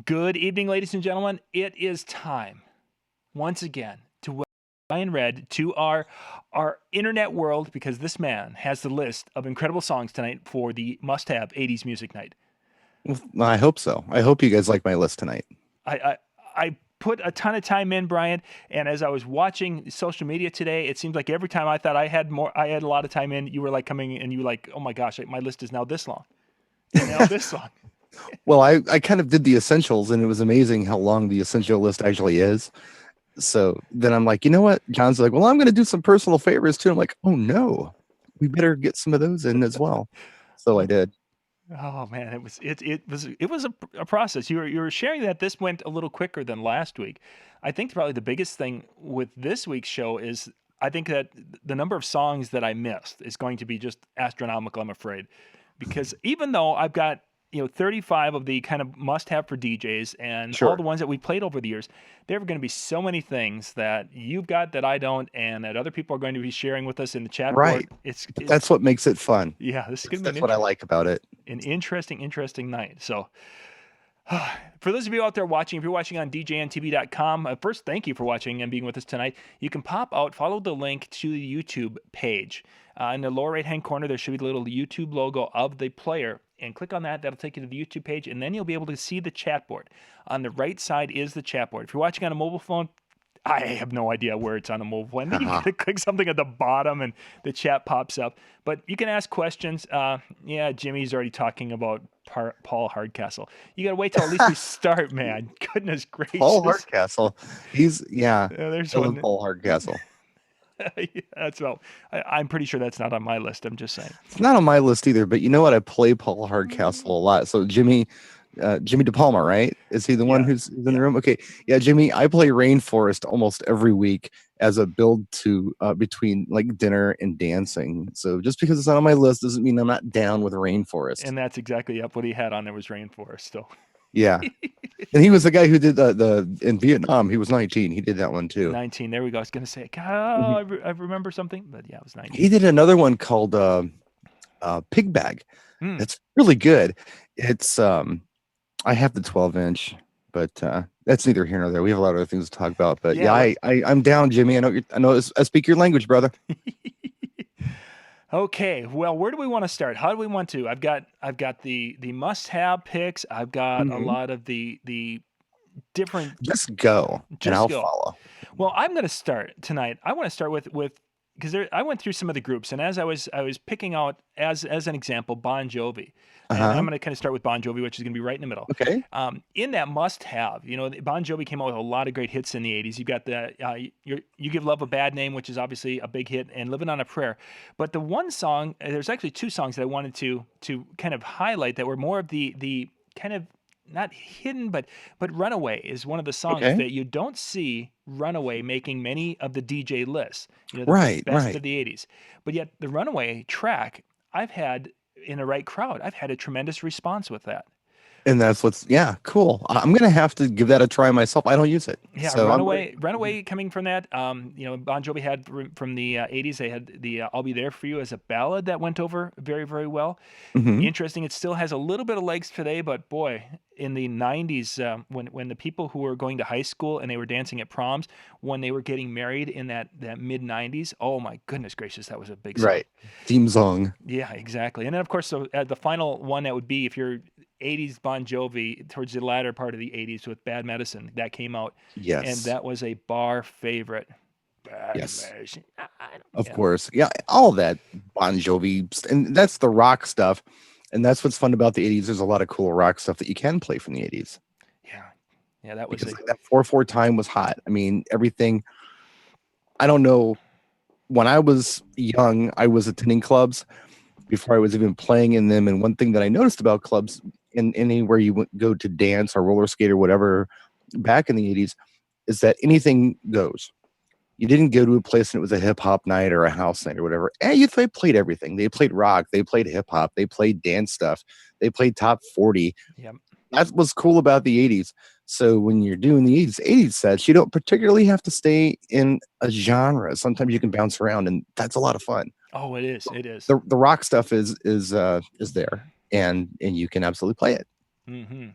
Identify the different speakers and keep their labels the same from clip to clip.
Speaker 1: Good evening, ladies and gentlemen. It is time once again to welcome Ryan Red to our internet world because this man has the list of incredible songs tonight for the must-have 80s music night.
Speaker 2: Well, I hope so. I hope you guys like my list tonight.
Speaker 1: I put a ton of time in, Brian, and as I was watching social media today, it seems like every time I thought I had a lot of time in, you were like coming and you were like, "Oh my gosh, my list is now this long." And now this long.
Speaker 2: Well, I kind of did the essentials, and it was amazing how long the essential list actually is. So then I'm like, you know what? John's like, well, I'm going to do some personal favors too. I'm like, oh no, we better get some of those in as well. So I did.
Speaker 1: Oh man, it was a process. You were sharing that this went a little quicker than last week. I think probably the biggest thing with this week's show is I think that the number of songs that I missed is going to be just astronomical, I'm afraid. Because even though I've got 35 of the kind of must have for DJs and all
Speaker 2: Sure.
Speaker 1: the ones that we played over the years, there are going to be so many things that you've got that I don't and that other people are going to be sharing with us in the chat board.
Speaker 2: Right. But that's what makes it fun.
Speaker 1: Yeah, this is going to be
Speaker 2: That's what I like about it.
Speaker 1: an interesting night. So, for those of you out there watching, if you're watching on djntv.com, first, thank you for watching and being with us tonight. You can pop out, follow the link to the YouTube page. In the lower right-hand corner, there should be the little YouTube logo of the player. And click on that. That'll take you to the YouTube page, and then you'll be able to see the chat board. On the right side is the chat board. If you're watching on a mobile phone, I have no idea where it's on a mobile phone. Then you click something at the bottom and the chat pops up. But you can ask questions. Yeah, Jimmy's already talking about Paul Hardcastle. You got to wait till at least we start, man. Goodness gracious.
Speaker 2: Paul Hardcastle.
Speaker 1: Yeah, there's
Speaker 2: I
Speaker 1: one.
Speaker 2: love Paul Hardcastle.
Speaker 1: Yeah, that's well. I'm pretty sure that's not on my list. I'm just saying.
Speaker 2: It's not on my list either, but you know what? I play Paul Hardcastle a lot. So Jimmy DePalma, right? Is he the one who's in the room? Okay. Yeah, Jimmy, I play Rainforest almost every week as a build to between like dinner and dancing. So just because it's not on my list doesn't mean I'm not down with Rainforest.
Speaker 1: And that's exactly what he had on there was Rainforest. So
Speaker 2: yeah. And he was the guy who did the in Vietnam. He was 19. He did that one too.
Speaker 1: 19. There we go. I was going to say, I remember something, but yeah, it was 19.
Speaker 2: He did another one called Pig Bag. That's really good. It's I have the 12-inch, but that's neither here nor there. We have a lot of other things to talk about. But yeah, I'm down, Jimmy. I know I speak your language, brother.
Speaker 1: Okay, well, where do we want to start? How do we want to? I've got the must-have picks. I've got a lot of the different.
Speaker 2: Just go, and I'll follow.
Speaker 1: Well, I'm going to start tonight. I want to start with because I went through some of the groups, and as I was picking out as an example, Bon Jovi. And I'm going to kind of start with Bon Jovi, which is going to be right in the middle.
Speaker 2: Okay.
Speaker 1: In that must-have, Bon Jovi came out with a lot of great hits in the 80s. You've got the You Give Love a Bad Name, which is obviously a big hit, and Living on a Prayer. But the one song, there's actually two songs that I wanted to kind of highlight that were more of the kind of not hidden, but Runaway is one of the songs that you don't see Runaway making many of the DJ lists. The best of the 80s. But yet the Runaway track, I've had in the right crowd, I've had a tremendous response with that.
Speaker 2: And that's cool. I'm gonna have to give that a try myself. I don't use it.
Speaker 1: Yeah, so Runaway coming from that. Bon Jovi had from the 80s. They had the "I'll Be There for You" as a ballad that went over very, very well. Interesting. It still has a little bit of legs today, but boy, in the 90s, when the people who were going to high school and they were dancing at proms, when they were getting married in that mid 90s, oh my goodness gracious, that was a big song.
Speaker 2: Right, theme song.
Speaker 1: Yeah, exactly. And then of course, so the final one that would be if you're 80s Bon Jovi towards the latter part of the 80s with Bad Medicine that came out.
Speaker 2: Yes.
Speaker 1: And that was a bar favorite.
Speaker 2: Of course. Yeah, all that Bon Jovi, and that's the rock stuff. And that's what's fun about the 80s. There's a lot of cool rock stuff that you can play from the 80s.
Speaker 1: Yeah, that was
Speaker 2: that 4/4 time was hot. I mean, everything. I don't know. When I was young, I was attending clubs before I was even playing in them. And one thing that I noticed about clubs in anywhere you go to dance or roller skate or whatever back in the 80s is that anything goes. You didn't go to a place and it was a hip hop night or a house night or whatever. And they played everything. They played rock. They played hip hop. They played dance stuff. They played top 40.
Speaker 1: Yep.
Speaker 2: That was cool about the 80s. So when you're doing the 80s sets, you don't particularly have to stay in a genre. Sometimes you can bounce around, and that's a lot of fun.
Speaker 1: Oh, it is. It is.
Speaker 2: The rock stuff is there, and you can absolutely play it.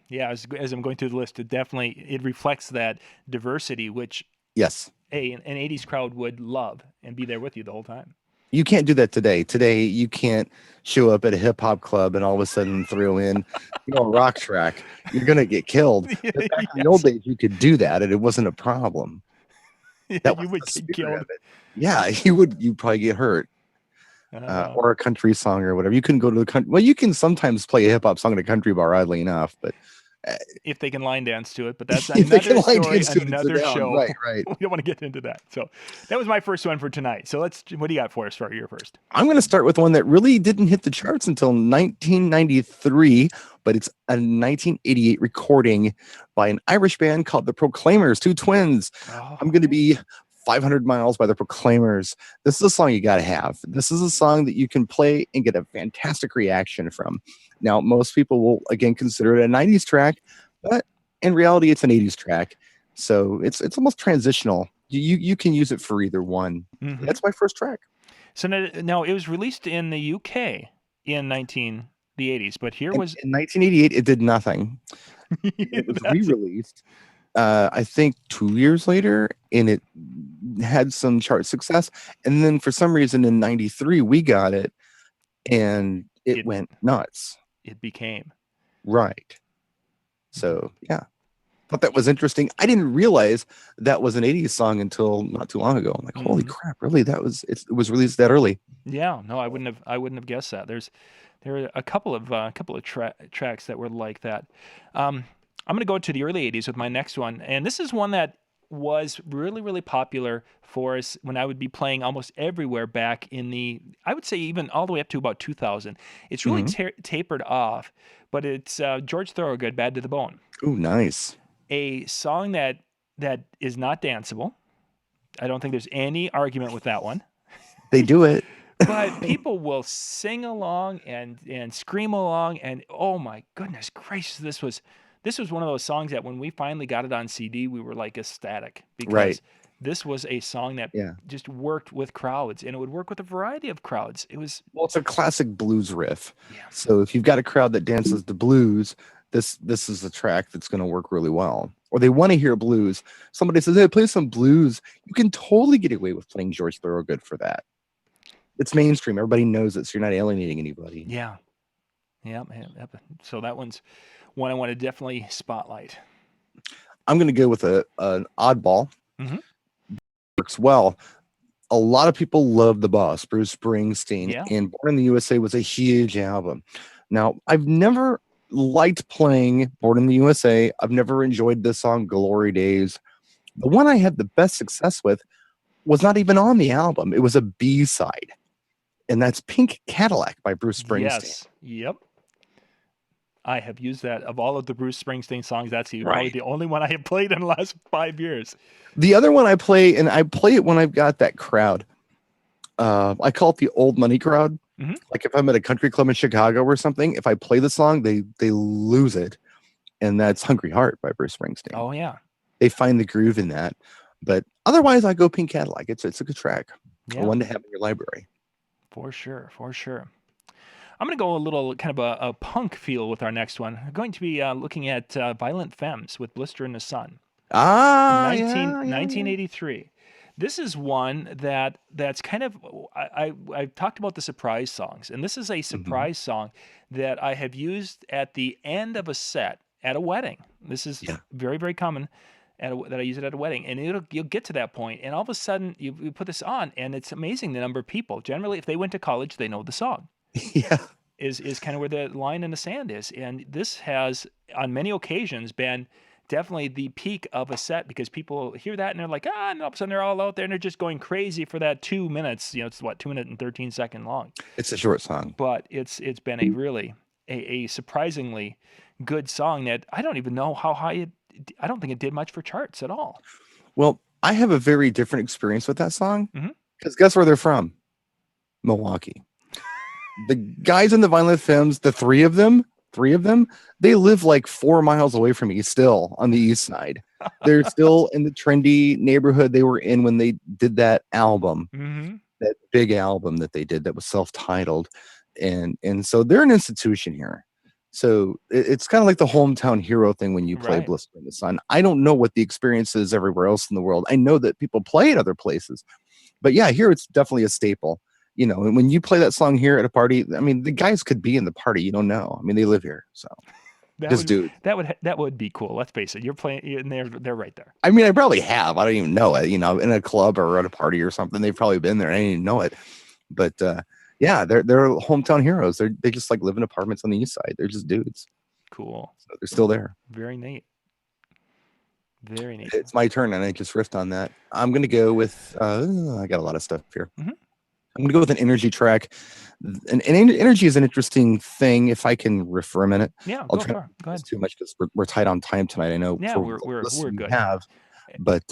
Speaker 1: Yeah, as I'm going through the list, it reflects that diversity, which
Speaker 2: Yes.
Speaker 1: an '80s crowd would love and be there with you the whole time.
Speaker 2: You can't do that today. Today, you can't show up at a hip hop club and all of a sudden throw in, a rock track. You're gonna get killed. But back in the old
Speaker 1: Yes,
Speaker 2: days, you could do that, and it wasn't a problem. That
Speaker 1: you
Speaker 2: was
Speaker 1: would
Speaker 2: the
Speaker 1: get
Speaker 2: spirit
Speaker 1: killed.
Speaker 2: of it. Yeah, you would. You probably get hurt,
Speaker 1: Uh,
Speaker 2: or a country song or whatever. You couldn't go to the country. Well, you can sometimes play a hip hop song at a country bar, oddly enough, but uh,
Speaker 1: if they can line dance to it, but that's
Speaker 2: if they can
Speaker 1: another
Speaker 2: line
Speaker 1: story,
Speaker 2: dance to it and sit
Speaker 1: another
Speaker 2: down,
Speaker 1: show.
Speaker 2: right, right.
Speaker 1: We don't want to get into that. So that was my first one for tonight. So what do you got for us for your first?
Speaker 2: I'm going to start with one that really didn't hit the charts until 1993, but it's a 1988 recording by an Irish band called the Proclaimers, two twins.
Speaker 1: Oh,
Speaker 2: I'm going to be 500 Miles by the Proclaimers. This is a song you got to have. This is a song that you can play and get a fantastic reaction from. Now, most people will, again, consider it a 90s track, but in reality, it's an 80s track. So it's almost transitional. You can use it for either one. That's my first track.
Speaker 1: So now it was released in the UK in the 80s, but here was
Speaker 2: in 1988. It did nothing. It was re-released, I think 2 years later, and it had some chart success. And then for some reason in 93, we got it, and it went nuts.
Speaker 1: It became.
Speaker 2: Right. So, yeah. Thought that was interesting. I didn't realize that was an 80s song until not too long ago. I'm like, holy crap, really? It was released that early.
Speaker 1: Yeah, no, I wouldn't have guessed that. There are a couple of tracks that were like that. I'm going to go to the early 80s with my next one, and this is one that was really, really popular for us when I would be playing almost everywhere back in I would say even all the way up to about 2000. It's really tapered off, but it's George Thorogood, Bad to the Bone.
Speaker 2: Oh, nice.
Speaker 1: A song that is not danceable. I don't think there's any argument with that one.
Speaker 2: They do it.
Speaker 1: But people will sing along and scream along, and oh my goodness gracious, this was one of those songs that when we finally got it on CD, we were like ecstatic because this was a song that just worked with crowds, and it would work with a variety of crowds.
Speaker 2: It's a classic blues riff. Yeah. So if you've got a crowd that dances the blues, this is a track that's going to work really well. Or they want to hear blues. Somebody says, hey, play some blues. You can totally get away with playing George Thorogood for that. It's mainstream. Everybody knows it, so you're not alienating anybody.
Speaker 1: Yeah. So that one's one I want to definitely spotlight.
Speaker 2: I'm going to go with an oddball. Works well. A lot of people love the boss, Bruce Springsteen, and Born in the USA was a huge album. Now, I've never liked playing Born in the USA. I've never enjoyed the song Glory Days. The one I had the best success with was not even on the album. It was a B-side, and that's Pink Cadillac by Bruce Springsteen.
Speaker 1: Yes. Yep. I have used that. Of all of the Bruce Springsteen songs, that's probably the only one I have played in the last 5 years.
Speaker 2: The other one I play, and I play it when I've got that crowd. I call it the old money crowd. Like if I'm at a country club in Chicago or something, if I play the song, they lose it. And that's Hungry Heart by Bruce Springsteen.
Speaker 1: Oh, yeah.
Speaker 2: They find the groove in that. But otherwise, I go Pink Cadillac. It's a good track.
Speaker 1: Yeah.
Speaker 2: One to have in your library.
Speaker 1: For sure. I'm going to go a little kind of a punk feel with our next one. We're going to be looking at Violent Femmes with Blister in the Sun. 1983. This is one that's kind of, I've talked about the surprise songs, and this is a surprise song that I have used at the end of a set at a wedding. This is very, very common that I use it at a wedding, and you'll get to that point, and all of a sudden you put this on, and it's amazing the number of people. Generally, if they went to college, they know the song.
Speaker 2: Yeah.
Speaker 1: Is kind of where the line in the sand is, and this has on many occasions been definitely the peak of a set because people hear that and they're like, and all of a sudden they're all out there and they're just going crazy for that 2 minutes. It's 2 minutes and 13 seconds long.
Speaker 2: It's a short song,
Speaker 1: but it's been a really a surprisingly good song that I don't even know how high I don't think it did much for charts at all.
Speaker 2: Well, I have a very different experience with that song because guess where they're from? Milwaukee. The guys in the Violent Femmes, the three of them, they live like 4 miles away from me still on the east side. They're still in the trendy neighborhood they were in when they did that album, that big album that they did that was self-titled. And so they're an institution here. So it's kind of like the hometown hero thing when you play
Speaker 1: Right.
Speaker 2: Blister in the Sun. I don't know what the experience is everywhere else in the world. I know that people play it other places, but yeah, here it's definitely a staple. And when you play that song here at a party, I mean, the guys could be in the party. You don't know. I mean, they live here, so
Speaker 1: That
Speaker 2: just
Speaker 1: would
Speaker 2: dudes.
Speaker 1: that would be cool. Let's face it. You're playing, and they're right there.
Speaker 2: I mean, I probably have. I don't even know it. In a club or at a party or something, they've probably been there. I didn't even know it. But yeah, they're hometown heroes. They just like live in apartments on the east side. They're just dudes.
Speaker 1: Cool.
Speaker 2: So they're still there.
Speaker 1: Very neat. Very neat.
Speaker 2: It's my turn, and I just riffed on that. I'm gonna go with. I got a lot of stuff here.
Speaker 1: Mm-hmm.
Speaker 2: I'm gonna go with an energy track. And energy is an interesting thing. If I can riff for a minute,
Speaker 1: Yeah,
Speaker 2: I'll
Speaker 1: go
Speaker 2: try
Speaker 1: for it. Go ahead.
Speaker 2: too much because we're tight on time tonight. I know.
Speaker 1: Yeah,
Speaker 2: for
Speaker 1: we're good.
Speaker 2: Have, but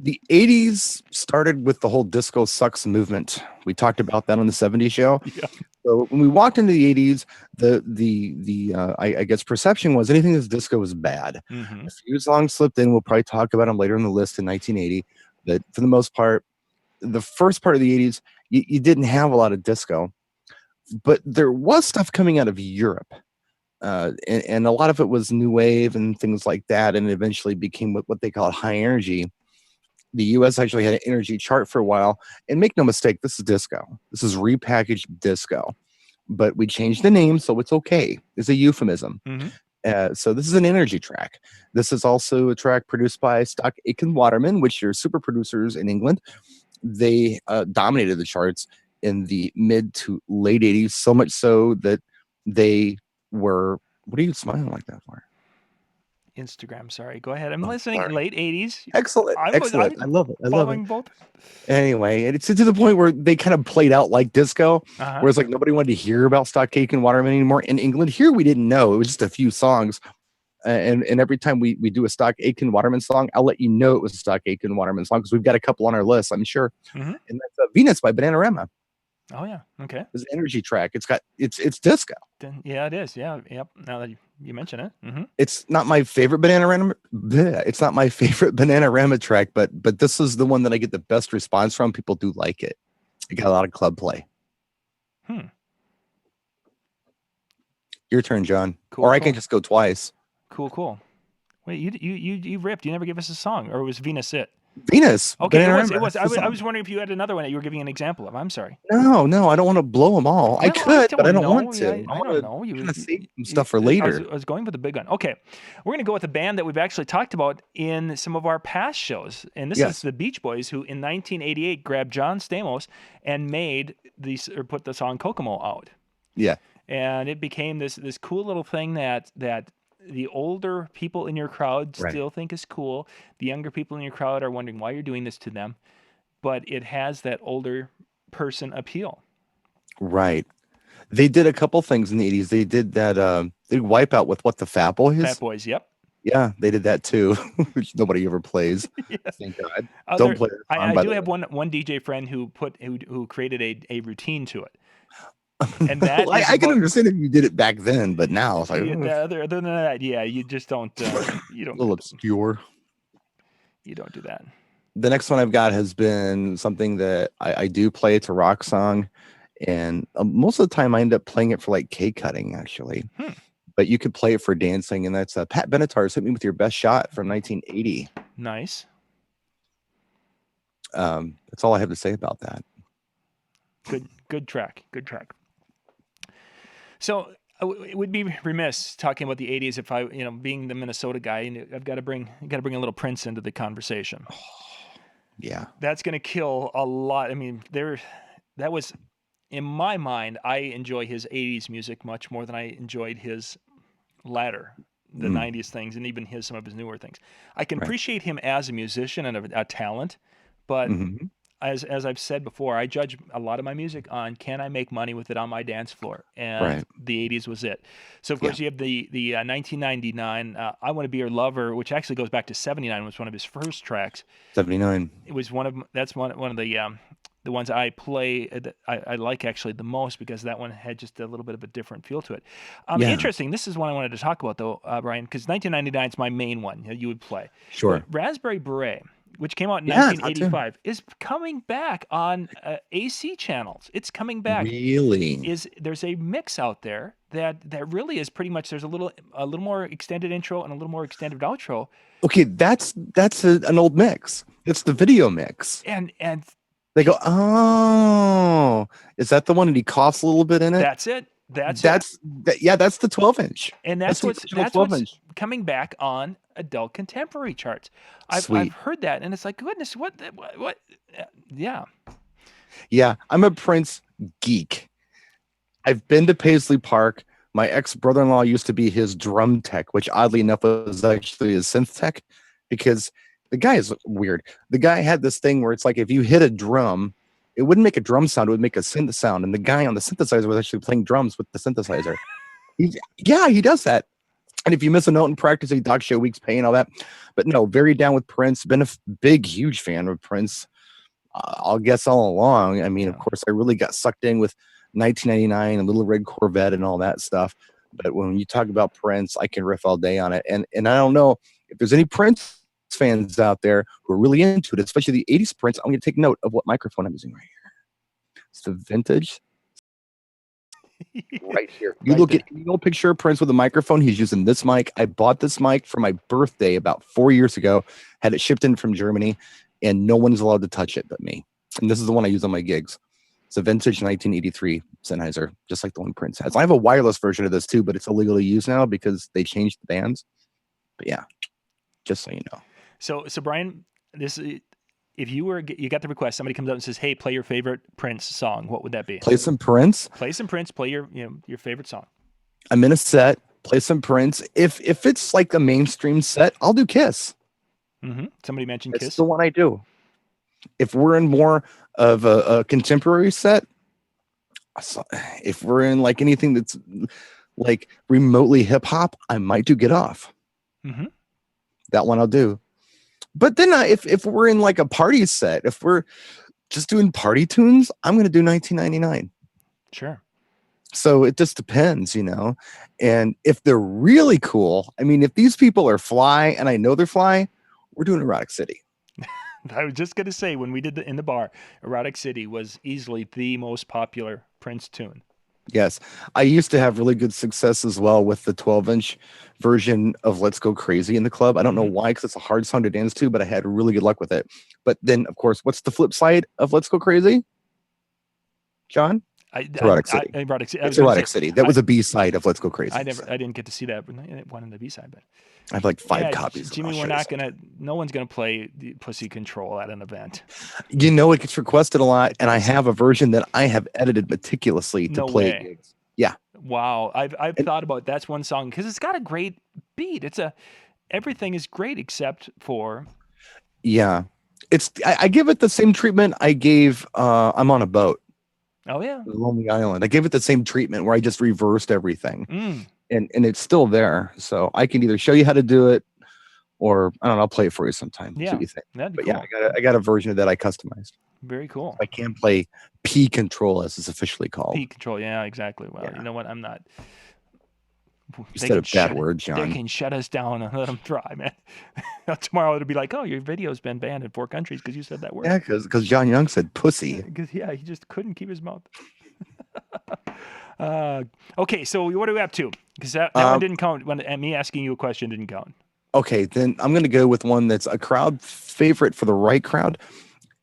Speaker 2: the 80s started with the whole disco sucks movement. We talked about that on the 70s show.
Speaker 1: Yeah.
Speaker 2: So when we walked into the 80s, I guess perception was anything that's disco was bad.
Speaker 1: Mm-hmm.
Speaker 2: A few songs slipped in. We'll probably talk about them later in the list in 1980. But for the most part, the first part of the 80s, you didn't have a lot of disco. But there was stuff coming out of Europe. And a lot of it was new wave and things like that. And it eventually became what they call high energy. The US actually had an energy chart for a while. And make no mistake, this is disco. This is repackaged disco. But we changed the name, so it's okay. It's a euphemism.
Speaker 1: Mm-hmm.
Speaker 2: So this is an energy track. This is also a track produced by Stock Aitken Waterman, which are super producers in England. They dominated the charts in the mid to late 80s, so much so that they were... What are you smiling like that for?
Speaker 1: Instagram. Sorry. Go ahead. I'm listening.
Speaker 2: Sorry.
Speaker 1: Late 80s.
Speaker 2: Excellent. Excellent. I love it. I love it.
Speaker 1: Both.
Speaker 2: Anyway, it's to the point where they kind of played out like disco, where it's like nobody wanted to hear about Stock Aitken Waterman anymore. In England, here we didn't know. It was just a few songs. And every time we do a Stock Aitken Waterman song, I'll let you know it was a Stock Aitken Waterman song because we've got a couple on our list, I'm sure.
Speaker 1: Mm-hmm.
Speaker 2: And that's Venus by Bananarama.
Speaker 1: Oh yeah, okay.
Speaker 2: It's an energy track. It's disco.
Speaker 1: Yeah, it is. Yeah, yep. Now that you mention it, mm-hmm.
Speaker 2: It's not my favorite Bananarama. It's not my favorite Bananarama track, but this is the one that I get the best response from. People do like it. It got a lot of club play. Your turn, John.
Speaker 1: Cool,
Speaker 2: or I can just go twice.
Speaker 1: Cool. Wait, you ripped. You never gave us a song, or was Venus it?
Speaker 2: Venus.
Speaker 1: Okay, it was. I was wondering if you had another one that you were giving an example of. I'm sorry.
Speaker 2: No, I don't want to blow them all. I could, but I don't want to.
Speaker 1: I don't know. You want to
Speaker 2: save some stuff for later.
Speaker 1: I was going with the big one. Okay, we're going to go with a band that we've actually talked about in some of our past shows, and this is the Beach Boys, who in 1988 grabbed John Stamos and put the song Kokomo out.
Speaker 2: Yeah,
Speaker 1: and it became this cool little thing that the older people in your crowd still think is cool. The younger people in your crowd are wondering why you're doing this to them. But it has that older person appeal.
Speaker 2: Right. They did a couple things in the 80s. They did that they Wipeout with What the Fat Boys.
Speaker 1: Fat Boys, yep.
Speaker 2: Yeah, they did that too, which nobody ever plays.
Speaker 1: Yes.
Speaker 2: Thank God. Don't play it.
Speaker 1: I do have one DJ friend who created a routine to it. And that
Speaker 2: well, I can understand if you did it back then, but now it's like
Speaker 1: other than that, you just don't you don't
Speaker 2: a little obscure.
Speaker 1: You don't do that.
Speaker 2: The next one I've got has been something that I do play. It's a rock song, and most of the time I end up playing it for like cake cutting, actually. But you could play it for dancing, and that's Pat Benatar's "Hit Me With Your Best Shot" from 1980.
Speaker 1: Nice.
Speaker 2: That's all I have to say about that.
Speaker 1: Good track. So it would be remiss talking about the 80s if I, being the Minnesota guy, I've got to bring a little Prince into the conversation.
Speaker 2: Yeah.
Speaker 1: That's going to kill a lot. I mean, that was, in my mind, I enjoy his 80s music much more than I enjoyed his latter, the 90s things, and even some of his newer things. I can appreciate him as a musician and a talent, but as I've said before, I judge a lot of my music on can I make money with it on my dance floor, and the 80s was it. So of course you have the 1999 I Want to Be Your Lover, which actually goes back to 79, was one of his first tracks.
Speaker 2: 79.
Speaker 1: It was one of the ones I play that I like actually the most, because that one had just a little bit of a different feel to it. Interesting. This is one I wanted to talk about though, Brian, because 1999 is my main one you would play.
Speaker 2: Sure.
Speaker 1: But Raspberry Beret which came out in
Speaker 2: Yeah, it's hot too.
Speaker 1: 1985, is coming back on AC channels. It's coming back.
Speaker 2: Really?
Speaker 1: There's a mix out there that really is pretty much, there's a little more extended intro and a little more extended outro,
Speaker 2: Okay, that's an old mix. It's the video mix.
Speaker 1: and
Speaker 2: They go, oh, is that the one that he coughs a little bit in it?
Speaker 1: that's it. That's
Speaker 2: Yeah, that's the 12-inch.
Speaker 1: and
Speaker 2: That's
Speaker 1: that's
Speaker 2: the original
Speaker 1: what's
Speaker 2: 12-inch.
Speaker 1: coming back on adult contemporary charts. I've
Speaker 2: Sweet.
Speaker 1: heard that, and it's like, goodness, what? Yeah.
Speaker 2: Yeah, I'm a Prince geek. I've been to Paisley Park. My ex-brother-in-law used to be his drum tech, which oddly enough was actually his synth tech, because the guy is weird. The guy had this thing where it's like if you hit a drum, it wouldn't make a drum sound, it would make a synth sound. And the guy on the synthesizer was actually playing drums with the synthesizer. He does that. And if you miss a note in practice, he dog shit week's pay and all that. But no, very down with Prince. Been a big, huge fan of Prince. I'll guess all along. I mean, of course, I really got sucked in with 1999 and Little Red Corvette and all that stuff. But when you talk about Prince, I can riff all day on it. And I don't know if there's any Prince fans out there who are really into it, especially the 80s Prince. I'm going to take note of what microphone I'm using right here. It's the vintage. Right here. You look at any old picture of Prince with a microphone, he's using this mic. I bought this mic for my birthday about 4 years ago, had it shipped in from Germany, and no one's allowed to touch it but me. And this is the one I use on my gigs. It's a vintage 1983 Sennheiser, just like the one Prince has. I have a wireless version of this too, but it's illegal to use now because they changed the bands. But yeah, just so you know.
Speaker 1: So Brian, if you got the request, somebody comes up and says, "Hey, play your favorite Prince song," what would that be?
Speaker 2: Play some Prince.
Speaker 1: Play some Prince. Play your favorite song.
Speaker 2: I'm in a set. Play some Prince. If it's like a mainstream set, I'll do Kiss.
Speaker 1: Mm-hmm. Somebody mentioned Kiss.
Speaker 2: It's the one I do. If we're in more of a contemporary set, if we're in like anything that's like remotely hip hop, I might do Get Off.
Speaker 1: Mm-hmm.
Speaker 2: That one I'll do. But then if we're in like a party set, if we're just doing party tunes, I'm going to do 1999.
Speaker 1: Sure.
Speaker 2: So it just depends, And if they're really cool, I mean, if these people are fly and I know they're fly, we're doing Erotic City.
Speaker 1: I was just going to say, when we did in the bar, Erotic City was easily the most popular Prince tune.
Speaker 2: Yes. I used to have really good success as well with the 12-inch version of Let's Go Crazy in the club. I don't know why, because it's a hard song to dance to, but I had really good luck with it. But then, of course, what's the flip side of Let's Go Crazy? John? Erotic City. It's Erotic City. That was a B-side of Let's Go Crazy.
Speaker 1: I didn't get to see that one in the B-side, but
Speaker 2: I have like 5 copies.
Speaker 1: Jimmy, no one's gonna play the Pussy Control at an event.
Speaker 2: It gets requested a lot, and I have a version that I have edited meticulously to play at gigs. Yeah.
Speaker 1: Wow. I've thought about that's one song because it's got a great beat. Everything is great except for.
Speaker 2: Yeah. I give it the same treatment I gave I'm on a Boat.
Speaker 1: Oh yeah.
Speaker 2: Lonely Island. I gave it the same treatment where I just reversed everything. And it's still there. So I can either show you how to do it or I don't know, I'll play it for you sometime.
Speaker 1: Yeah.
Speaker 2: See what you think.
Speaker 1: That'd be
Speaker 2: but
Speaker 1: cool.
Speaker 2: Yeah, I got a version of that I customized.
Speaker 1: Very cool.
Speaker 2: I can play P Control as it's officially called.
Speaker 1: P Control, yeah, exactly. Well, you know what? I'm not.
Speaker 2: You said a bad word, John.
Speaker 1: They can shut us down and let them try, man. Tomorrow it'll be like, oh, your video's been banned in 4 countries because you said that word.
Speaker 2: Yeah, because John Young said pussy.
Speaker 1: Because he just couldn't keep his mouth. Okay, so what are we up to? Because that one didn't count. Me asking you a question didn't count.
Speaker 2: Okay, then I'm going to go with one that's a crowd favorite for the right crowd.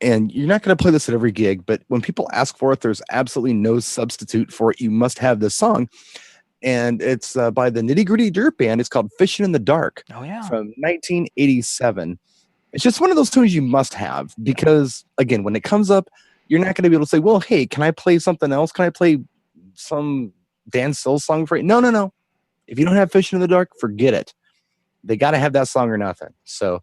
Speaker 2: And you're not going to play this at every gig, but when people ask for it, there's absolutely no substitute for it. You must have this song. And it's by the Nitty Gritty Dirt Band. It's called Fishing in the Dark.
Speaker 1: Oh, yeah.
Speaker 2: From 1987. It's just one of those tunes you must have because, again, when it comes up, you're not going to be able to say, well, hey, can I play something else? Can I play some Dan Sill song for you? No. If you don't have Fishing in the Dark, forget it. They got to have that song or nothing. So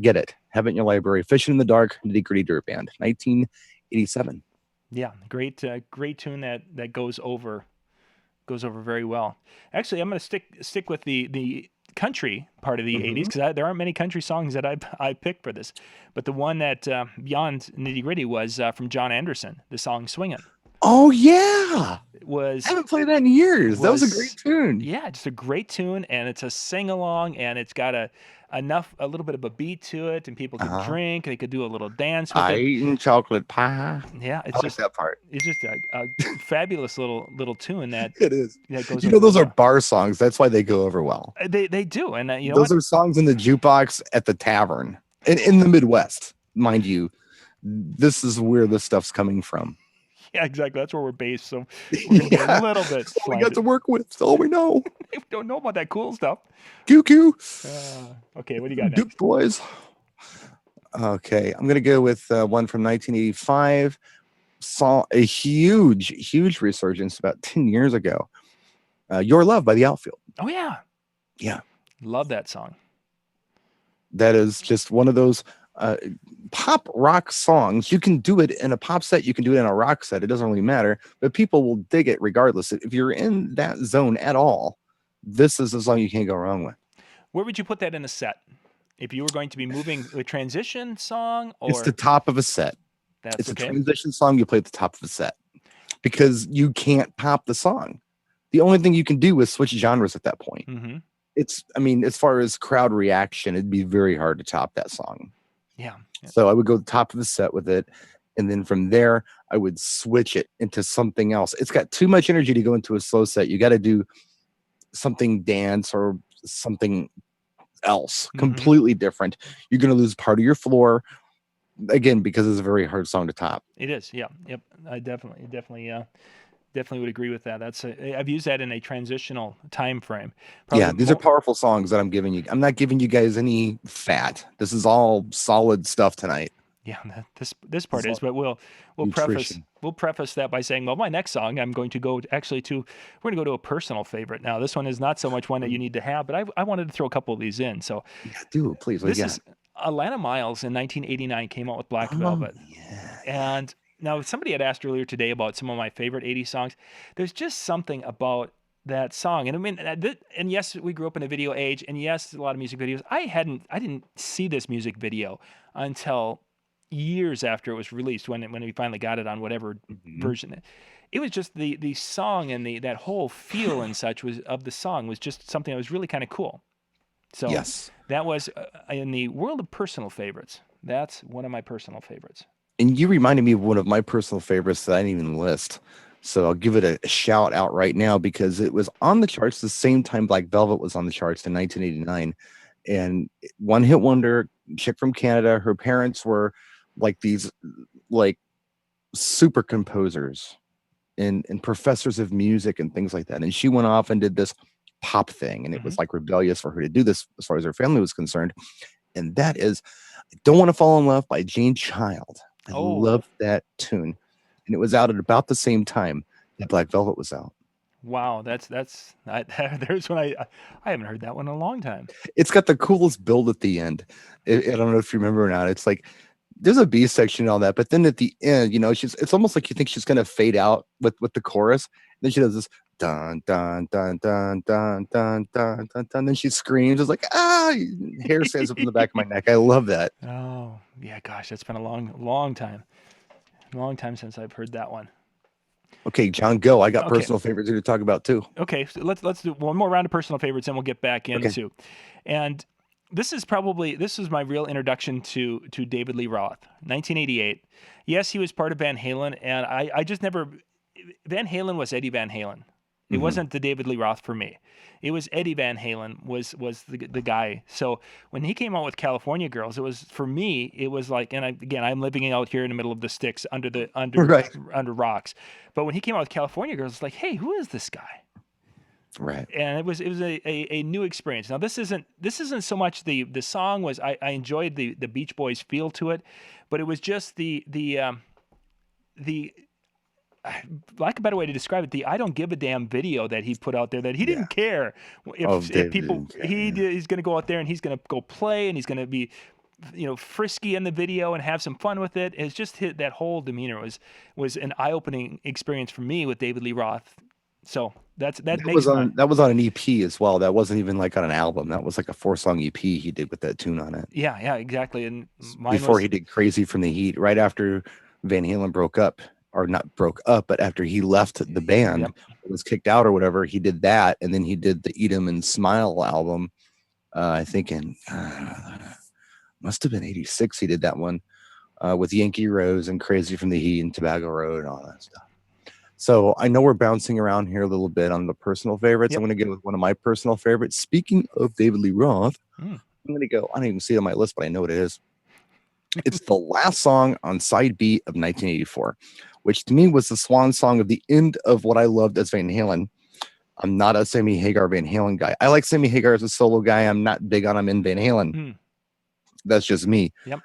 Speaker 2: get it. Have it in your library. Fishing in the Dark, Nitty Gritty Dirt Band, 1987.
Speaker 1: Yeah, great tune that goes over very well. Actually, I'm going to stick with the country part of the 80s because there aren't many country songs that I picked for this. But the one that beyond Nitty Gritty was from John Anderson, the song Swingin'.
Speaker 2: Oh yeah, I
Speaker 1: Was
Speaker 2: haven't played that in years. That was a great
Speaker 1: was
Speaker 2: tune.
Speaker 1: yeah, just a great tune, and it's a sing along, and it's got a little bit of a beat to it, and people could
Speaker 2: Uh-huh.
Speaker 1: drink, they could do a little dance with
Speaker 2: I
Speaker 1: it.
Speaker 2: eating chocolate pie.
Speaker 1: Yeah,
Speaker 2: I like that part.
Speaker 1: it's just a fabulous little tune
Speaker 2: It is.
Speaker 1: that goes
Speaker 2: You know,
Speaker 1: over
Speaker 2: those
Speaker 1: really
Speaker 2: are
Speaker 1: well.
Speaker 2: bar songs. That's why they go over well.
Speaker 1: They do, and you know
Speaker 2: Those
Speaker 1: what?
Speaker 2: are songs in the jukebox at the tavern in the Midwest, mind you. This is where this stuff's coming from.
Speaker 1: Yeah, exactly. That's where we're based, so we're gonna be a
Speaker 2: Yeah,
Speaker 1: little bit
Speaker 2: that's all we got
Speaker 1: slanted.
Speaker 2: to work with. That's all we know.
Speaker 1: We don't know about that cool stuff.
Speaker 2: QQ,
Speaker 1: Okay, what do you got
Speaker 2: Duke
Speaker 1: next?
Speaker 2: boys. Okay, I'm gonna go with one from 1985. Saw a huge resurgence about 10 years ago. Your Love by the Outfield.
Speaker 1: Oh yeah,
Speaker 2: Yeah,
Speaker 1: love that song.
Speaker 2: that is just one of those uh, pop rock songs. You can do it in a pop set, you can do it in a rock set. It doesn't really matter, but people will dig it regardless. If you're in that zone at all, this is a song you can't go wrong with.
Speaker 1: Where would you put that in a set? If you were going to be moving a transition song,
Speaker 2: It's the
Speaker 1: or
Speaker 2: top of a set.
Speaker 1: that's
Speaker 2: It's a
Speaker 1: okay.
Speaker 2: transition song you play at the top of a set because you can't pop the song. The only thing you can do is switch genres at that point.
Speaker 1: Mm-hmm.
Speaker 2: I mean, as far as crowd reaction, it'd be very hard to top that song.
Speaker 1: Yeah. Yeah.
Speaker 2: So I would go top of the set with it. And then from there, I would switch it into something else. It's got too much energy to go into a slow set. You got to do something dance or something else
Speaker 1: Mm-hmm.
Speaker 2: completely different. You're going to lose part of your floor again because it's a very hard song to top.
Speaker 1: It is. Yeah. Yep. I definitely would agree with that. I've used that in a transitional time frame.
Speaker 2: Yeah,
Speaker 1: Probably
Speaker 2: these are powerful songs that I'm giving you. I'm not giving you guys any fat. This is all solid stuff tonight.
Speaker 1: Yeah, this part
Speaker 2: It's
Speaker 1: is, but
Speaker 2: nutrition.
Speaker 1: we'll preface that by saying, well, my next song I'm going to go actually to we're going to go to a personal favorite. Now, this one is not so much one that you need to have, but I wanted to throw a couple of these in. So
Speaker 2: Yeah, do please. What do
Speaker 1: this
Speaker 2: you
Speaker 1: is
Speaker 2: got?
Speaker 1: Alana Miles in 1989 came out with Black
Speaker 2: Oh,
Speaker 1: Velvet,
Speaker 2: yeah.
Speaker 1: and now somebody had asked earlier today about some of my favorite 80s songs. There's just something about that song, and I mean, and yes, we grew up in a video age, and yes, a lot of music videos. I didn't see this music video until years after it was released when we finally got it on whatever
Speaker 2: Mhm.
Speaker 1: version. It was just the song and that whole feel and such was of the song was just something that was really kind of cool. So
Speaker 2: Yes.
Speaker 1: that was in the world of personal favorites. That's one of my personal favorites.
Speaker 2: And you reminded me of one of my personal favorites that I didn't even list. So I'll give it a shout out right now because it was on the charts the same time Black Velvet was on the charts in 1989. And one hit wonder, chick from Canada. Her parents were like these like super composers and professors of music and things like that. And she went off and did this pop thing. And it
Speaker 1: Hmm.
Speaker 2: was like rebellious for her to do this as far as her family was concerned. And that is I Don't Want to Fall in Love by Jane Child. I
Speaker 1: Oh,
Speaker 2: love that tune. And it was out at about the same time that Black Velvet was out.
Speaker 1: wow, there's one I haven't heard that one in a long time.
Speaker 2: It's got the coolest build at the end. I don't know if you remember or not. It's like there's a B section and all that, but then at the end, it's almost like you think she's gonna fade out with the chorus. Then she does this dun dun dun dun dun dun dun dun dun. Then she screams. It's like hair stands up in the back of my neck. I love that.
Speaker 1: Oh, yeah, gosh, that's been a long time since I've heard that one.
Speaker 2: Okay, John, go. I got
Speaker 1: Okay,
Speaker 2: personal favorites here to talk about too.
Speaker 1: okay, so let's do one more round of personal favorites, and we'll get back
Speaker 2: Okay.
Speaker 1: into. And this is my real introduction to David Lee Roth, 1988. Yes, he was part of Van Halen, and I just never. Van Halen was Eddie Van Halen. It
Speaker 2: Mhm.
Speaker 1: wasn't the David Lee Roth for me. It was Eddie Van Halen was the guy. So when he came out with California Girls, it was for me. It was like, and I'm living out here in the middle of the sticks
Speaker 2: Right.
Speaker 1: under rocks. But when he came out with California Girls, it's like, hey, who is this guy?
Speaker 2: Right.
Speaker 1: And it was a new experience. Now this isn't so much the song was I enjoyed the Beach Boys feel to it, but it was just the like a better way to describe it, the I don't give a damn video that he put out there that he
Speaker 2: Yeah.
Speaker 1: didn't care
Speaker 2: Oh,
Speaker 1: if
Speaker 2: David
Speaker 1: people
Speaker 2: didn't care. Yeah.
Speaker 1: he's going to go out there and he's going to go play and he's going to be frisky in the video and have some fun with it. It's just that whole demeanor was an eye-opening experience for me with David Lee Roth. So that
Speaker 2: That
Speaker 1: makes
Speaker 2: was
Speaker 1: my
Speaker 2: on that was on an EP as well. That wasn't even like on an album. That was like a 4-song EP he did with that tune on it.
Speaker 1: yeah, exactly. And mine
Speaker 2: Before
Speaker 1: was
Speaker 2: he did Crazy from the Heat, right after Van Halen broke up or not broke up, but after he left the band,
Speaker 1: Yep.
Speaker 2: was kicked out or whatever, he did that, and then he did the Eat 'Em and Smile album. I think in must have been '86. He did that one with Yankee Rose and Crazy from the Heat and Tobago Road and all that stuff. So I know we're bouncing around here a little bit on the personal favorites.
Speaker 1: Yep.
Speaker 2: I'm going to go with one of my personal favorites. Speaking of David Lee Roth,
Speaker 1: Mm.
Speaker 2: I'm going to go. I don't even see it on my list, but I know what it is. It's the last song on side B of 1984, which to me was the swan song of the end of what I loved as Van Halen. I'm not a Sammy Hagar Van Halen guy. I like Sammy Hagar as a solo guy. I'm not big on him in Van Halen.
Speaker 1: Mm.
Speaker 2: That's just me.
Speaker 1: Yep.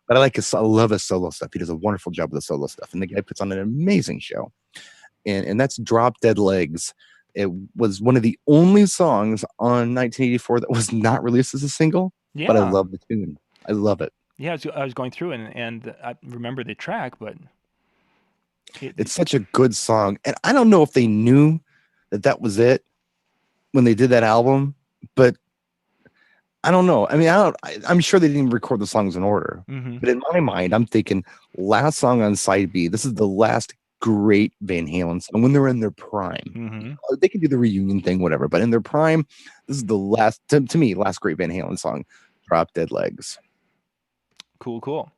Speaker 2: But I love his solo stuff. He does a wonderful job with the solo stuff, and the guy puts on an amazing show. And that's Drop Dead Legs. It was one of the only songs on 1984 that was not released as a single,
Speaker 1: Yeah.
Speaker 2: but I love the tune. I love it.
Speaker 1: Yeah, I was going through and I remember the track, but
Speaker 2: it's such a good song. And I don't know if they knew that was it when they did that album, but I don't know. I mean, I'm sure they didn't record the songs in order, but in my mind, I'm thinking last song on side B. This is the last great Van Halen song when they're in their prime. They can do the reunion thing, whatever, but in their prime, this is the last, to me, last great Van Halen song, Drop Dead Legs.
Speaker 1: Cool.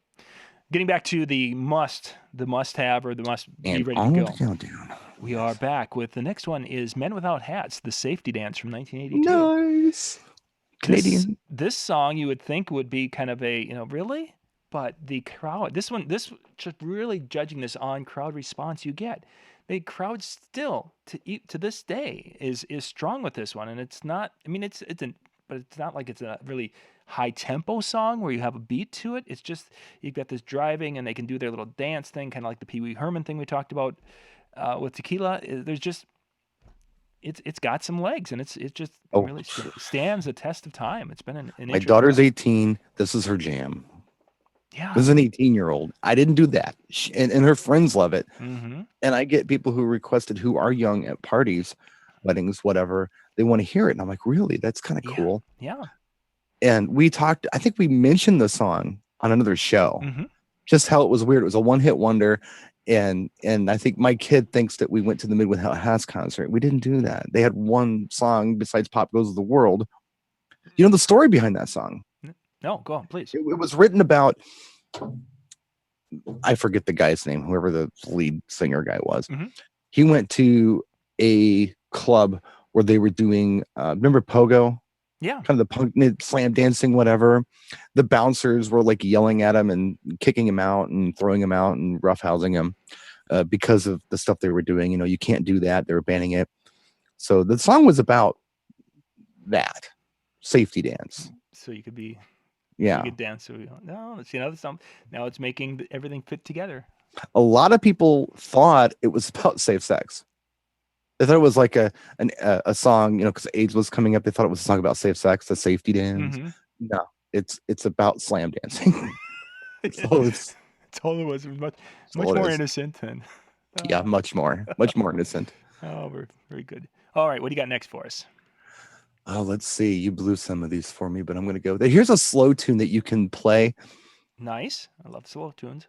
Speaker 1: Getting back to the must-have or the must be ready
Speaker 2: on
Speaker 1: to go.
Speaker 2: The countdown.
Speaker 1: We are back with the next one is Men Without Hats, the safety dance from 1982.
Speaker 2: Nice. Canadian.
Speaker 1: This song you would think would be kind of a, really? But the crowd, this just really judging this on crowd response you get. The crowd still to this day is strong with this one, and it's not. I mean, but it's not like it's a really high tempo song where you have a beat to it. It's just you've got this driving, and they can do their little dance thing, kind of like the Pee Wee Herman thing we talked about with Tequila. There's just it's got some legs, and it just really stands the test of time. It's been an
Speaker 2: my daughter's 18. This is her jam.
Speaker 1: Yeah.
Speaker 2: This is an 18-year-old. I didn't do that. And her friends love it.
Speaker 1: Mm-hmm.
Speaker 2: And I get people who requested who are young at parties, weddings, whatever. They want to hear it. And I'm like, really? That's kind of cool.
Speaker 1: Yeah.
Speaker 2: And we talked, I think we mentioned the song on another show. Just how it was weird. It was a one-hit wonder. And I think my kid thinks that we went to the Mid Without Hats concert. We didn't do that. They had one song besides Pop Goes to the World. You know the story behind that song?
Speaker 1: No, go on, please.
Speaker 2: It was written about, I forget the guy's name, whoever the lead singer guy was. He went to a club where they were doing, remember Pogo?
Speaker 1: Yeah.
Speaker 2: Kind of the punk slam dancing, whatever. The bouncers were like yelling at him and kicking him out and throwing him out and roughhousing him because of the stuff they were doing. You can't do that. They were banning it. So the song was about that safety dance.
Speaker 1: So you could be.
Speaker 2: Yeah.
Speaker 1: You could dance. So now it's making everything fit together.
Speaker 2: A lot of people thought it was about safe sex. They thought it was like a song, because AIDS was coming up. They thought it was a song about safe sex, the safety dance. No, it's about slam dancing. It's
Speaker 1: all it was. It was much more innocent than.
Speaker 2: Yeah, much more innocent.
Speaker 1: Oh, very good. All right, what do you got next for us?
Speaker 2: Oh, let's see. You blew some of these for me, but I'm going to go there. Here's a slow tune that you can play.
Speaker 1: Nice. I love slow tunes.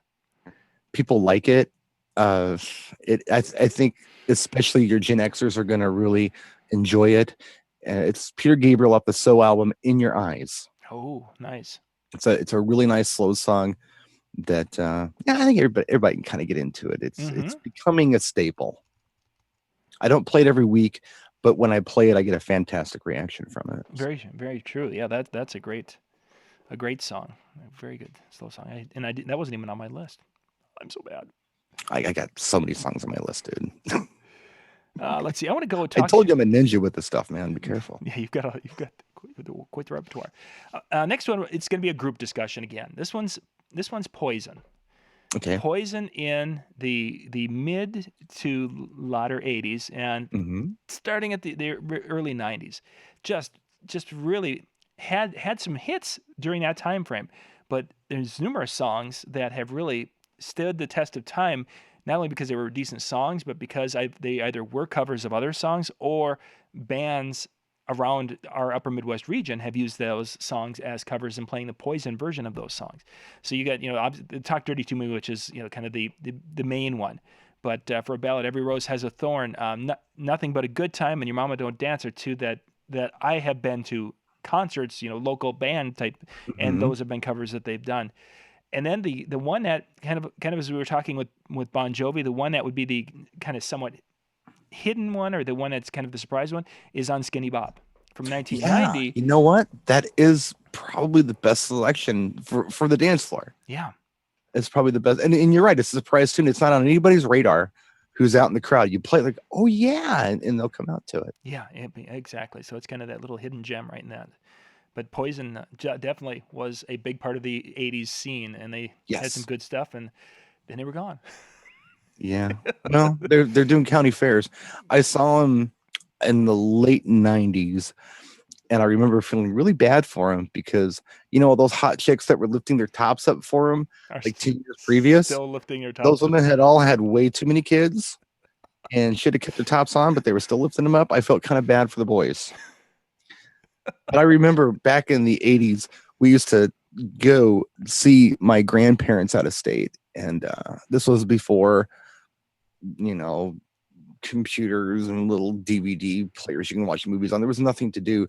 Speaker 2: People like it. I think especially your Gen Xers are going to really enjoy it. It's Peter Gabriel off the So album, In Your Eyes.
Speaker 1: Oh, nice.
Speaker 2: It's a really nice slow song that I think everybody can kind of get into it. It's becoming a staple. I don't play it every week, but when I play it, I get a fantastic reaction from it.
Speaker 1: Very, very true. Yeah, that's a great song. A very good slow song. That wasn't even on my list. I'm so bad.
Speaker 2: I got so many songs on my list, dude.
Speaker 1: Let's see. I want to go.
Speaker 2: I told you I'm a ninja with this stuff, man. Be careful.
Speaker 1: Yeah, you've got quite the repertoire. Next one, it's going to be a group discussion again. This one's Poison.
Speaker 2: Okay.
Speaker 1: Poison in the mid to latter 80s and starting at the early 90s, just really had some hits during that time frame. But there's numerous songs that have really stood the test of time, not only because they were decent songs, but because they either were covers of other songs or bands around our upper Midwest region have used those songs as covers and playing the Poison version of those songs. So you got, the Talk Dirty to Me, which is, kind of the main one. But for a ballad, Every Rose Has a Thorn, Nothing But a Good Time and Your Mama Don't Dance are two that I have been to concerts, local band type, and
Speaker 2: Hmm.
Speaker 1: those have been covers that they've done. And then the one that kind of as we were talking with Bon Jovi, the one that would be the kind of somewhat hidden one, or the one that's kind of the surprise one, is on Skinny Bop from
Speaker 2: Yeah,
Speaker 1: 1990.
Speaker 2: you know what? That is probably the best selection for the dance floor.
Speaker 1: Yeah,
Speaker 2: It's probably the best. And you're right. It's a surprise tune. It's not on anybody's radar who's out in the crowd. You play like, oh, yeah. And they'll come out to it.
Speaker 1: yeah, exactly. So it's kind of that little hidden gem right in that. But Poison definitely was a big part of the '80s scene, and they had some
Speaker 2: Yes.
Speaker 1: good stuff, and then they were gone.
Speaker 2: Yeah. Well, they're doing county fairs. I saw them in the late 90s. And I remember feeling really bad for him because, all those hot chicks that were lifting their tops up for him
Speaker 1: Are
Speaker 2: like 2 years previous,
Speaker 1: still lifting their
Speaker 2: those
Speaker 1: tops.
Speaker 2: women had all had way too many kids and should have kept their tops on, but they were still lifting them up. I felt kind of bad for the boys. But I remember back in the 80s, we used to go see my grandparents out of state. And this was before, computers and little DVD players you can watch movies on. There was nothing to do.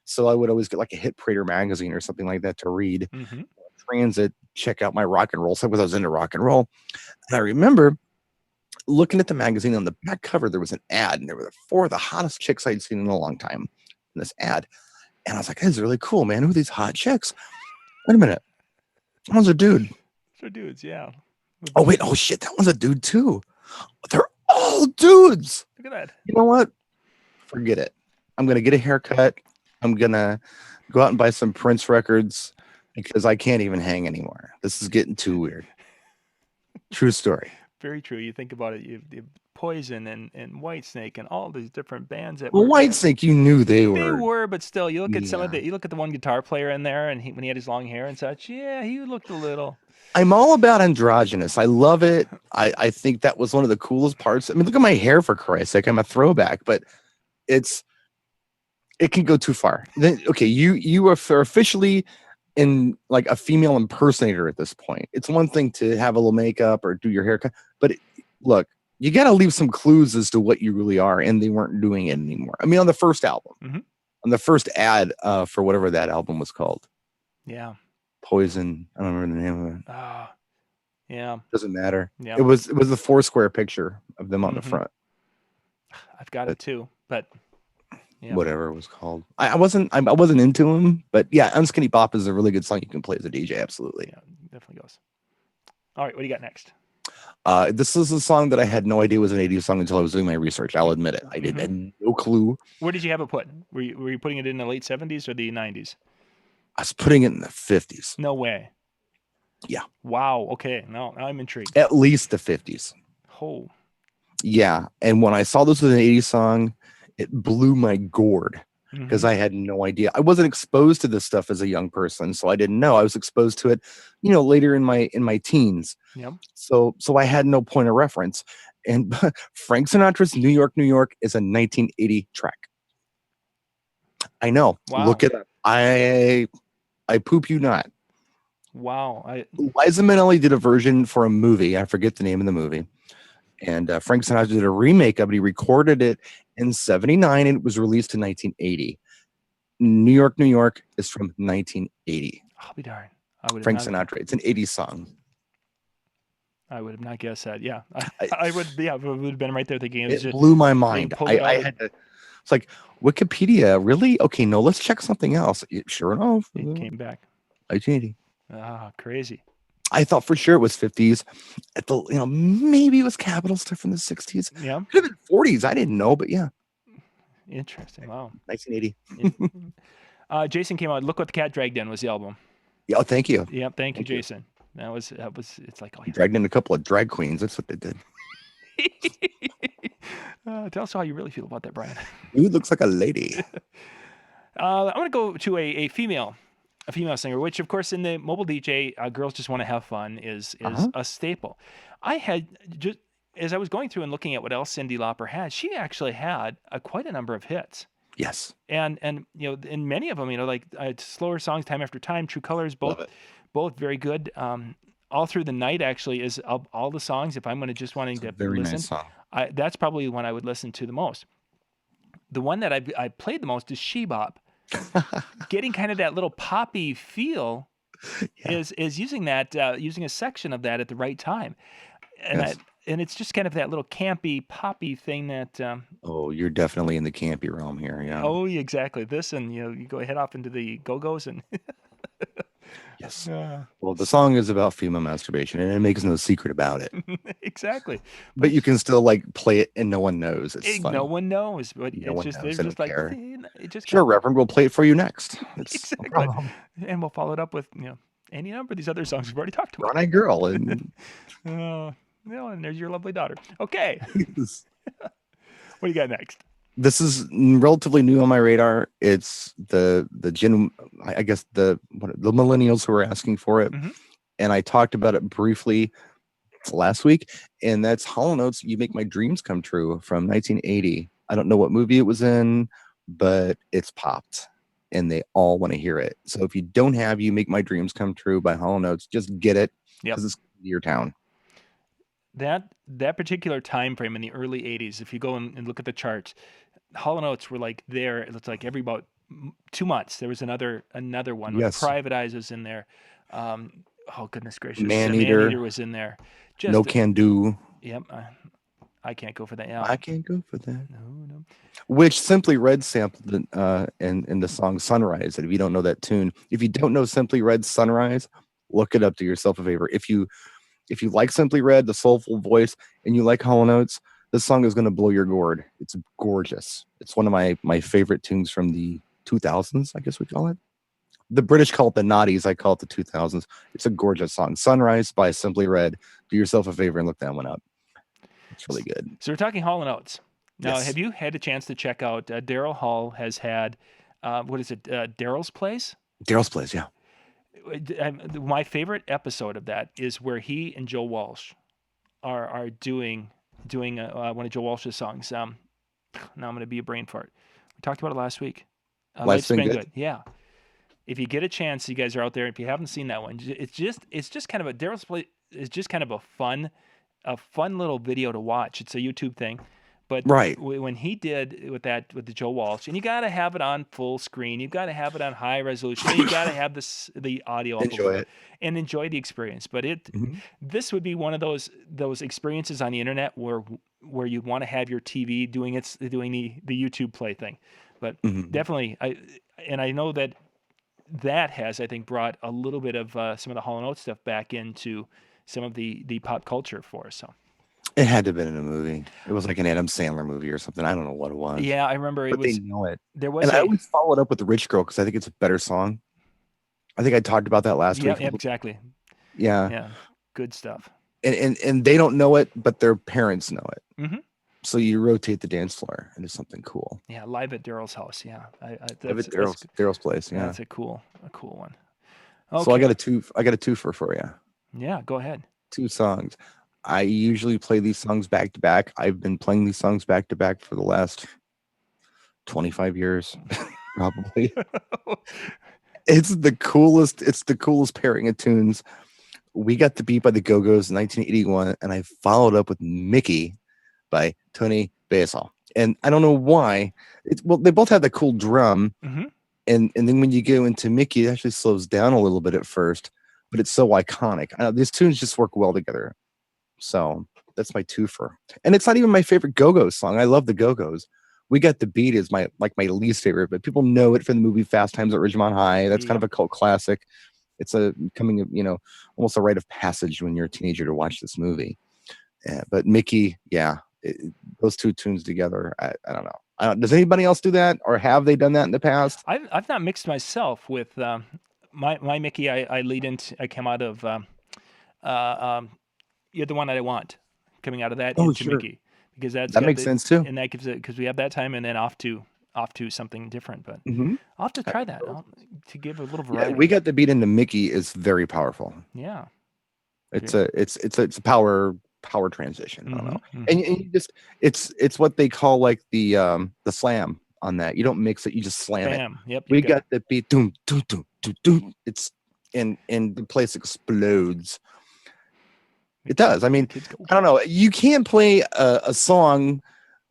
Speaker 2: So I would always get like a Hit Parader magazine or something like that to read.
Speaker 1: Mm-hmm.
Speaker 2: Transit, check out my rock and roll stuff because I was into rock and roll. And I remember looking at the magazine on the back cover, there was an ad, and there were four of the hottest chicks I'd seen in a long time in this ad. And I was like, this is really cool, man. Who are these hot chicks? Wait a minute. That one's a dude.
Speaker 1: So dudes, yeah.
Speaker 2: Oh, wait. Oh, shit. That one's a dude, too. They're all dudes.
Speaker 1: Look at that.
Speaker 2: You know what? Forget it. I'm going to get a haircut. I'm going to go out and buy some Prince records because I can't even hang anymore. This is getting too weird. True story.
Speaker 1: Very true. You think about it, you Poison and Whitesnake and all these different bands that
Speaker 2: Well,
Speaker 1: were.
Speaker 2: Whitesnake, you knew they
Speaker 1: They
Speaker 2: were.
Speaker 1: were, but still, you look at some of
Speaker 2: Yeah.
Speaker 1: you look at the one guitar player in there, and when he had his long hair and such, yeah, he looked a little.
Speaker 2: I'm all about androgynous. I love it. I think that was one of the coolest parts. I mean, look at my hair, for Christ's sake. I'm a throwback, but it can go too far. Then okay, you are officially in like a female impersonator at this point. It's one thing to have a little makeup or do your haircut, but look, you got to leave some clues as to what you really are, and they weren't doing it anymore. I mean, on the first album, on the first ad for whatever that album was called,
Speaker 1: Yeah.
Speaker 2: Poison. I don't remember the name of it.
Speaker 1: Yeah.
Speaker 2: Doesn't matter.
Speaker 1: Yeah.
Speaker 2: It was the Foursquare picture of them on the
Speaker 1: Mhm.
Speaker 2: front.
Speaker 1: I've got it too, but yeah.
Speaker 2: Whatever it was called. I wasn't into him, but yeah, Unskinny Bop is a really good song you can play as a DJ. Absolutely.
Speaker 1: Yeah, definitely goes. All right, what do you got next?
Speaker 2: This is a song that I had no idea was an 80s song until I was doing my research. I'll admit it. I had no clue.
Speaker 1: Where did you have it put? Were you putting it in the late 70s or the 90s?
Speaker 2: I was putting it in the 50s.
Speaker 1: No way.
Speaker 2: Yeah.
Speaker 1: Wow. Okay. Now I'm intrigued.
Speaker 2: At least the 50s.
Speaker 1: Oh.
Speaker 2: Yeah. And when I saw this was an 80s song, it blew my gourd because I had no idea. I wasn't exposed to this stuff as a young person, so I didn't know. I was exposed to it, later in my teens.
Speaker 1: Yep.
Speaker 2: So I had no point of reference. And Frank Sinatra's New York, New York is a 1980 track. I know.
Speaker 1: Wow.
Speaker 2: Look it up. I poop you not.
Speaker 1: Wow.
Speaker 2: Liza Minnelli did a version for a movie. I forget the name of the movie. And Frank Sinatra did a remake of it. He recorded it in 79 and it was released in 1980. New York, New York is from 1980.
Speaker 1: I'll be darned.
Speaker 2: Frank Sinatra. It's an 80s song.
Speaker 1: I would have not guessed that. Yeah. I would have been right there thinking
Speaker 2: it blew my mind. I had to, it's like, Wikipedia, really? Okay, no, let's check something else. Sure enough.
Speaker 1: It came back.
Speaker 2: 1980.
Speaker 1: Crazy.
Speaker 2: I thought for sure it was 50s. At the maybe it was Capital stuff from the 60s.
Speaker 1: Yeah.
Speaker 2: Could have been 40s. I didn't know, but yeah.
Speaker 1: Interesting. Wow.
Speaker 2: 1980.
Speaker 1: Jason came out. Look What the Cat Dragged In was the album.
Speaker 2: Yeah, oh, thank you.
Speaker 1: Yeah, thank you, Jason. That was it's like, oh, yeah.
Speaker 2: Dragged in a couple of drag queens. That's what they did.
Speaker 1: Tell us how you really feel about that, Brian.
Speaker 2: Dude looks like a lady.
Speaker 1: I'm gonna go to a female singer, which of course in the mobile DJ, Girls Just Want to Have Fun is a staple. I had just as I was going through and looking at what else Cyndi Lauper had, she actually had quite a number of hits.
Speaker 2: Yes.
Speaker 1: And in many of them, like Slower Songs, Time After Time, True Colors, both very good. All Through the Night actually is of all the songs. If I'm going to just wanting
Speaker 2: It's a
Speaker 1: to
Speaker 2: very nice
Speaker 1: listen,
Speaker 2: song.
Speaker 1: that's probably one I would listen to the most. The one that I played the most is She Bop. Getting kind of that little poppy feel
Speaker 2: Yeah.
Speaker 1: is using that using a section of that at the right time, and
Speaker 2: Yes.
Speaker 1: that and it's just kind of that little campy poppy thing that
Speaker 2: Oh, you're definitely in the campy realm here. Yeah.
Speaker 1: oh exactly this, and you go head off into the Go-Go's and
Speaker 2: Yes.
Speaker 1: uh,
Speaker 2: Well, the song is about female masturbation, and it makes no secret about it.
Speaker 1: exactly,
Speaker 2: But you can still like play it, and no one knows. It's
Speaker 1: no
Speaker 2: funny.
Speaker 1: one knows, but
Speaker 2: No
Speaker 1: it's
Speaker 2: one
Speaker 1: just
Speaker 2: knows.
Speaker 1: there's
Speaker 2: They
Speaker 1: just
Speaker 2: don't
Speaker 1: like
Speaker 2: care.
Speaker 1: it just kind
Speaker 2: Sure,
Speaker 1: of
Speaker 2: Reverend, we'll play it for you next. It's no
Speaker 1: exactly,
Speaker 2: problem.
Speaker 1: and we'll follow it up with any number of these other songs we've already talked about.
Speaker 2: Brown Eyed Girl, and
Speaker 1: And there's your lovely daughter. Okay, what do you got next?
Speaker 2: this is relatively new on my radar. It's the gen, I guess the millennials who are asking for it,
Speaker 1: Mhm.
Speaker 2: and I talked about it briefly last week, and that's Hall & Oates' "You Make My Dreams Come True" from 1980. I don't know what movie it was in, but it's popped, and they all want to hear it. So if you don't have "You Make My Dreams Come True" by Hall & Oates, just get it
Speaker 1: Yep.
Speaker 2: because it's your town.
Speaker 1: That particular time frame in the early 80s, if you go and look at the charts, Hall & Oates were like there. It looks like every about 2 months there was another one with
Speaker 2: Yes,
Speaker 1: Private Eyes was in there. Oh goodness gracious,
Speaker 2: Maneater,
Speaker 1: Maneater was in there.
Speaker 2: No
Speaker 1: Just
Speaker 2: Can Do.
Speaker 1: yep, I can't go for that. Yeah,
Speaker 2: I can't go for that.
Speaker 1: no, no.
Speaker 2: Which Simply Red sampled in the song Sunrise. And if you don't know that tune, if you don't know Simply Red's Sunrise, look it up, do yourself a favor. If you like Simply Red, the soulful voice, and you like Hall & Oates, this song is going to blow your gourd. It's gorgeous. It's one of my favorite tunes from the 2000s, I guess we call it. The British call it the noughties. I call it the 2000s. It's a gorgeous song. Sunrise by Simply Red. Do yourself a favor and look that one up. It's really good.
Speaker 1: So we're talking Hall & Oates. Now,
Speaker 2: Yes.
Speaker 1: have you had a chance to check out Daryl Hall has had what is it? Daryl's Place.
Speaker 2: Daryl's Place, yeah.
Speaker 1: My favorite episode of that is where he and Joe Walsh are doing one of Joe Walsh's songs. Now I'm going to be a brain fart. We talked about it last week.
Speaker 2: Life's Been Good.
Speaker 1: Yeah. If you get a chance, you guys are out there. If you haven't seen that one, it's just kind of a Daryl's Place is just kind of a fun little video to watch. It's a YouTube thing. But
Speaker 2: Right.
Speaker 1: when he did with the Joe Walsh, and you got to have it on full screen, you've got to have it on high resolution, you got to have the audio up
Speaker 2: Enjoy it.
Speaker 1: and enjoy the experience. But
Speaker 2: Mhm.
Speaker 1: this would be one of those experiences on the internet where you want to have your TV doing the YouTube play thing. But
Speaker 2: Mhm.
Speaker 1: definitely, I know that has, I think, brought a little bit of some of the Hall & Oates stuff back into some of the pop culture for us. So.
Speaker 2: It had to have been in a movie. It was like an Adam Sandler movie or something. I don't know what it was.
Speaker 1: Yeah, I remember
Speaker 2: But they know it.
Speaker 1: there was
Speaker 2: And I always follow it up with The Rich Girl because I think it's a better song. I think I talked about that last week.
Speaker 1: Yeah, exactly.
Speaker 2: Yeah.
Speaker 1: Yeah, good stuff.
Speaker 2: And they don't know it, but their parents know it.
Speaker 1: Mm-hmm.
Speaker 2: So you rotate the dance floor into something cool.
Speaker 1: Yeah, live at Daryl's house. Yeah,
Speaker 2: Live at Daryl's place. Yeah,
Speaker 1: that's a cool one. Okay.
Speaker 2: So I got a twofer for you.
Speaker 1: Yeah, go ahead.
Speaker 2: 2 songs. I usually play these songs back to back. I've been playing these songs back to back for the last 25 years, probably. It's the coolest pairing of tunes. We Got the Beat by the Go-Go's in 1981, and I followed up with Mickey by Tony Basil. And I don't know why. They both have the cool drum.
Speaker 1: Mm-hmm.
Speaker 2: And then when you go into Mickey, it actually slows down a little bit at first, but it's so iconic. These tunes just work well together. So that's my twofer. And it's not even my favorite Go-Go song. I love the Go-Go's. We Got the Beat is my least favorite, but people know it from the movie Fast Times at Ridgemont High. That's kind of a cult classic. It's almost a rite of passage when you're a teenager to watch this movie. Yeah, but Mickey, those 2 tunes together, I don't know. Does anybody else do that, or have they done that in the past?
Speaker 1: I've not mixed myself with my Mickey. I came out of You're the One That I Want, coming out of that into
Speaker 2: sure.
Speaker 1: Mickey, because that
Speaker 2: makes sense too,
Speaker 1: and that gives it because we have that time and then off to something different. But
Speaker 2: mm-hmm.
Speaker 1: I'll have to try that to give a little variety.
Speaker 2: Yeah, We Got the Beat into Mickey is very powerful.
Speaker 1: Yeah,
Speaker 2: it's a power transition. I don't know, and you just it's what they call like the slam on that. You don't mix it, you just slam
Speaker 1: Bam.
Speaker 2: it.
Speaker 1: Yep.
Speaker 2: We got the beat, doom, doom, doom, doom, doom. It's and the place explodes. It does. I mean,
Speaker 1: Kids go.
Speaker 2: I don't know. You can't play a song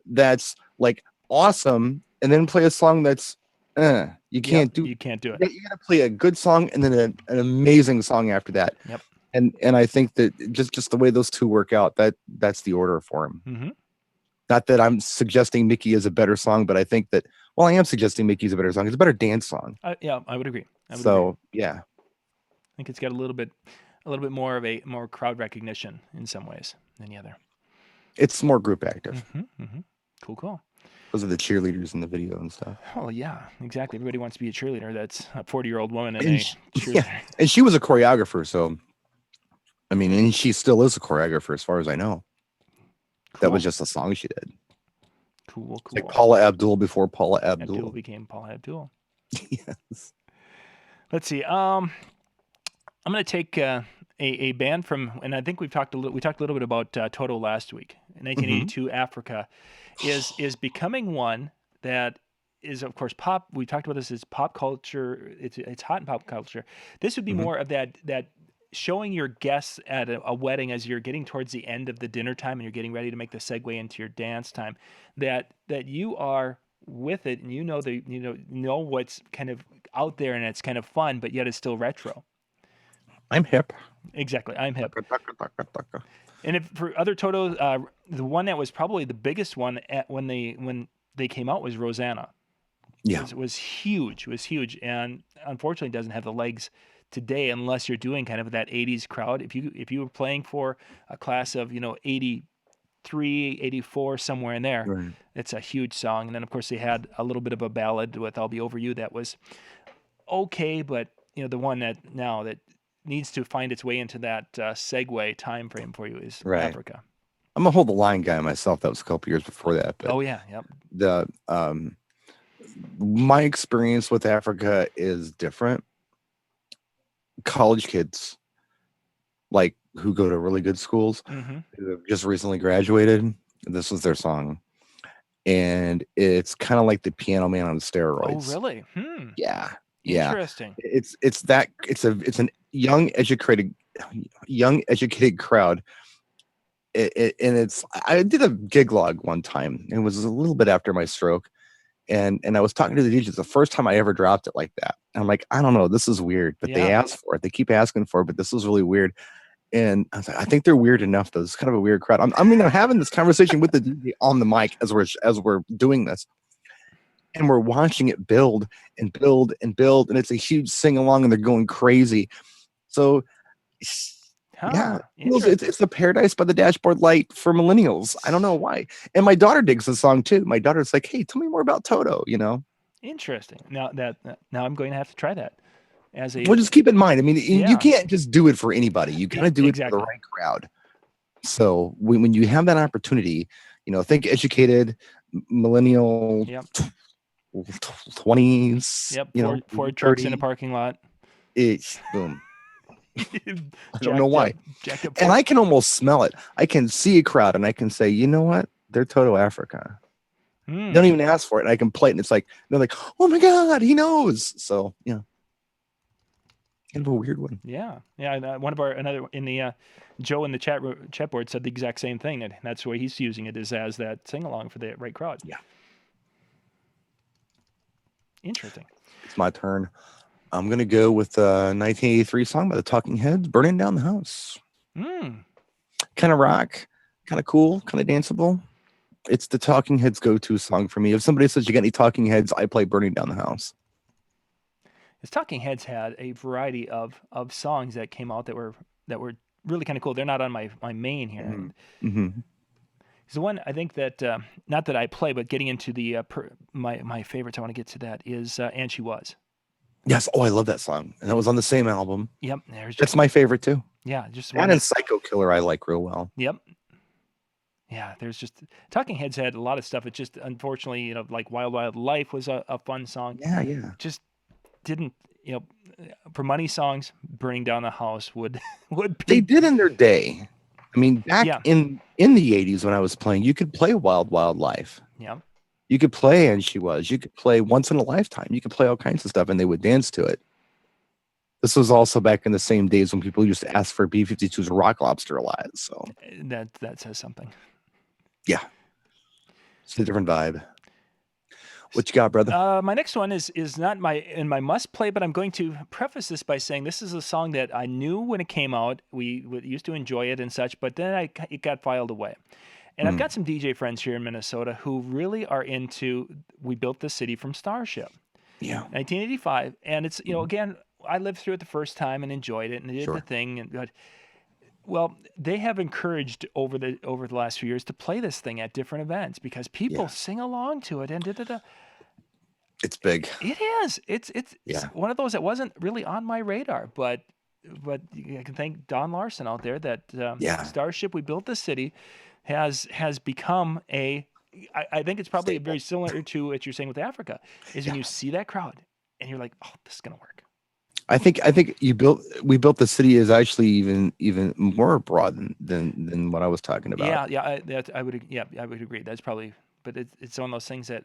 Speaker 2: that's like awesome and then play a song that's you can't do.
Speaker 1: You can't do it.
Speaker 2: You got to play a good song and then an amazing song after that.
Speaker 1: Yep.
Speaker 2: And I think that just the way those two work out, that's the order for him.
Speaker 1: Mm-hmm.
Speaker 2: Not that I'm suggesting Mickey is a better song, but I think that, well, I am suggesting Mickey's a better song. It's a better dance song.
Speaker 1: Yeah, I would agree.
Speaker 2: Yeah,
Speaker 1: I think it's got a little bit more of a more crowd recognition in some ways than the other.
Speaker 2: it's more group active.
Speaker 1: Mm-hmm, mm-hmm. Cool.
Speaker 2: Those are the cheerleaders in the video and stuff.
Speaker 1: Oh yeah, exactly. Everybody wants to be a cheerleader. That's a 40-year-old woman and
Speaker 2: And
Speaker 1: a cheerleader.
Speaker 2: and she was a choreographer, so I mean, and she still is a choreographer as far as I know.
Speaker 1: Cool.
Speaker 2: That was just a song she did.
Speaker 1: Cool.
Speaker 2: It's like Paula Abdul before Paula Abdul.
Speaker 1: Abdul became Paula Abdul.
Speaker 2: Yes.
Speaker 1: Let's see. I'm going to take a band from, and I think we talked a little bit about Toto last week. In 1982, Africa is becoming one that is, of course, pop. We talked about this as pop culture. It's hot in pop culture. This would be more of that showing your guests at a wedding as you're getting towards the end of the dinner time and you're getting ready to make the segue into your dance time, that you are with it and you know what's kind of out there and it's kind of fun, but yet it's still retro.
Speaker 2: I'm hip.
Speaker 1: Exactly, I'm hip. And if for other Toto, the one that was probably the biggest one when they came out was Rosanna.
Speaker 2: Yeah,
Speaker 1: It was huge. It was huge, and unfortunately doesn't have the legs today unless you're doing kind of that 80s crowd. If you were playing for a class of 83, 84, somewhere in there,
Speaker 2: right.
Speaker 1: it's a huge song. And then of course they had a little bit of a ballad with "I'll Be Over You" that was okay, but the one that needs to find its way into that segue time frame for you is
Speaker 2: Right.
Speaker 1: Africa.
Speaker 2: I'm a Hold the Line guy myself. That was a couple years before that. But
Speaker 1: Oh yeah, yep.
Speaker 2: the my experience with Africa is different. College kids, like who go to really good schools, who have just recently graduated, this was their song, and it's kind of like the Piano Man on steroids.
Speaker 1: Oh really?
Speaker 2: Yeah.
Speaker 1: Interesting.
Speaker 2: It's an young educated crowd. And I did a gig log one time. It was a little bit after my stroke. And I was talking to the DJ. It's the first time I ever dropped it like that. And I'm like, I don't know, this is weird, but they asked for it. They keep asking for it, but this is really weird. And I was like, I think they're weird enough though. It's kind of a weird crowd. I'm having this conversation with the DJ on the mic as we're doing this. And we're watching it build and build and build, and it's a huge sing along, and they're going crazy. So, yeah, it's the Paradise by the Dashboard Light for millennials. I don't know why. And my daughter digs the song too. My daughter's like, "Hey, tell me more about Toto."
Speaker 1: Interesting. Now I'm going to have to try that.
Speaker 2: Well, just keep in mind. I mean, you can't just do it for anybody. You gotta do it for the right crowd. So when you have that opportunity, think educated, millennial.
Speaker 1: Yep.
Speaker 2: 20s.
Speaker 1: Yep. Four trucks in a parking lot.
Speaker 2: It's boom. I don't know why. And I can almost smell it. I can see a crowd and I can say, you know what? They're Toto Africa. Don't even ask for it. And I can play it and it's like, they're like, oh my God, he knows. So, yeah. Kind of a weird one.
Speaker 1: Yeah. One of another in the Joe in the chat board said the exact same thing. And that's the way he's using it is as that sing along for the right crowd.
Speaker 2: Yeah.
Speaker 1: Interesting.
Speaker 2: It's my turn. I'm going to go with a 1983 song by the Talking Heads, Burning Down the House. Kind of rock, kind of cool, kind of danceable. It's the Talking Heads go-to song for me. If somebody says you got any Talking Heads, I play Burning Down the House.
Speaker 1: The Talking Heads had a variety of songs that came out that were really kind of cool. They're not on my main here. The one I think that not that I play, but getting into the my favorites, I want to get to that is "And She Was."
Speaker 2: Yes. Oh, I love that song, and that was on the same album.
Speaker 1: Yep.
Speaker 2: That's my favorite too.
Speaker 1: Yeah, just
Speaker 2: one. And Psycho Killer, I like real well.
Speaker 1: Yep. Yeah, there's just Talking Heads had a lot of stuff. It just unfortunately, like Wild Wild Life was a fun song.
Speaker 2: Yeah.
Speaker 1: Just didn't, for money songs, Burning Down the House would be.
Speaker 2: They did in their day. I mean, back in the 80s when I was playing, you could play Wild Wild Life.
Speaker 1: Yeah.
Speaker 2: You could play And She Was. You could play Once in a Lifetime. You could play all kinds of stuff, and they would dance to it. This was also back in the same days when people used to ask for B-52's Rock Lobster a lot. So
Speaker 1: That says something.
Speaker 2: yeah, it's a different vibe. What you got, brother?
Speaker 1: My next one is not in my must play, but I'm going to preface this by saying this is a song that I knew when it came out. We used to enjoy it and such, but then it got filed away. And I've got some DJ friends here in Minnesota who really are into We Built This City from Starship,
Speaker 2: Yeah,
Speaker 1: 1985. And it's, again, I lived through it the first time and enjoyed it and did the
Speaker 2: sure.
Speaker 1: thing. Well, they have encouraged over the last few years to play this thing at different events because people
Speaker 2: Yeah,
Speaker 1: sing along to it and
Speaker 2: it's big.
Speaker 1: It is. It's
Speaker 2: Yeah,
Speaker 1: one of those that wasn't really on my radar, but I can thank Don Larson out there that
Speaker 2: yeah,
Speaker 1: Starship We Built This City has become I think it's probably very
Speaker 2: staple.
Speaker 1: similar to what you're saying with Africa is when
Speaker 2: Yeah,
Speaker 1: you see that crowd and you're like, oh, this is gonna work.
Speaker 2: I think we built the city is actually even more broad than what I was talking about.
Speaker 1: Yeah, I would agree. That's probably, but it's one of those things that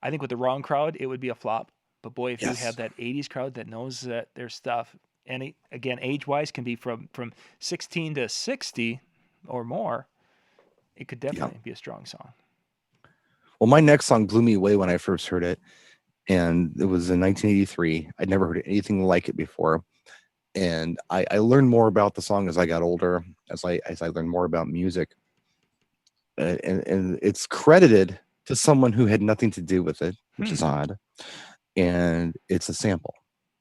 Speaker 1: I think with the wrong crowd it would be a flop. But boy, if you have
Speaker 2: Yes.
Speaker 1: that '80s crowd that knows that their stuff, and again, age-wise, can be from 16 to 60 or more, it could
Speaker 2: Yeah.
Speaker 1: definitely be a strong song.
Speaker 2: Well, my next song blew me away when I first heard it, and it was in 1983. I'd never heard anything like it before, and I learned more about the song as I got older, as I learned more about music, and it's credited to someone who had nothing to do with it, which
Speaker 1: Hmm.
Speaker 2: is odd, and it's a sample,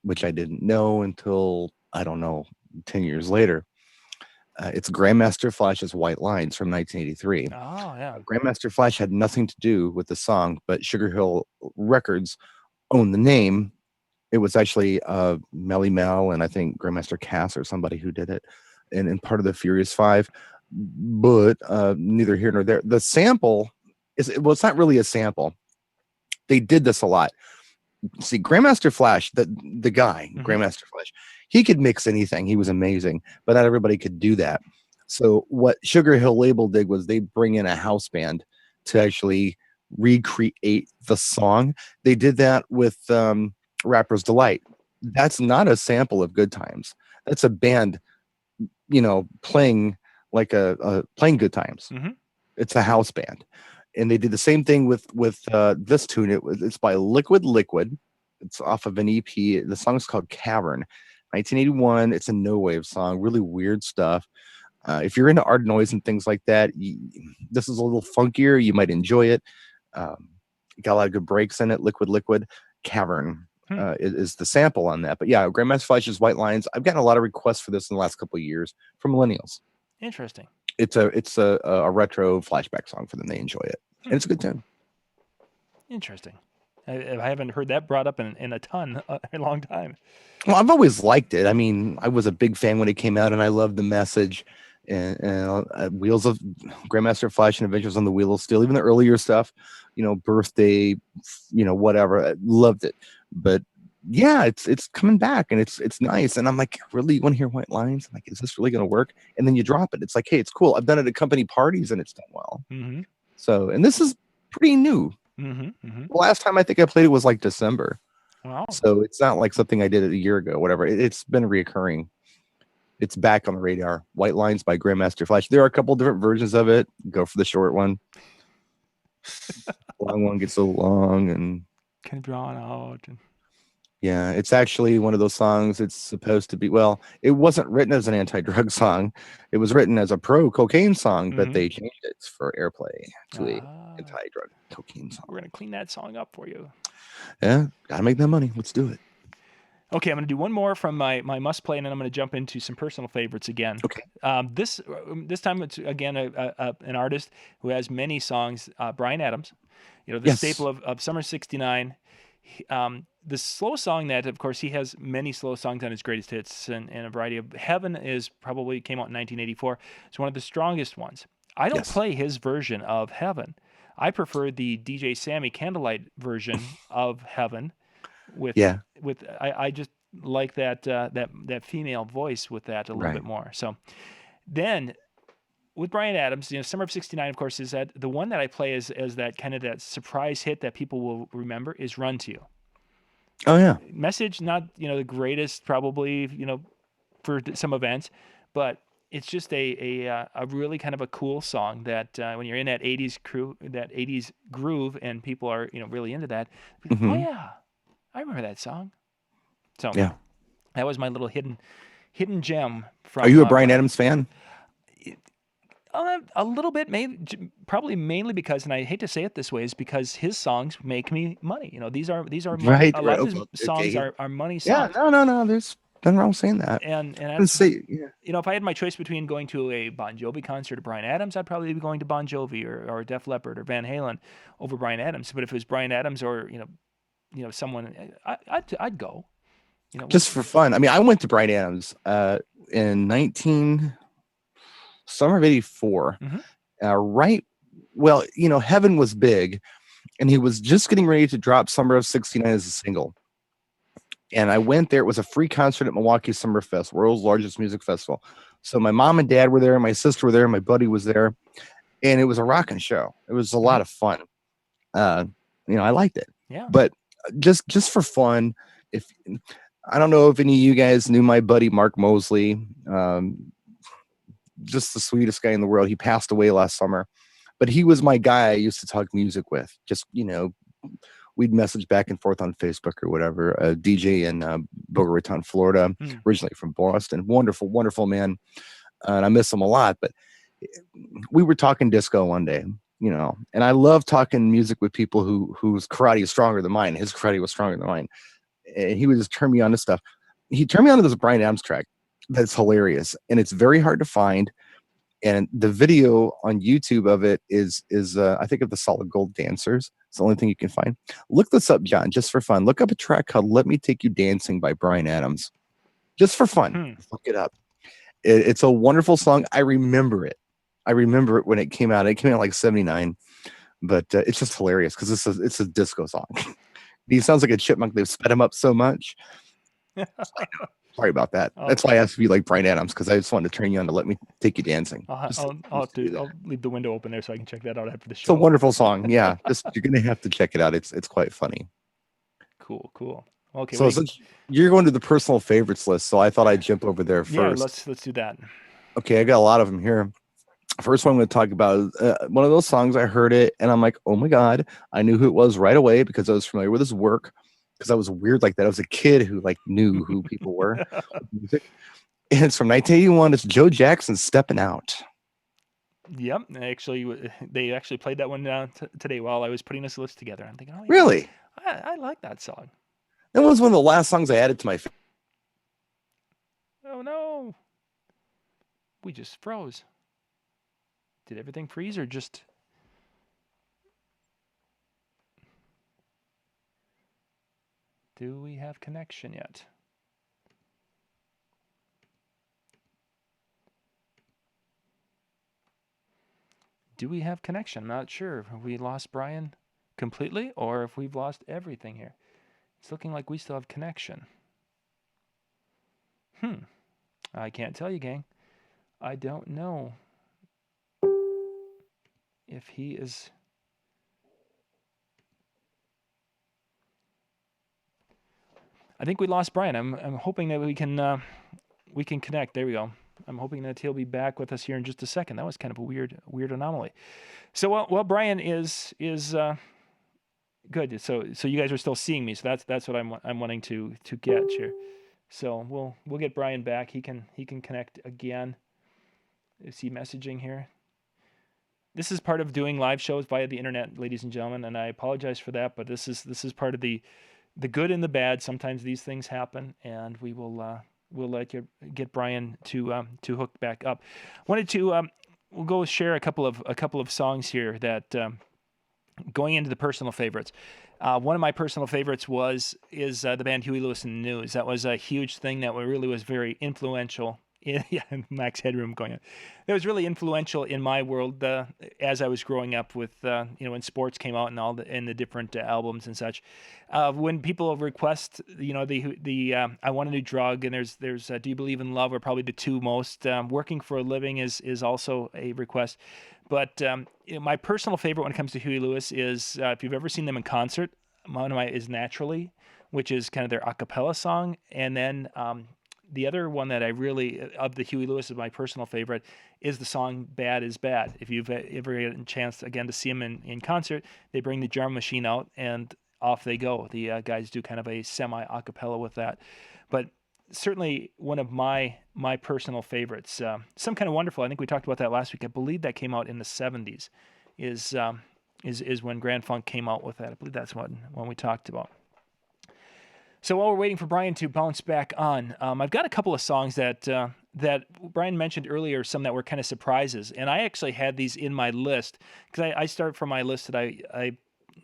Speaker 2: which I didn't know until I don't know 10 years later. It's Grandmaster Flash's White Lines from 1983.
Speaker 1: Oh yeah.
Speaker 2: Grandmaster Flash had nothing to do with the song, but Sugar Hill Records owned the name. It was actually Melly Mel and I think Grandmaster Cass or somebody who did it, and part of the Furious Five. But neither here nor there. The sample is well, it's not really a sample. They did this a lot. See, Grandmaster Flash, the guy,
Speaker 1: Hmm.
Speaker 2: Grandmaster Flash, he could mix anything. He was amazing, but not everybody could do that. So what Sugar Hill Label did was they bring in a house band to actually recreate the song. They did that with Rapper's Delight. That's not a sample of Good Times. That's a band, playing like a playing Good Times.
Speaker 1: Hmm.
Speaker 2: It's a house band, and they did the same thing with this tune. It's by Liquid Liquid. It's off of an EP. The song's called Cavern, 1981. It's a no wave song. Really weird stuff. If you're into art noise and things like that, this is a little funkier. You might enjoy it. Got a lot of good breaks in it. Liquid Liquid Cavern
Speaker 1: Hmm.
Speaker 2: is the sample on that. But yeah, Grandmaster Flash's White Lines. I've gotten a lot of requests for this in the last couple of years from millennials.
Speaker 1: Interesting.
Speaker 2: It's a retro flashback song for them. They enjoy it, and it's a good tune.
Speaker 1: Interesting. I haven't heard that brought up in a long time.
Speaker 2: Well, I've always liked it. I mean, I was a big fan when it came out, and I loved the message. And Wheels of Grandmaster Flash and Adventures on the Wheel of Steel, even the earlier stuff, Birthday, whatever. I loved it. But yeah, it's coming back, and it's nice. And I'm like, really, you want to hear White Lines? I'm like, is this really going to work? And then you drop it. It's like, hey, it's cool. I've done it at company parties, and it's done well.
Speaker 1: Hmm.
Speaker 2: So, and this is pretty new.
Speaker 1: Hmm. Hmm.
Speaker 2: The last time I think I played it was like December.
Speaker 1: Wow.
Speaker 2: So it's not like something I did a year ago, whatever. It's been reoccurring. It's back on the radar. White Lines by Grandmaster Flash. There are a couple different versions of it. Go for the short one. Long one gets so long, and
Speaker 1: Kind of drawn out.
Speaker 2: yeah, it's actually one of those songs. It's supposed to be, well, it wasn't written as an anti-drug song. It was written as a pro-cocaine song, but they changed it for airplay to a anti-drug cocaine song.
Speaker 1: We're gonna clean that song up for you.
Speaker 2: Yeah, gotta make that money. Let's do it.
Speaker 1: Okay, I'm going to do one more from my must play, and then I'm going to jump into some personal favorites again.
Speaker 2: Okay.
Speaker 1: This time it's again an artist who has many songs. Bryan Adams, the
Speaker 2: Yes.
Speaker 1: staple of Summer '69. The slow song that, of course, he has many slow songs on his greatest hits, and a variety of. Heaven is probably came out in 1984. It's one of the strongest ones. I don't
Speaker 2: Yes.
Speaker 1: play his version of Heaven. I prefer the DJ Sammy Candlelight version of Heaven.
Speaker 2: Yeah.
Speaker 1: I just like that female voice with that a little
Speaker 2: Right.
Speaker 1: bit more. So then with Bryan Adams, Summer of '69, of course, is that the one that I play as that kind of that surprise hit that people will remember is Run to You.
Speaker 2: Oh yeah.
Speaker 1: Message, not the greatest probably for some events, but it's just a really kind of a cool song that when you're in that 80s crew, that 80s groove, and people are really into that. Oh
Speaker 2: Hmm.
Speaker 1: yeah, I remember that song. So
Speaker 2: Yeah.
Speaker 1: that was my little hidden gem
Speaker 2: Are
Speaker 1: from
Speaker 2: you a Brian
Speaker 1: Brian.
Speaker 2: Adams fan?
Speaker 1: A little bit, probably mainly because, and I hate to say it this way, is because his songs make me money. These are money.
Speaker 2: Right.
Speaker 1: A
Speaker 2: Right.
Speaker 1: lot of
Speaker 2: Oh,
Speaker 1: his
Speaker 2: well,
Speaker 1: songs
Speaker 2: okay.
Speaker 1: are money
Speaker 2: Yeah.
Speaker 1: songs,
Speaker 2: No. No. No. There's nothing wrong with saying that.
Speaker 1: and
Speaker 2: Let's
Speaker 1: that's
Speaker 2: see. Yeah.
Speaker 1: if I had my choice between going to a Bon Jovi concert or Brian Adams, I'd probably be going to Bon Jovi or Def Leppard or Van Halen over Brian Adams. But if it was Brian Adams or someone, I'd go. What?
Speaker 2: Just for fun. I mean, I went to Brian Adams in 19 summer of '84.
Speaker 1: Hmm.
Speaker 2: Right. Well, Heaven was big, and he was just getting ready to drop Summer of '69 as a single. And I went there. It was a free concert at Milwaukee Summerfest, world's largest music festival. So my mom and dad were there, my sister were there, my buddy was there, and it was a rocking show. It was a
Speaker 1: Hmm.
Speaker 2: lot of fun. Uh, I liked it.
Speaker 1: Yeah.
Speaker 2: But just for fun, if I don't know if any of you guys knew my buddy Mark Mosley, just the sweetest guy in the world. He passed away last summer, but he was my guy I used to talk music with. Just we'd message back and forth on Facebook or whatever. A DJ in Boca Raton, Florida,
Speaker 1: Mm.
Speaker 2: originally from Boston. Wonderful, wonderful man, and I miss him a lot. But we were talking disco one day, and I love talking music with people whose karate is stronger than mine. His karate was stronger than mine, and he would just turn me on to stuff. He turned me on to this Brian Adams track that's hilarious, and it's very hard to find. And the video on YouTube of it is I think of the Solid Gold Dancers. It's the only thing you can find. Look this up, John, just for fun. Look up a track called "Let Me Take You Dancing" by Brian Adams, just for fun.
Speaker 1: Hmm.
Speaker 2: Look it up. It's a wonderful song. I remember it. I remember it when it came out. It came out like '79, but it's just hilarious because it's a disco song. He sounds like a chipmunk. They've sped him up so much. Sorry about that.
Speaker 1: I'll,
Speaker 2: That's why I asked if you like Brian Adams, because I just wanted to turn you on to "Let Me Take You Dancing."
Speaker 1: I'll have
Speaker 2: To do
Speaker 1: to.
Speaker 2: that.
Speaker 1: I'll leave the window open there so I can check that out after the
Speaker 2: It's a
Speaker 1: show.
Speaker 2: wonderful song. Yeah, just you're gonna have to check it out. It's quite funny.
Speaker 1: Cool. Okay,
Speaker 2: So since you're going to the personal favorites list, so I thought I'd jump over there
Speaker 1: yeah,
Speaker 2: first.
Speaker 1: let's do that.
Speaker 2: Okay, I got a lot of them here. First one I'm going to talk about is one of those songs. I heard it and I'm like, oh my god! I knew who it was right away because I was familiar with his work. Because I was weird like that. I was a kid who like knew who people were with music. And it's from 1981. It's Joe Jackson, "Stepping Out."
Speaker 1: Yep, they actually played that one today while I was putting this list together. I'm thinking, oh yeah,
Speaker 2: Really?
Speaker 1: I like that song.
Speaker 2: That was one of the last songs I added to my.
Speaker 1: Oh no, we just froze. Did everything freeze or just? Do we have connection yet? Do we have connection? I'm not sure. Have we lost Brian completely or if we've lost everything here? It's looking like we still have connection. I can't tell you, gang. I don't know if he is. I think we lost Brian. I'm hoping that we can connect. There we go. I'm hoping that he'll be back with us here in just a second. That was kind of a weird anomaly. So well Brian is good. So you guys are still seeing me. So that's what I'm wanting to get here. So we'll get Brian back. He can connect again. Is he messaging here? This is part of doing live shows via the internet, ladies and gentlemen, and I apologize for that, but this is part of the good and the bad. Sometimes these things happen, and we'll let you get Brian to hook back up. Wanted to we'll go share a couple of songs here that going into the personal favorites. One of my personal favorites is the band Huey Lewis and the News. That was a huge thing that really was very influential. Yeah, Max Headroom going on. It was really influential in my world as I was growing up with when sports came out and the different albums and such. When people request the I Want a New Drug, and there's Do You Believe in Love are probably the two most. Working for a Living is also a request. But my personal favorite when it comes to Huey Lewis is if you've ever seen them in concert, one of my is Naturally. which is kind of their a cappella song. And then the other one that I really, of the Huey Lewis, is my personal favorite, is the song Bad is Bad. If you've ever had a chance, again, to see them in concert, they bring the drum machine out and off they go. The guys do kind of a semi a cappella with that. But certainly one of my personal favorites. Some Kind of Wonderful. I think we talked about that last week. I believe that came out in the 70s. Is when Grand Funk came out with that. I believe that's when we talked about. So while we're waiting for Brian to bounce back on, I've got a couple of songs that Brian mentioned earlier, some that were kind of surprises, and I actually had these in my list because I start from my list that I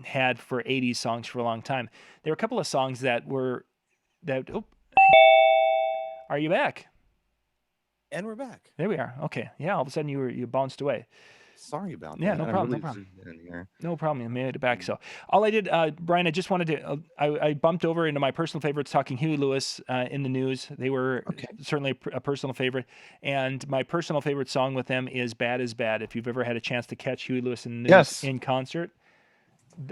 Speaker 1: had for 80s songs for a long time. There were a couple of songs that were that. Oh, are you back?
Speaker 2: And we're back.
Speaker 1: There we are. Okay, yeah. All of a sudden you bounced away.
Speaker 2: Sorry about
Speaker 1: Yeah,
Speaker 2: that.
Speaker 1: no problem. No problem. No problem. I made it back. So all I did, Brian, I just wanted to, I bumped over into my personal favorites, talking Huey Lewis in the news. They were certainly a personal favorite. And my personal favorite song with them is Bad is Bad. If you've ever had a chance to catch Huey Lewis in the news in concert,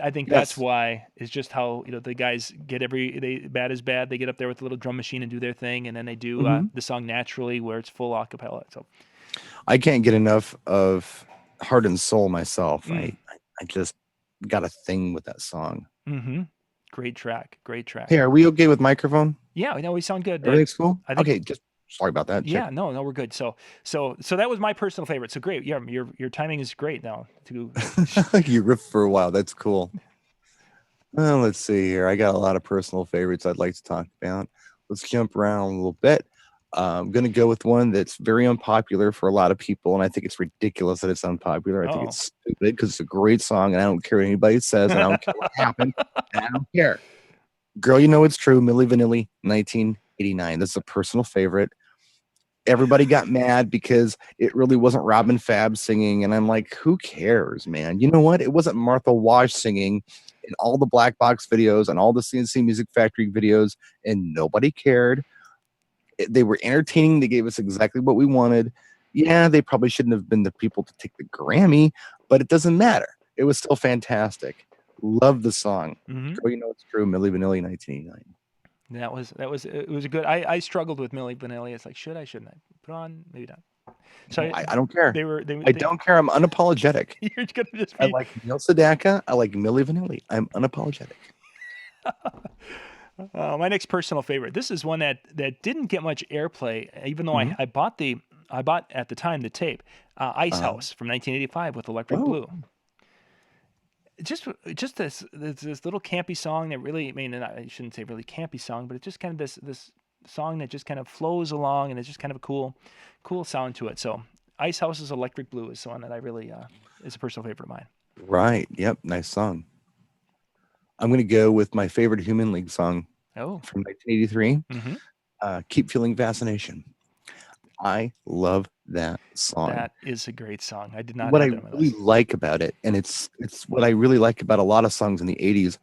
Speaker 1: I think that's why. It's just how, the guys get Bad is Bad. They get up there with the little drum machine and do their thing. And then they do the song Naturally, where it's full a cappella. So
Speaker 2: I can't get enough of Heart and Soul myself. I just got a thing with that song.
Speaker 1: Mm-hmm. Great track.
Speaker 2: Hey, are we okay with microphone?
Speaker 1: Yeah, we sound good.
Speaker 2: Everything's cool? Okay, just sorry about that.
Speaker 1: Yeah, no, we're good. So that was my personal favorite. So great. Yeah, your timing is great now.
Speaker 2: You riffed for a while. That's cool. Well, let's see here. I got a lot of personal favorites I'd like to talk about. Let's jump around a little bit. I'm going to go with one that's very unpopular for a lot of people, and I think it's ridiculous that it's unpopular. I think it's stupid because it's a great song, and I don't care what anybody says, and I don't care what happened, and I don't care. Girl, You Know It's True, Milli Vanilli, 1989. This is a personal favorite. Everybody got mad because it really wasn't Robin Fab singing, and I'm like, who cares, man? You know what? It wasn't Martha Wash singing in all the Black Box videos and all the CNC Music Factory videos, and nobody cared. They were entertaining. They gave us exactly what we wanted. Yeah, they probably shouldn't have been the people to take the Grammy, but it doesn't matter. It was still fantastic. Love the song. Girl, You Know It's True, Milli Vanilli, 1989.
Speaker 1: It was a good. I struggled with Milli Vanilli. It's like, shouldn't I put on? Maybe not. So
Speaker 2: I don't care.
Speaker 1: I
Speaker 2: don't care. I'm unapologetic.
Speaker 1: You're gonna just
Speaker 2: I like Neil Sedaka. I like Milli Vanilli. I'm unapologetic.
Speaker 1: My next personal favorite. This is one that didn't get much airplay, even though I bought at the time the tape, Ice House from 1985 with Electric Blue. Just this little campy song that really, I shouldn't say really campy song, but it's just kind of this song that just kind of flows along, and it's just kind of a cool sound to it. So Ice House's Electric Blue is one that I really is a personal favorite of mine.
Speaker 2: Right. Yep. Nice song. I'm going to go with my favorite Human League song from 1983, Keep Feeling Fascination. I love that song.
Speaker 1: That is a great song. I did not
Speaker 2: What I
Speaker 1: have that on my
Speaker 2: really
Speaker 1: list.
Speaker 2: like about it, and it's what I really like about a lot of songs in the 80s,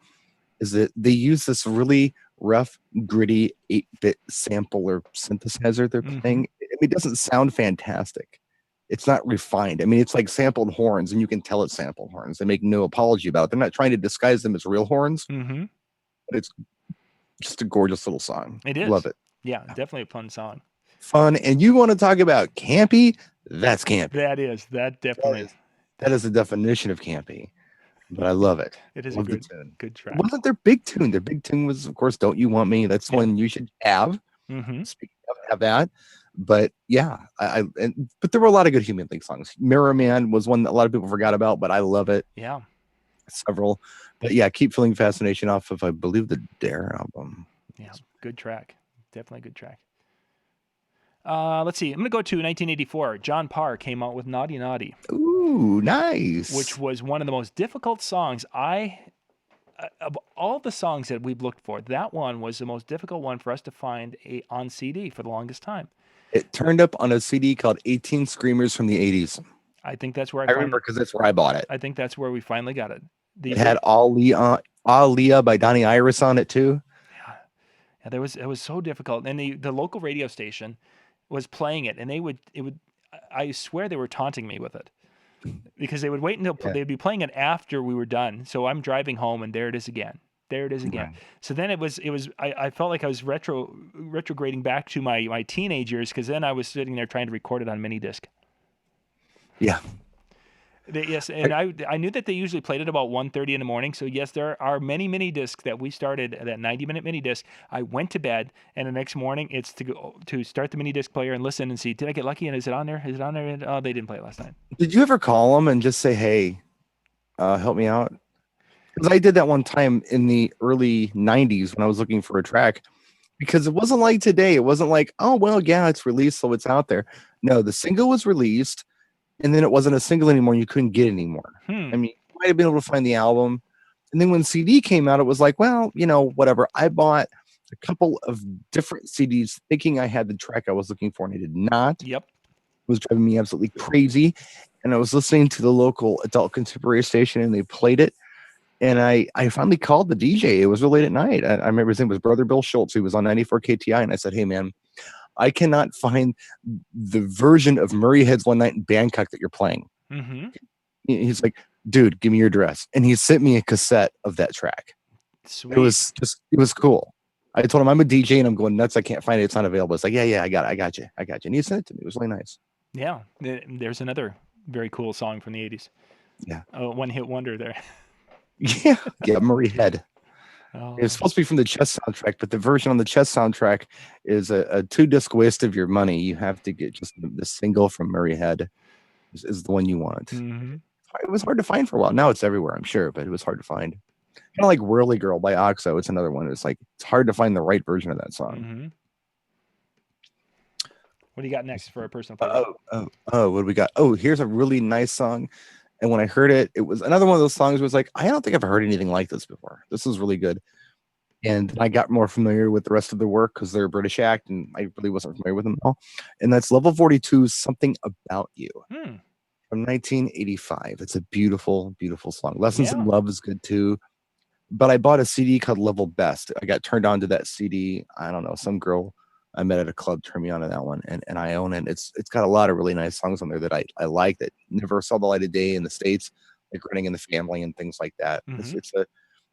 Speaker 2: is that they use this really rough, gritty 8-bit sample or synthesizer they're playing. It doesn't sound fantastic. It's not refined. It's like sampled horns, and you can tell it's sampled horns. They make no apology about it. They're not trying to disguise them as real horns. But it's just a gorgeous little song.
Speaker 1: It is.
Speaker 2: Love it.
Speaker 1: Yeah, definitely a fun song.
Speaker 2: Fun. And you want to talk about campy? That's campy.
Speaker 1: That definitely.
Speaker 2: That is the definition of campy. But I love it.
Speaker 1: It is
Speaker 2: love
Speaker 1: a
Speaker 2: tune.
Speaker 1: Good track.
Speaker 2: It wasn't their big tune. Their big tune was, of course, Don't You Want Me? That's one you should have. Speaking of, have that. But yeah, but there were a lot of good Human League songs. Mirror Man was one that a lot of people forgot about, but I love it.
Speaker 1: Yeah.
Speaker 2: Several. But yeah, Keep Feeling Fascination off of, I believe, the Dare album.
Speaker 1: Yeah, good track. Definitely a good track. Let's see. I'm going to go to 1984. John Parr came out with Naughty Naughty.
Speaker 2: Ooh, nice.
Speaker 1: Which was one of the most difficult songs. Of all the songs that we've looked for, that one was the most difficult one for us to find on CD for the longest time.
Speaker 2: It turned up on a CD called 18 Screamers from the 80s.
Speaker 1: I think that's where
Speaker 2: I remember because that's where I bought it.
Speaker 1: I think that's where we finally got it.
Speaker 2: It had Aaliyah by Donnie Iris on it too.
Speaker 1: Yeah, it was so difficult. And the local radio station was playing it, and I swear they were taunting me with it. Because they would wait until they'd be playing it after we were done. So I'm driving home, and there it is again. There it is again.
Speaker 2: Right.
Speaker 1: So then I felt like I was retrograding back to my teenage years, because then I was sitting there trying to record it on mini disc.
Speaker 2: Yeah.
Speaker 1: Yes, and I knew that they usually played it about 1:30 in the morning. So yes, there are many mini discs that we started, that 90-minute mini disc. I went to bed, and the next morning it's to go to start the mini disc player and listen and see, did I get lucky, and is it on there? Is it on there? And, oh, they didn't play it last night.
Speaker 2: Did you ever call them and just say, "Hey, help me out"? Because I did that one time in the early '90s when I was looking for a track. Because it wasn't like today. It wasn't like, oh well, yeah, it's released, so it's out there. No, the single was released, and then it wasn't a single anymore. You couldn't get it anymore. I mean, you might have been able to find the album, and then when CD came out, it was like, well, whatever. I bought a couple of different CDs thinking I had the track I was looking for, and I did not.
Speaker 1: Yep.
Speaker 2: It was driving me absolutely crazy. And I was listening to the local adult contemporary station, and they played it. And I finally called the DJ. It was real late at night. I remember his name was Brother Bill Schultz. He was on 94 KTI. And I said, hey, man, I cannot find the version of Murray Head's One Night in Bangkok that you're playing.
Speaker 1: Mm-hmm.
Speaker 2: He's like, dude, give me your address. And he sent me a cassette of that track.
Speaker 1: Sweet.
Speaker 2: It was cool. I told him I'm a DJ and I'm going nuts. I can't find it. It's not available. It's like, yeah, I got you. And he sent it to me. It was really nice.
Speaker 1: Yeah. There's another very cool song from the 80s.
Speaker 2: Yeah.
Speaker 1: One hit wonder there.
Speaker 2: Yeah, Murray Head.
Speaker 1: Oh.
Speaker 2: It's supposed to be from the Chess soundtrack, but the version on the Chess soundtrack is a 2-disc waste of your money. You have to get just the single from Murray Head is the one you want.
Speaker 1: Mm-hmm.
Speaker 2: It was hard to find for a while. Now it's everywhere, I'm sure, but it was hard to find. Kind of like Whirly Girl by Oxo. It's another one. It's like it's hard to find the right version of that song.
Speaker 1: Mm-hmm. What do you got next for a personal favorite?
Speaker 2: What do we got? Oh, here's a really nice song. And when I heard it, it was another one of those songs where it was like, I don't think I've heard anything like this before. This is really good. And I got more familiar with the rest of their work because they're a British act, and I really wasn't familiar with them at all. And that's Level 42's Something About You from 1985. It's a beautiful, beautiful song. Lessons in Love is good too. But I bought a CD called Level Best. I got turned on to that CD. I don't know, some girl I met at a club turned me on to that one, and I own it. It's got a lot of really nice songs on there that I like that never saw the light of day in the States, like Running in the Family and things like that.
Speaker 1: Mm-hmm.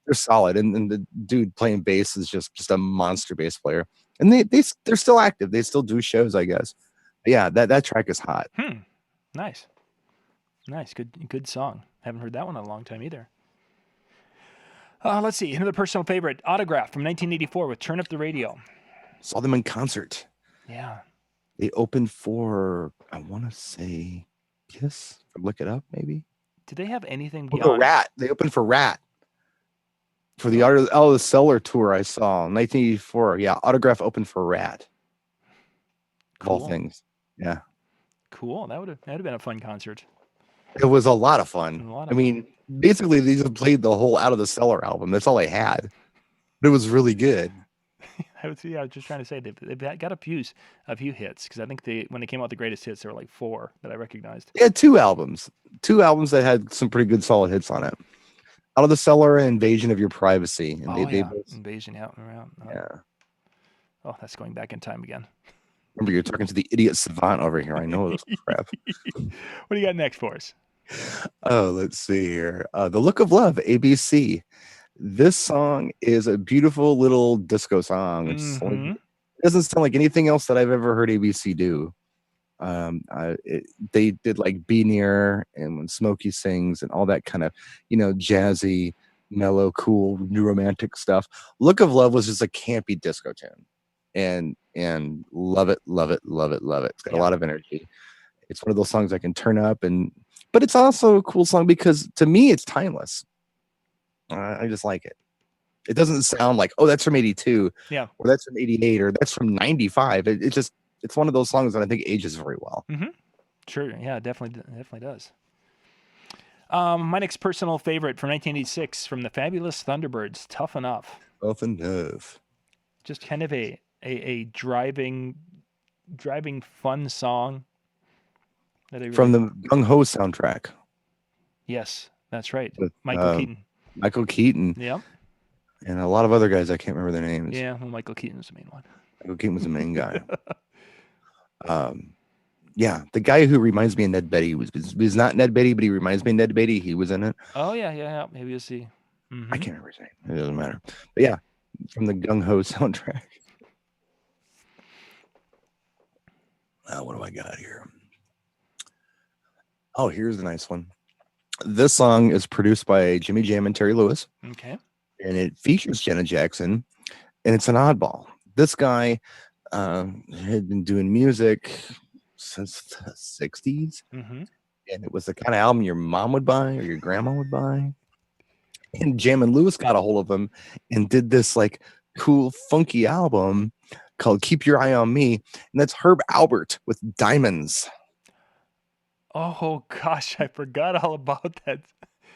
Speaker 2: They're solid, and the dude playing bass is just a monster bass player, and they're still active. They still do shows, I guess. But yeah, that track is hot.
Speaker 1: Nice, good song. Haven't heard that one in a long time either. Let's see, another personal favorite, Autograph from 1984 with Turn Up the Radio.
Speaker 2: Saw them in concert.
Speaker 1: Yeah.
Speaker 2: They opened for, I want to say, Kiss. Look it up, maybe.
Speaker 1: Did they have anything beyond?
Speaker 2: Rat. They opened for Rat. For the Art of the Cellar tour I saw in 1984. Yeah, Autograph opened for Rat.
Speaker 1: Cool.
Speaker 2: All things. Yeah.
Speaker 1: Cool. That would have been a fun concert.
Speaker 2: It was a lot of fun. I mean, basically, these have played the whole Out of the Cellar album. That's all they had. But it was really good.
Speaker 1: I was just trying to say they've got a few hits, because I think when they came out the greatest hits, there were like 4 that I recognized.
Speaker 2: Yeah, 2 albums that had some pretty good solid hits on it. Out of the Cellar and Invasion of Your Privacy. And they both,
Speaker 1: Invasion out and around.
Speaker 2: Yeah.
Speaker 1: Oh, that's going back in time again.
Speaker 2: Remember, you're talking to the idiot savant over here. I know this crap.
Speaker 1: What do you got next for us?
Speaker 2: Oh, let's see here. The Look of Love, ABC. This song is a beautiful little disco song. It doesn't sound like anything else that I've ever heard ABC do. They did like Be Near and When Smokey Sings and all that kind of, jazzy, mellow, cool, new romantic stuff. Look of Love was just a campy disco tune, and love it. It's got a lot of energy. It's one of those songs I can turn up, but it's also a cool song because to me it's timeless. I just like it. It doesn't sound like, oh, that's from 82, or that's from 88, or that's from 95. It's one of those songs that I think ages very well.
Speaker 1: Mm-hmm. Sure, yeah, definitely does. My next personal favorite from 1986 from the Fabulous Thunderbirds, Tough Enough.
Speaker 2: Tough Enough.
Speaker 1: Just kind of a driving fun song.
Speaker 2: From the Gung Ho soundtrack.
Speaker 1: Yes, that's right.
Speaker 2: With,
Speaker 1: Michael Keaton.
Speaker 2: Michael Keaton.
Speaker 1: Yeah.
Speaker 2: And a lot of other guys, I can't remember their names.
Speaker 1: Yeah, well, Michael Keaton was the main one.
Speaker 2: Michael Keaton was the main guy. Yeah, the guy who reminds me of Ned Beatty was not Ned Beatty, but he reminds me of Ned Beatty. He was in it.
Speaker 1: Oh yeah. Maybe you'll see.
Speaker 2: I
Speaker 1: Mm-hmm.
Speaker 2: can't remember his name. It doesn't matter. But yeah, from the Gung Ho soundtrack. What do I got here? Oh, here's a nice one. This song is produced by Jimmy Jam and Terry Lewis,
Speaker 1: Okay.
Speaker 2: and it features Janet Jackson, and it's an oddball. This guy had been doing music since the 60s,
Speaker 1: Mm-hmm.
Speaker 2: and it was the kind of album your mom would buy or your grandma would buy. And Jam and Lewis got a hold of him and did this like cool, funky album called Keep Your Eye on Me. And that's Herb Albert with Diamonds.
Speaker 1: Oh gosh, I forgot all about that.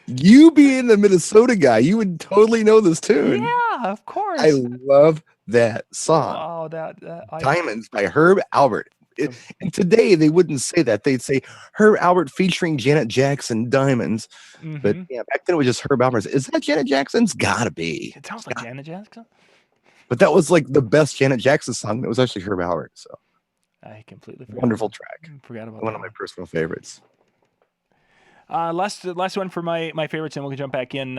Speaker 2: You being the Minnesota guy, you would totally know this tune.
Speaker 1: Yeah, of
Speaker 2: I
Speaker 1: course.
Speaker 2: love that song.
Speaker 1: Wow, I
Speaker 2: Diamonds by Herb Albert.
Speaker 1: com-
Speaker 2: And today they wouldn't say that. They'd say Herb Albert featuring Janet Jackson, Diamonds. But
Speaker 1: mhm.
Speaker 2: yeah, back then it was just Herb Albert. Is that Janet Jackson's? Gotta be.
Speaker 1: It sounds like Janet Jackson.
Speaker 2: But that was like the best Janet Jackson song. That was actually Herb Albert. So
Speaker 1: I completely forgot.
Speaker 2: wonderful track.
Speaker 1: Forgot about
Speaker 2: One
Speaker 1: that
Speaker 2: of my
Speaker 1: one.
Speaker 2: personal favorites.
Speaker 1: Last one for my favorites, and we'll jump back in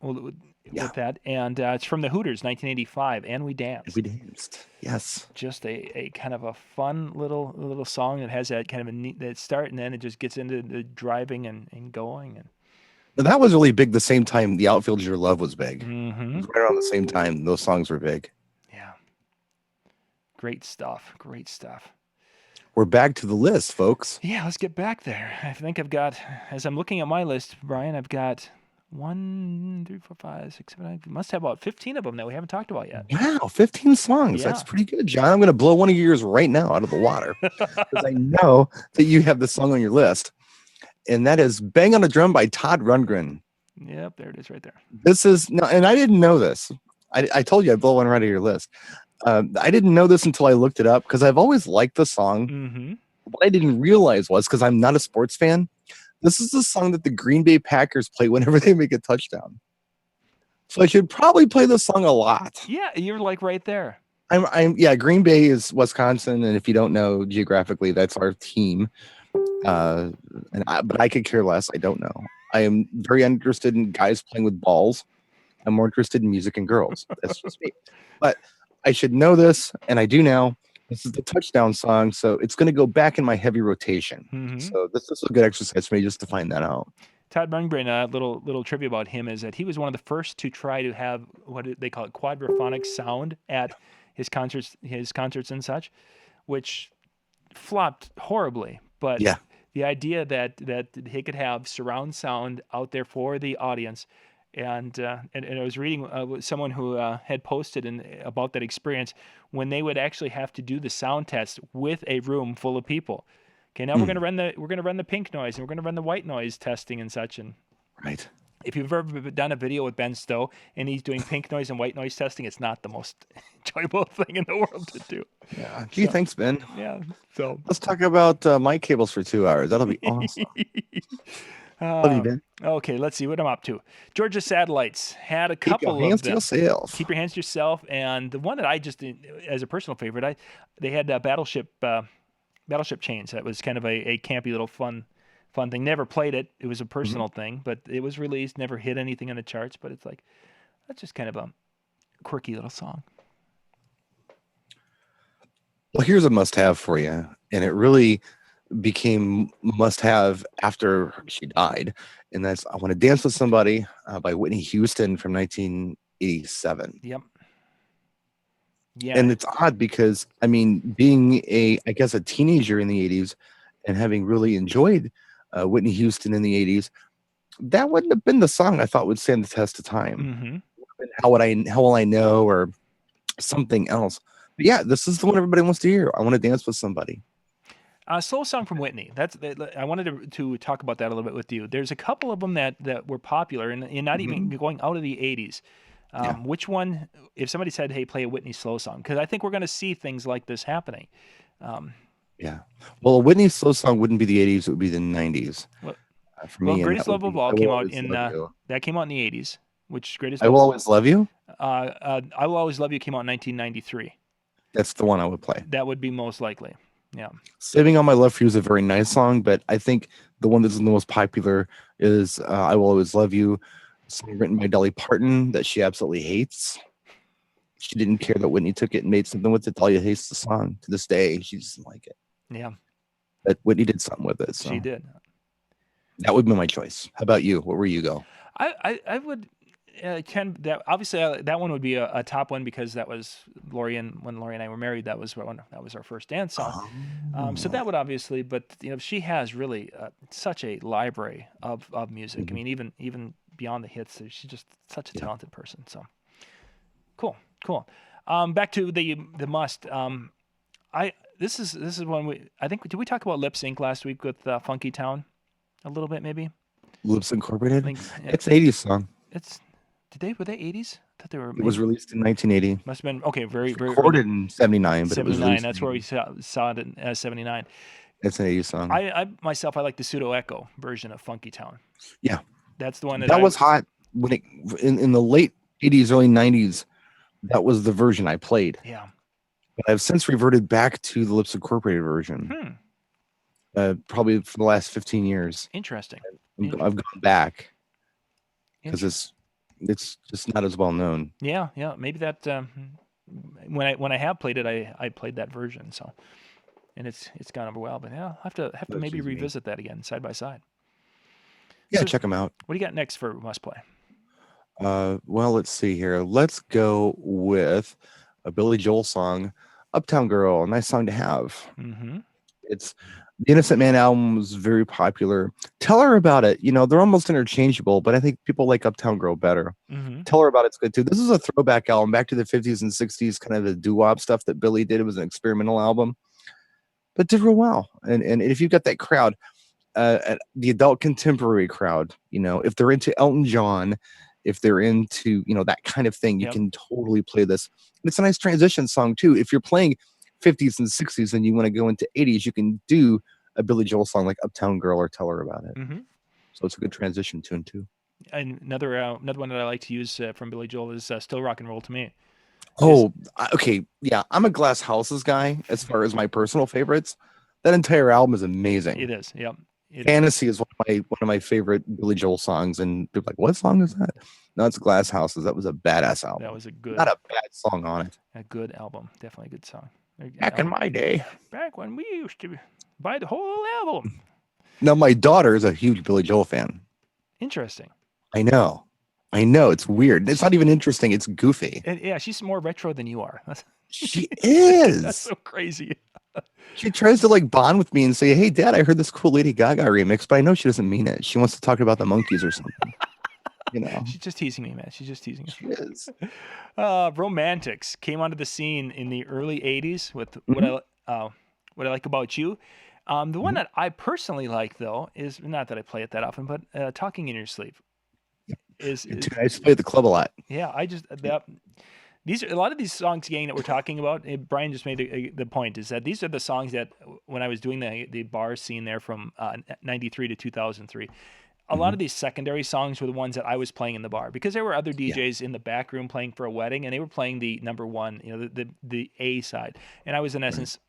Speaker 1: with
Speaker 2: Yeah.
Speaker 1: that. And it's from the Hooters, 1985, and we danced.
Speaker 2: We danced. Yes.
Speaker 1: Just a kind of a fun little song that has that kind of a neat that start, and then it just gets into the driving and going. And
Speaker 2: Now, that was really big the same time The Outfield Your Love was big. It
Speaker 1: mm-hmm.
Speaker 2: was right around the same time those songs were big.
Speaker 1: Yeah, great stuff. Great stuff.
Speaker 2: We're back to the list, folks.
Speaker 1: Yeah, let's get back there. I think I've got, as I'm looking at my list, Brian, I've got 1, 2, 3, 4, 5, 6, 7, 8. We must have about 15 of them that we haven't talked about yet.
Speaker 2: Wow, 15 songs. That's
Speaker 1: Yeah.
Speaker 2: pretty good, John. I'm going to blow one of yours right now out of the water because I know that you have the song on your list. And that is Bang on a Drum by Todd Rundgren.
Speaker 1: Yep, there it is right there.
Speaker 2: This is, no, and I didn't know this. I told you I'd blow one right out of your list. I didn't know this until I looked it up because I've always liked the song.
Speaker 1: Mm-hmm.
Speaker 2: What I didn't realize was, because I'm not a sports fan, this is the song that the Green Bay Packers play whenever they make a touchdown. So I should probably play this song a lot.
Speaker 1: Yeah, you're like right there.
Speaker 2: Yeah, Green Bay is Wisconsin, and if you don't know geographically, that's our team. But I could care less. I don't know. I am very interested in guys playing with balls. I'm more interested in music and girls. That's just me. But I should know this, and I do now. This is the touchdown song, so it's going to go back in my heavy rotation.
Speaker 1: Mm-hmm.
Speaker 2: So this is a good exercise for me just to find that out.
Speaker 1: Todd Rundgren, little trivia about him is that he was one of the first to try to have what they call it quadraphonic sound at his concerts and such, which flopped horribly. But
Speaker 2: Yeah.
Speaker 1: the idea that he could have surround sound out there for the audience, and I was reading someone who had posted about that experience when they would actually have to do the sound test with a room full of people. Okay, now we're gonna run the pink noise and we're gonna run the white noise testing and such. And
Speaker 2: Right.
Speaker 1: if you've ever done a video with Ben Stowe and he's doing pink noise and white noise testing, it's not the most enjoyable thing in the world to do.
Speaker 2: Yeah. Gee, thanks, Ben.
Speaker 1: Yeah. So
Speaker 2: Let's talk about mic cables for 2 hours. That'll be awesome. Love you, Ben.
Speaker 1: Okay, let's see what I'm up to. Georgia Satellites had a
Speaker 2: Keep
Speaker 1: couple
Speaker 2: your hands
Speaker 1: of
Speaker 2: to
Speaker 1: them.
Speaker 2: yourself.
Speaker 1: Keep your hands to yourself, and the one that I just, as a personal favorite, they had Battleship Chains. That was kind of a campy little fun thing. Never played it. It was a personal thing, but it was released. Never hit anything on the charts. But it's like that's just kind of a quirky little song.
Speaker 2: Well, here's a must-have for you, and it really became must-have after she died, and that's "I Want to Dance with Somebody" by Whitney Houston from 1987.
Speaker 1: Yep. Yeah.
Speaker 2: And it's odd because, I mean, being a teenager in the 80s and having really enjoyed Whitney Houston in the 80s, that wouldn't have been the song I thought would stand the test of time.
Speaker 1: Mm-hmm.
Speaker 2: How will I know, or something else? But yeah, this is the one everybody wants to hear. I Want to Dance with Somebody.
Speaker 1: Slow song from Whitney. I wanted to talk about that a little bit with you. There's a couple of them that were popular and not even going out of the 80s. Which one, if somebody said, hey, play a Whitney slow song, because I think we're going to see things like this happening.
Speaker 2: Yeah. Well, a Whitney slow song wouldn't be the 80s. It would be the 90s. For me,
Speaker 1: Greatest Love of All came out in the 80s. Which Greatest
Speaker 2: I Will Always Love You?
Speaker 1: I Will Always Love You came out in 1993.
Speaker 2: That's the one I would play.
Speaker 1: That would be most likely. Yeah.
Speaker 2: Saving All My Love for You is a very nice song, but I think the one that's the most popular is I Will Always Love You. song written by Dolly Parton that she absolutely hates. She didn't care that Whitney took it and made something with it. Dolly hates the song to this day. She doesn't like it.
Speaker 1: Yeah,
Speaker 2: But Whitney did something with it. So
Speaker 1: she did.
Speaker 2: that would be my choice. How about you? Where you go?
Speaker 1: I would Ken, that obviously that one would be a top one because that was when Lori and I were married. That was our first dance song. So that would obviously, but she has really such a library of music. I mean, even beyond the hits, she's just such a talented person. So cool. Back to the must. This is one I think did we talk about Lip Sync last week with Funky Town a little bit maybe?
Speaker 2: Lips Incorporated.
Speaker 1: Yeah.
Speaker 2: It's an 80s song.
Speaker 1: Were they 80s? I thought they were.
Speaker 2: It was released in 1980.
Speaker 1: Must have been okay. Very
Speaker 2: Recorded in 79, but
Speaker 1: 79.
Speaker 2: it was released.
Speaker 1: That's where we saw it as 79.
Speaker 2: It's an 80s song.
Speaker 1: I myself I like the pseudo echo version of Funky Town.
Speaker 2: Yeah,
Speaker 1: that's the one
Speaker 2: that was hot when it in the late 80s, early 90s. That was the version I played.
Speaker 1: Yeah,
Speaker 2: but I've since reverted back to the Lips Incorporated version. Probably for the last 15 years.
Speaker 1: Interesting.
Speaker 2: I've gone back because it's just not as well known.
Speaker 1: Yeah. Maybe that when I have played it, I played that version. So, and it's gone over well. But yeah, I'll have to maybe revisit that again side by side.
Speaker 2: Yeah, so, check them out.
Speaker 1: What do you got next for Must Play?
Speaker 2: Well, let's see here. Let's go with a Billy Joel song, "Uptown Girl." A nice song to have. It's the Innocent Man album was very popular. Tell Her About It. They're almost interchangeable, but I think people like Uptown Girl better. Tell Her About It's good too. This is a throwback album back to the 50s and 60s, kind of the doo-wop stuff that Billy did. It was an experimental album, but did real well. And if you've got that crowd, the adult contemporary crowd, if they're into Elton John, if they're into that kind of thing, you can totally play this. And it's a nice transition song too. If you're playing 50s and 60s and you want to go into 80s, you can do a Billy Joel song like Uptown Girl or Tell Her About It. So it's a good transition tune too.
Speaker 1: And another one that I like to use from Billy Joel is Still Rock and Roll to Me.
Speaker 2: Okay. Yeah, I'm a Glass Houses guy as far as my personal favorites. That entire album is amazing.
Speaker 1: It is. Yep.
Speaker 2: Fantasy is one of my favorite Billy Joel songs, and people are like, "What song is that?" No, it's Glass Houses. That was a badass album.
Speaker 1: That was
Speaker 2: not a bad song on it.
Speaker 1: A good album, definitely a good song.
Speaker 2: Back in my day,
Speaker 1: back when we used to buy the whole album.
Speaker 2: Now my daughter is a huge Billy Joel fan.
Speaker 1: Interesting.
Speaker 2: I know. It's weird. It's not even interesting. It's goofy.
Speaker 1: Yeah, she's more retro than you are.
Speaker 2: She is.
Speaker 1: That's so crazy.
Speaker 2: She tries to bond with me and say, "Hey, Dad, I heard this cool Lady Gaga remix," but I know she doesn't mean it. She wants to talk about the Monkees or something.
Speaker 1: She's just teasing me, man. She's just teasing me.
Speaker 2: She is.
Speaker 1: Romantics came onto the scene in the early '80s with What I Like About You. The one that I personally like, though, is not that I play it that often, but Talking in Your Sleep.
Speaker 2: I used to play at the club a lot.
Speaker 1: Yeah, a lot of these songs, gang, that we're talking about. Brian just made the point is that these are the songs that when I was doing the bar scene there from '93 to 2003. A lot of these secondary songs were the ones that I was playing in the bar because there were other DJs in the back room playing for a wedding, and they were playing the number one, the A side, and I was in essence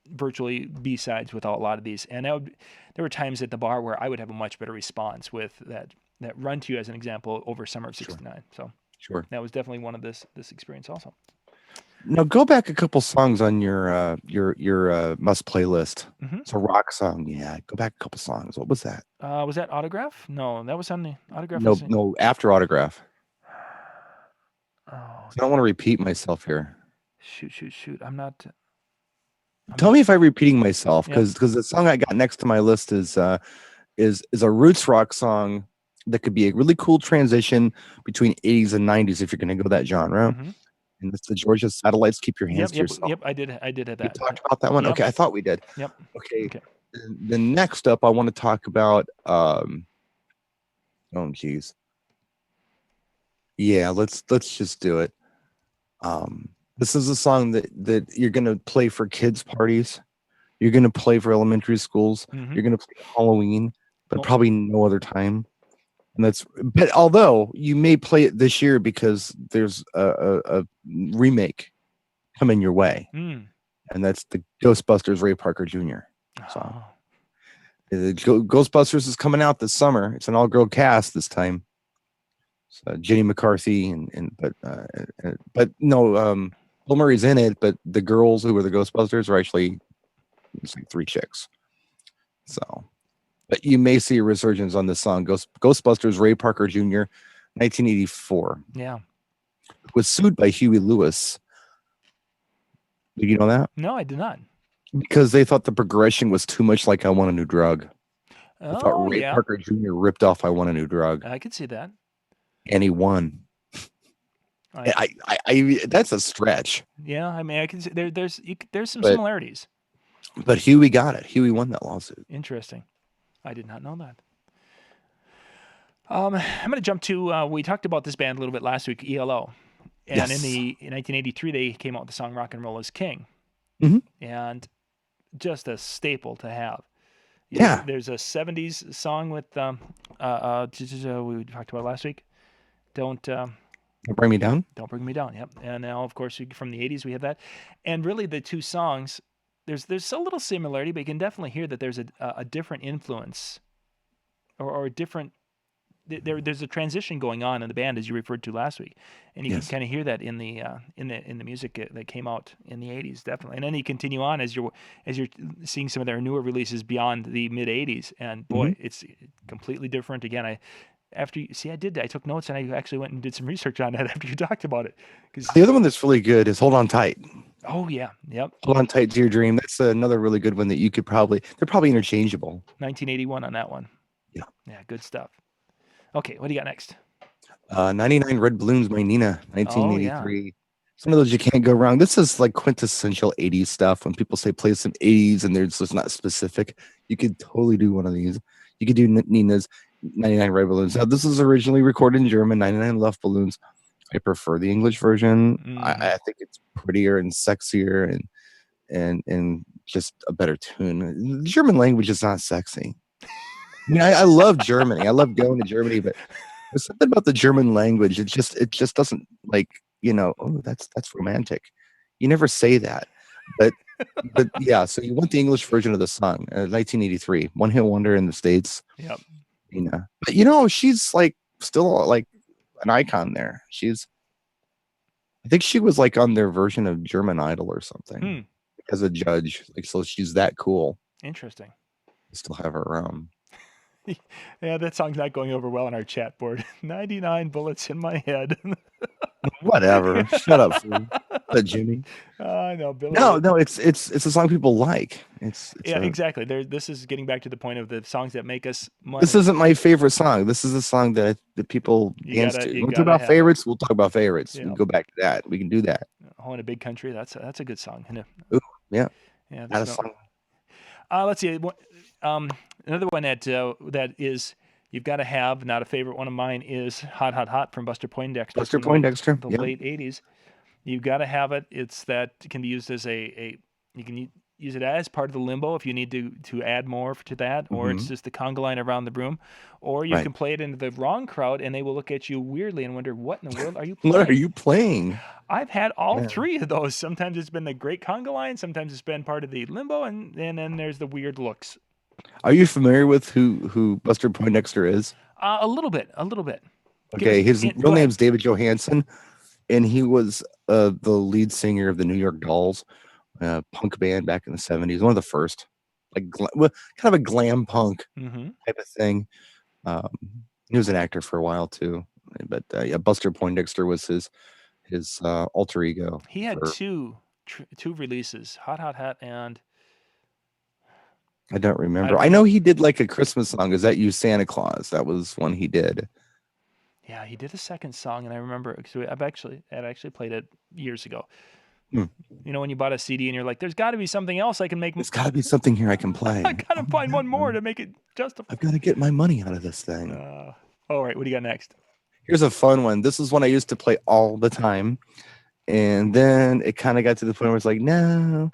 Speaker 1: virtually B sides with a lot of these. And there were times at the bar where I would have a much better response with that Run to You as an example over Summer of '69. So that was definitely one of this experience also.
Speaker 2: Now go back a couple songs on your must playlist. It's a rock song. Yeah, go back a couple songs. What was that?
Speaker 1: Was that Autograph? No, that was on the Autograph.
Speaker 2: No, after Autograph.
Speaker 1: Oh,
Speaker 2: I don't want to repeat myself here.
Speaker 1: Shoot. I'm not.
Speaker 2: Tell me if I'm repeating myself, because the song I got next to my list is a roots rock song that could be a really cool transition between 80s and 90s if you're going to go that genre. And it's the Georgia Satellites, Keep Your Hands to Yourself.
Speaker 1: Yep, I did have that.
Speaker 2: We talked about that one? Yep. Okay, I thought we did.
Speaker 1: Yep.
Speaker 2: Okay. The next up, I want to talk about, oh, geez. Yeah, let's just do it. This is a song that you're going to play for kids' parties. You're going to play for elementary schools. You're going to play Halloween, but probably no other time. But although you may play it this year because there's a remake coming your way, and that's the Ghostbusters Ray Parker Jr. song. The Ghostbusters is coming out this summer. It's an all-girl cast this time. So Jenny McCarthy but no, Bill Murray's in it, but the girls who were the Ghostbusters are actually it's like three chicks. So, but you may see a resurgence on this song. Ghostbusters Ray Parker Jr., 1984,
Speaker 1: Yeah.
Speaker 2: was sued by Huey Lewis. Did you know that?
Speaker 1: No, I did not.
Speaker 2: Because they thought the progression was too much like I Want a New Drug. I thought
Speaker 1: Oh,
Speaker 2: Ray
Speaker 1: yeah.
Speaker 2: Parker Jr. ripped off I Want a New Drug,
Speaker 1: I could see that.
Speaker 2: and he won. That's a stretch.
Speaker 1: Yeah, I mean, I can see there's some
Speaker 2: But-
Speaker 1: similarities.
Speaker 2: But Huey got it. Huey won that lawsuit.
Speaker 1: Interesting. I did not know that. I'm going to jump to, we talked about this band a little bit last week, ELO. And
Speaker 2: Yes.
Speaker 1: in 1983, they came out with the song Rock and Roll is King.
Speaker 2: Mhm.
Speaker 1: And just a staple to have.
Speaker 2: Yeah.
Speaker 1: There's a 70s song with, we talked about last week. Don't
Speaker 2: Bring Me Down.
Speaker 1: Don't Bring Me Down. Yep. And now, of course, from the 80s, we have that. And really, the two songs, there's a little similarity, but you can definitely hear that there's a different influence or a different. There's a transition going on in the band, as you referred to last week, and you
Speaker 2: Yes.
Speaker 1: can kind of hear that in the music that came out in the 80s, definitely. And then you continue on as you're seeing some of their newer releases beyond the mid 80s, and boy, it's completely different. Again, I took notes and I actually went and did some research on that after you talked about it.
Speaker 2: The other one that's really good is Hold On Tight.
Speaker 1: Oh yeah, yep.
Speaker 2: Hold On Tight to Your Dream. That's another really good one that you could they're probably interchangeable.
Speaker 1: 1981 on that one.
Speaker 2: Yeah.
Speaker 1: Yeah, good stuff. Okay, what do you got next?
Speaker 2: 99 Red Balloons by Nina, 1983. Some of those you can't go wrong. This is like quintessential 80s stuff. When people say play some 80s and there's just not specific, you could totally do one of these. You could do Nina's 99 Red Balloons. Now, this is originally recorded in German, 99 Love Balloons. I prefer the English version. I think it's prettier and sexier and just a better tune. The German language is not sexy. I mean, I love Germany. I love going to Germany, but there's something about the German language. It just doesn't oh, that's romantic. You never say that. But yeah, so you want the English version of the song, 1983, one hit wonder in the States.
Speaker 1: Yep.
Speaker 2: But she's like still like an icon there. I think she was like on their version of German Idol or something as a judge. Like, so she's that cool.
Speaker 1: Interesting.
Speaker 2: I still have her around.
Speaker 1: Yeah, that song's not going over well on our chat board. 99 bullets in my head.
Speaker 2: Whatever. Shut up, fool. Jimmy.
Speaker 1: I know, Billy.
Speaker 2: No, it's a song people like.
Speaker 1: Exactly. This is getting back to the point of the songs that make us money.
Speaker 2: This isn't my favorite song. This is a song that people dance to. We'll talk about favorites. We'll talk about favorites. Yeah. We can go back to that. We can do that.
Speaker 1: Oh, in a Big Country. That's a good song.
Speaker 2: Ooh, yeah.
Speaker 1: Yeah.
Speaker 2: That's a song.
Speaker 1: Let's see. Another one that is you've got to have. Not a favorite one of mine is "Hot Hot Hot" from Buster Poindexter.
Speaker 2: Buster Poindexter.
Speaker 1: The late '80s. You've got to have it. It can be used as you can use it as part of the limbo if you need to add more to that, or it's just the conga line around the room, or you can play it into the wrong crowd and they will look at you weirdly and wonder, what in the world are you playing?
Speaker 2: What are you playing?
Speaker 1: I've had all three of those. Sometimes it's been the great conga line, sometimes it's been part of the limbo, and then there's the weird looks.
Speaker 2: Are you familiar with who Buster Poindexter is?
Speaker 1: A little bit.
Speaker 2: Okay, his real name's David Johansen, and he was the lead singer of the New York Dolls, punk band back in the 70s. One of the first, like kind of a glam punk type of thing. He was an actor for a while too, but Buster Poindexter was his alter ego.
Speaker 1: He had two releases, Hot Hot Hot and
Speaker 2: I don't remember. I know he did like a Christmas song. Is that You, Santa Claus? That was one he did.
Speaker 1: Yeah, he did a second song, and I remember I'd actually played it years ago. When you bought a CD and you're like, "There's got to be something else I can make."
Speaker 2: There's got to be something here I can play.
Speaker 1: I got to find one more to make it justified.
Speaker 2: I've got to get my money out of this thing.
Speaker 1: All right, what do you got next?
Speaker 2: Here's a fun one. This is one I used to play all the time, and then it kind of got to the point where it's like, no.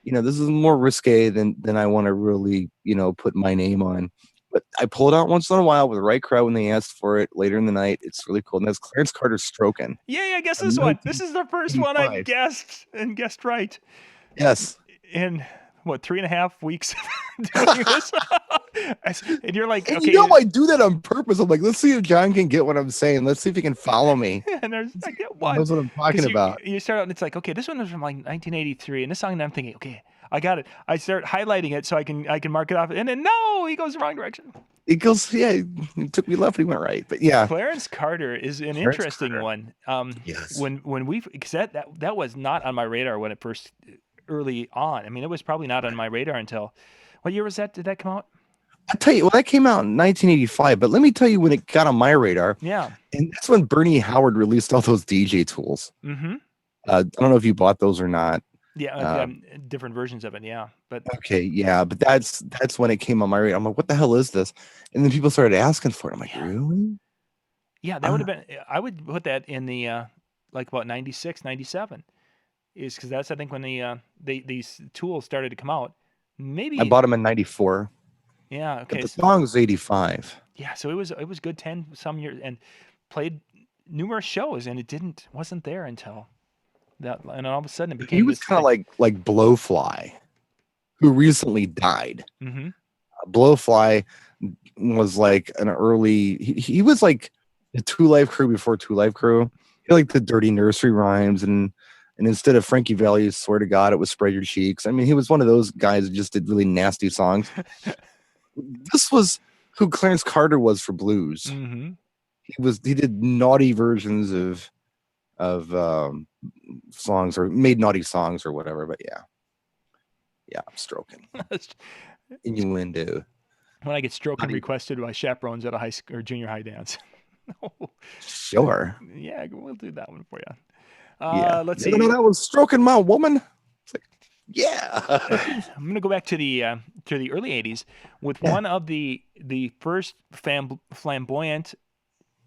Speaker 2: This is more risque than I want to really, put my name on. But I pull it out once in a while with the right crowd when they asked for it later in the night. It's really cool. And that's Clarence Carter's Strokin'.
Speaker 1: Yeah, guess this one. This is the first one I guessed right.
Speaker 2: Yes.
Speaker 1: In what, 3.5 weeks doing this? And you're like,
Speaker 2: And
Speaker 1: okay,
Speaker 2: I do that on purpose. I'm like, let's see if John can get what I'm saying. Let's see if he can follow me.
Speaker 1: and there's I get
Speaker 2: He
Speaker 1: one
Speaker 2: knows what I'm talking
Speaker 1: because
Speaker 2: about.
Speaker 1: you start out and it's like, okay, this one is from like 1983, and this song, and I'm thinking, okay, I got it. I start highlighting it so I can mark it off, and then no, he goes the wrong direction.
Speaker 2: It goes, yeah, he took me left, he went right. But yeah,
Speaker 1: Clarence Carter is an
Speaker 2: Clarence
Speaker 1: interesting
Speaker 2: Carter.
Speaker 1: one.
Speaker 2: Yes.
Speaker 1: When we because that was not on my radar when it first early on. I mean, it was probably not on my radar until what year was that? Did that come out?
Speaker 2: I'll tell you, well, that came out in 1985, but let me tell you when it got on my radar.
Speaker 1: Yeah.
Speaker 2: And that's when Bernie Howard released all those DJ tools.
Speaker 1: Mm-hmm.
Speaker 2: I don't know if you bought those or not.
Speaker 1: Yeah, different versions of it. Yeah, but
Speaker 2: Okay, yeah, but that's when it came on my radar. I'm like, what the hell is this? And then people started asking for it. I'm like, really?
Speaker 1: yeah, that would have been. I would put that in the like about 96, 97. Is because that's I think when these tools started to come out. Maybe
Speaker 2: I bought them in 94,
Speaker 1: yeah.
Speaker 2: but
Speaker 1: Okay.
Speaker 2: the song's 85.
Speaker 1: Yeah, so it was good 10 some years and played numerous shows and it wasn't there until that and all of a sudden it
Speaker 2: He
Speaker 1: became
Speaker 2: was
Speaker 1: this
Speaker 2: kind of
Speaker 1: thing.
Speaker 2: like Blowfly, who recently died.
Speaker 1: Mm-hmm.
Speaker 2: Blowfly was like an early. He was like the Two Life Crew before Two Life Crew. He had like the dirty nursery rhymes and instead of Frankie Valli's "Swear to God," it was "Spread Your Cheeks." I mean, he was one of those guys that just did really nasty songs. This was who Clarence Carter was for blues.
Speaker 1: Mm-hmm.
Speaker 2: He did naughty versions of songs or made naughty songs or whatever. But yeah, I'm stroking innuendo.
Speaker 1: When I get stroking requested by chaperones at a high school or junior high dance.
Speaker 2: Sure.
Speaker 1: Yeah, we'll do that one for you.
Speaker 2: Yeah.
Speaker 1: Let's
Speaker 2: You
Speaker 1: see.
Speaker 2: know that was stroking my woman. It's like, yeah.
Speaker 1: I'm going to go back to the early 80s with one of the first flamboyant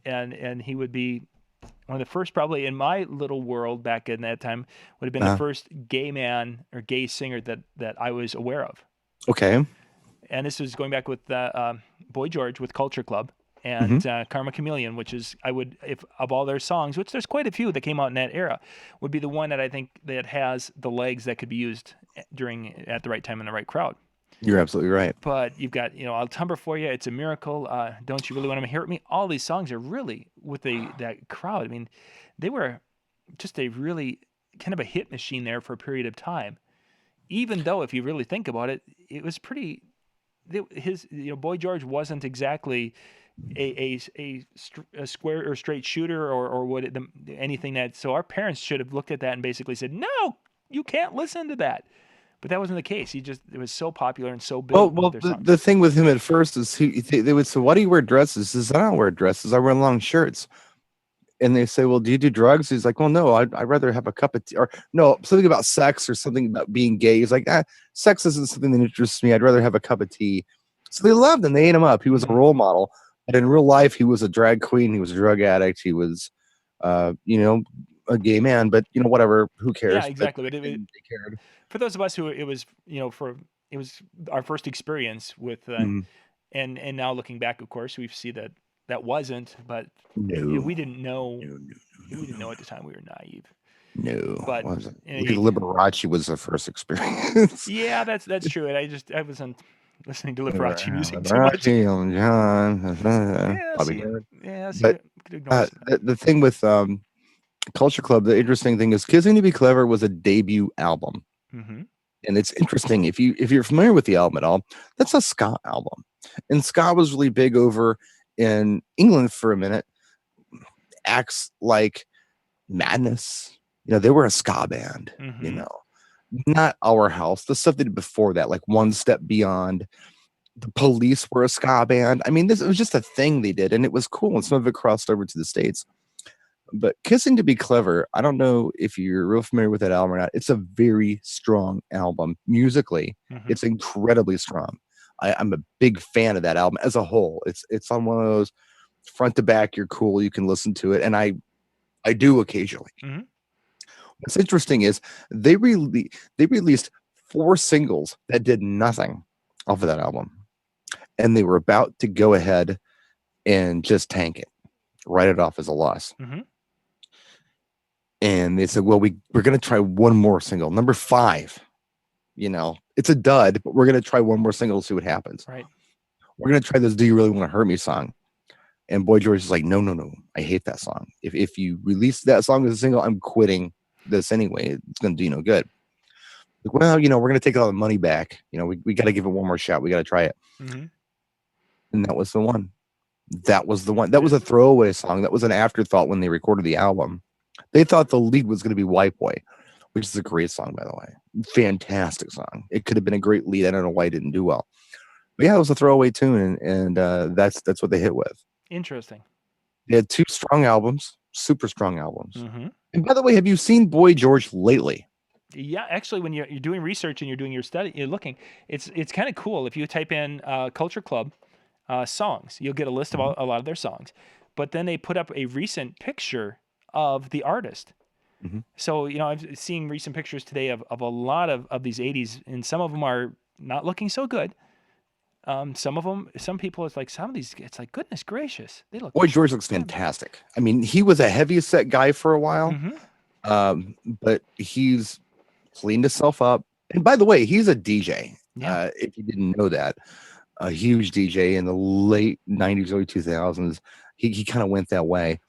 Speaker 1: and he would be one of the first probably in my little world back in that time would have been the first gay man or gay singer that I was aware of.
Speaker 2: Okay.
Speaker 1: And this was going back with Boy George with Culture Club and Karma Chameleon, which is if of all their songs, which there's quite a few that came out in that era, would be the one that I think that has the legs that could be used at the right time in the right crowd.
Speaker 2: You're absolutely right.
Speaker 1: But you've got, I'll Tumber For You, It's a Miracle, Don't You Really Want to Hear Me? All these songs are really with that crowd. I mean, they were just a really kind of a hit machine there for a period of time. Even though, if you really think about it, it was pretty. Boy George wasn't exactly a square or straight shooter or anything that. So our parents should have looked at that and basically said, "No, you can't listen to that." But that wasn't the case. It was so popular and so big.
Speaker 2: Well, the thing with him at first is they would say, "Why do you wear dresses?" He says, "I don't wear dresses. I wear long shirts." And they say, "Well, do you do drugs?" He's like, "Well, no. I'd rather have a cup of tea." Or no, something about sex or something about being gay. He's like, sex isn't something that interests me. I'd rather have a cup of tea. So they loved him. They ate him up. He was a role model. But in real life, he was a drag queen. He was a drug addict. He was, a gay man. But whatever. Who cares?
Speaker 1: Yeah, exactly. But
Speaker 2: they cared.
Speaker 1: For those of us who it was our first experience with, and now looking back, of course, we see that wasn't. But we didn't know. We didn't know at the time. We were naive.
Speaker 2: No,
Speaker 1: but
Speaker 2: Liberace was the first experience.
Speaker 1: Yeah, that's true. And I wasn't listening to Liberace music too much.
Speaker 2: The thing with Culture Club, the interesting thing is Kissing to Be Clever was a debut album.
Speaker 1: Mm-hmm.
Speaker 2: And it's interesting if you're familiar with the album at all, that's a ska album. And ska was really big over in England for a minute. Acts like Madness, they were a ska band, not Our House, the stuff they did before that, like One Step Beyond. The Police were a ska band. I mean, it was just a thing they did, and it was cool. And some of it crossed over to the States. But Kissing to Be Clever, I don't know if you're real familiar with that album or not. It's a very strong album. Musically, it's incredibly strong. I'm a big fan of that album as a whole. It's on one of those front to back, you're cool, you can listen to it. And I do occasionally. What's interesting is they released 4 singles that did nothing off of that album. And they were about to go ahead and just tank it, write it off as a loss. And they said, well, we're going to try one more single, number 5. It's a dud, but we're going to try one more single to see what happens.
Speaker 1: Right.
Speaker 2: we're gonna try this "Do You Really Want to Hurt Me" song. And Boy George is like, no, no, no, I hate that song. If you release that song as a single, I'm quitting this anyway. It's gonna do you no good. Like, well, we're gonna take all the money back. We got to give it one more shot. We got to try it.
Speaker 1: Mm-hmm.
Speaker 2: And that was the one. That was the one. That was a throwaway song. That was an afterthought when they recorded the album. They thought the lead was going to be White Boy, which is a great song, by the way. Fantastic song. It could have been a great lead. I don't know why it didn't do well. But yeah, it was a throwaway tune, and that's what they hit with.
Speaker 1: Interesting.
Speaker 2: They had 2 strong albums, super strong albums.
Speaker 1: Mm-hmm.
Speaker 2: And by the way, have you seen Boy George lately?
Speaker 1: Yeah, actually, when you're doing research and you're doing your study, you're looking. It's kind of cool. If you type in Culture Club songs, you'll get a list of a lot of their songs. But then they put up a recent picture of the artist.
Speaker 2: Mm-hmm.
Speaker 1: So I've seen recent pictures today of a lot of these '80s, and some of them are not looking so good. Some people, it's like some of these, it's like, goodness gracious, they look.
Speaker 2: Boy George looks fantastic. I mean, he was a heavy set guy for a while, but he's cleaned himself up. And by the way, he's a DJ.
Speaker 1: Yeah.
Speaker 2: If you didn't know that, a huge DJ in the late '90s, early 2000s. He kind of went that way.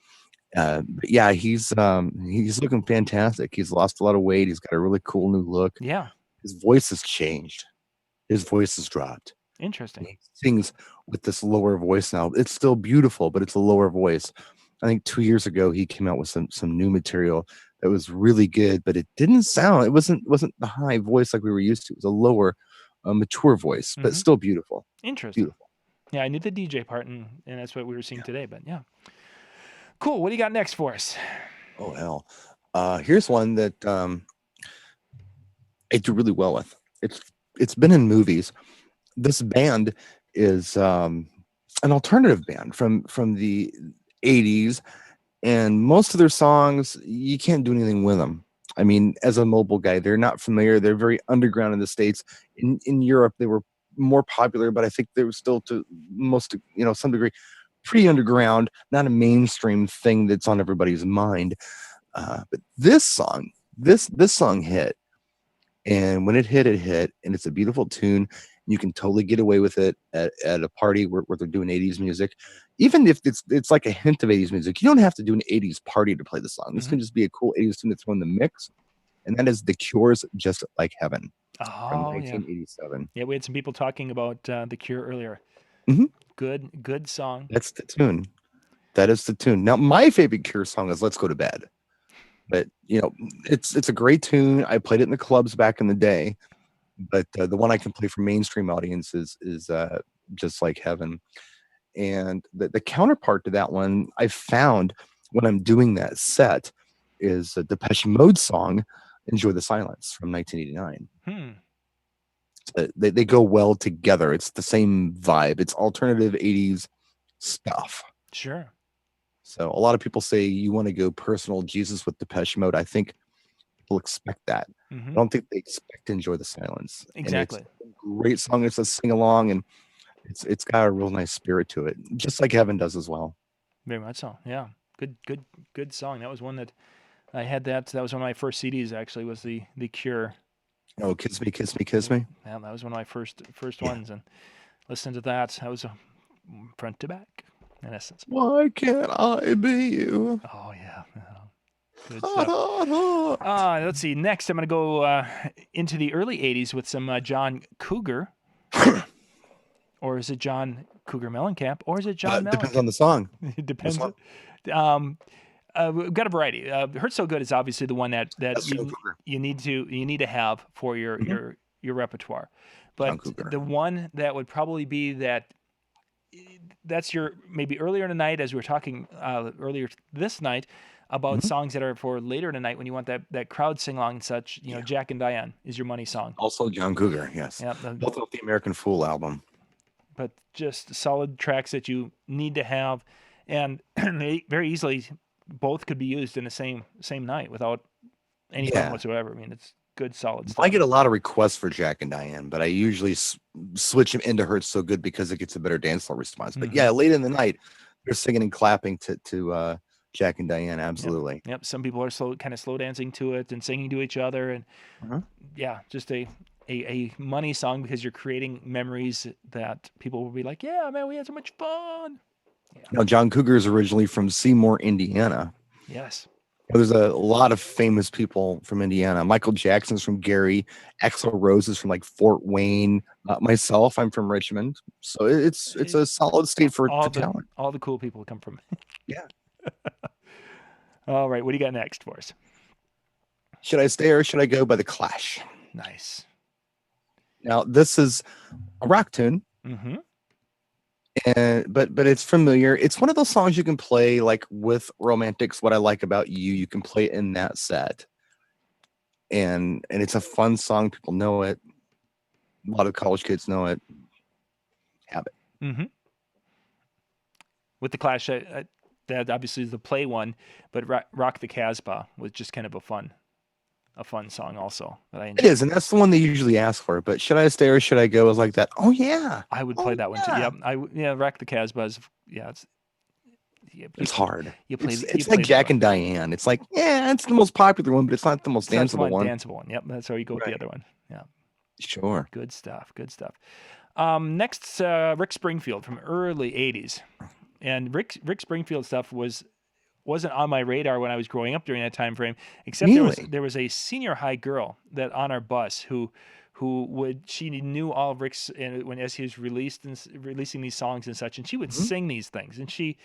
Speaker 2: But yeah, he's looking fantastic. He's lost a lot of weight. He's got a really cool new look.
Speaker 1: Yeah.
Speaker 2: His voice has changed. His voice has dropped.
Speaker 1: Interesting.
Speaker 2: He sings with this lower voice now. It's still beautiful, but it's a lower voice. I think 2 years ago he came out with some new material that was really good, but it didn't sound. It wasn't the high voice like we were used to. It was a lower, mature voice, but still beautiful.
Speaker 1: Interesting.
Speaker 2: Beautiful.
Speaker 1: Yeah, I knew the DJ part, and that's what we were seeing today. But yeah, cool. What do you got next for us?
Speaker 2: Oh hell, here's one that I do really well with. It's been in movies. This band is an alternative band from the 80s, and most of their songs you can't do anything with them. I mean, as a mobile guy, they're not familiar. They're very underground in the States. In Europe, they were more popular, but I think they were still to some degree pretty underground, not a mainstream thing that's on everybody's mind. But this song hit. And when it hit, and it's a beautiful tune. You can totally get away with it at a party where they're doing 80s music. Even if it's like a hint of 80s music, you don't have to do an 80s party to play the song. This can just be a cool 80s tune to throw in the mix. And that is The Cure's Just Like Heaven from 1987.
Speaker 1: Yeah, we had some people talking about The Cure earlier.
Speaker 2: Mm-hmm.
Speaker 1: Good song.
Speaker 2: That's the tune. That is the tune. Now, my favorite Cure song is Let's Go to Bed. But, it's a great tune. I played it in the clubs back in the day. But the one I can play for mainstream audiences is Just Like Heaven. And the counterpart to that one I found when I'm doing that set is a Depeche Mode song, Enjoy the Silence from 1989. They go well together. It's the same vibe. It's alternative 80s stuff.
Speaker 1: Sure.
Speaker 2: So a lot of people say you want to go personal Jesus with Depeche Mode. I think people expect that. I don't think they expect to Enjoy the Silence.
Speaker 1: Exactly.
Speaker 2: It's a great song. It's a sing along, and it's got a real nice spirit to it, just like Heaven does as well.
Speaker 1: Very much so. Yeah. Good song. That was one that I had. That was one of my first CDs. Actually, was the Cure.
Speaker 2: Oh, Kiss Me, Kiss Me, Kiss Me.
Speaker 1: Yeah, that was one of my first ones, and listening to that, I was front to back, in essence.
Speaker 2: Why can't I be you?
Speaker 1: Oh yeah. Good stuff. Let's see. Next, I'm going to go into the early 80s with some John Cougar. Or is it John Cougar Mellencamp? Or is it John Mellencamp?
Speaker 2: Depends on the song.
Speaker 1: It depends. We've got a variety. Hurt So Good is obviously the one that you need to have for your repertoire. But the one that would probably be that's your maybe earlier in the night, as we were talking earlier this night, about songs that are for later in the night when you want that crowd sing along and such. Jack and Diane is your money song.
Speaker 2: Also John Cougar, yes.
Speaker 1: Yeah,
Speaker 2: both of the American Fool album.
Speaker 1: But just solid tracks that you need to have, and they very easily both could be used in the same night without any problem whatsoever. I mean, it's good, solid stuff.
Speaker 2: I get a lot of requests for Jack and Diane, but I usually switch them into Hurt So Good because it gets a better dance floor response. But yeah, late in the night, they're singing and clapping to Jack and Diane. Absolutely.
Speaker 1: Yep. Some people are kind of slow dancing to it and singing to each other, and just a a money song because you're creating memories that people will be like, yeah, man, we had so much fun.
Speaker 2: Now, John Cougar is originally from Seymour, Indiana.
Speaker 1: Yes.
Speaker 2: There's a lot of famous people from Indiana. Michael Jackson's from Gary. Axl Rose is from like Fort Wayne. Myself, I'm from Richmond. So it's a solid state for talent.
Speaker 1: All the cool people come from.
Speaker 2: Yeah.
Speaker 1: All right, what do you got next for us?
Speaker 2: Should I stay or should I go by The Clash?
Speaker 1: Nice.
Speaker 2: Now, this is a rock tune.
Speaker 1: Mm-hmm.
Speaker 2: But it's familiar. It's one of those songs you can play like with Romantics. What I Like About You, you can play in that set, and it's a fun song. People know it. A lot of college kids know it. Have it.
Speaker 1: Mm-hmm. With The Clash, that obviously is the play one, but Rock the Casbah was just kind of a fun song also that I enjoyed.
Speaker 2: It is, and that's the one they usually ask for. But should I stay or should I go? Is like that. Oh yeah,
Speaker 1: I would play that one too. Yep, Rock the Casbah is
Speaker 2: it's hard.
Speaker 1: It's
Speaker 2: like Jack and Diane. It's like it's the most popular one, but it's not the most danceable one.
Speaker 1: Danceable one. Yep, that's how you go with the other one. Yeah,
Speaker 2: sure.
Speaker 1: Good stuff. Next, Rick Springfield from early '80s, and Rick Springfield stuff wasn't on my radar when I was growing up during that time frame. Except there was a senior high girl that on our bus who she knew all of Rick's as he was releasing these songs and such, and she would sing these things. And she,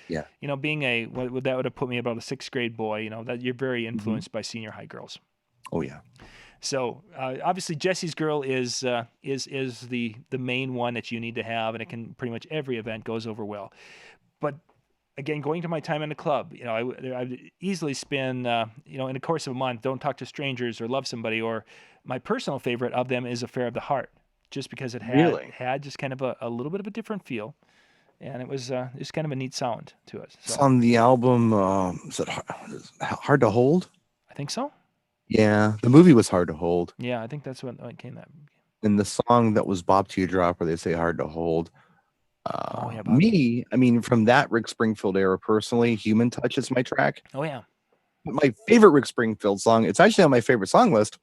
Speaker 1: being that would have put me about a 6th grade boy. That you're very influenced by senior high girls.
Speaker 2: Oh yeah.
Speaker 1: So obviously Jesse's Girl is the main one that you need to have, and it can pretty much every event goes over well. But again, going to my time in the club, I would easily spend, in the course of a month, Don't Talk to Strangers or Love Somebody, or my personal favorite of them is Affair of the Heart, just because it had just kind of a little bit of a different feel, and it was just kind of a neat sound to it. So,
Speaker 2: it's on the album, is it Hard to Hold?
Speaker 1: I think so.
Speaker 2: Yeah, the movie was Hard to Hold.
Speaker 1: Yeah, I think that's when it came that.
Speaker 2: And the song that was Bob Teardrop, where they say Hard to Hold. From that Rick Springfield era, personally, Human Touch is my track.
Speaker 1: Oh yeah.
Speaker 2: But my favorite Rick Springfield song, it's actually on my favorite song list,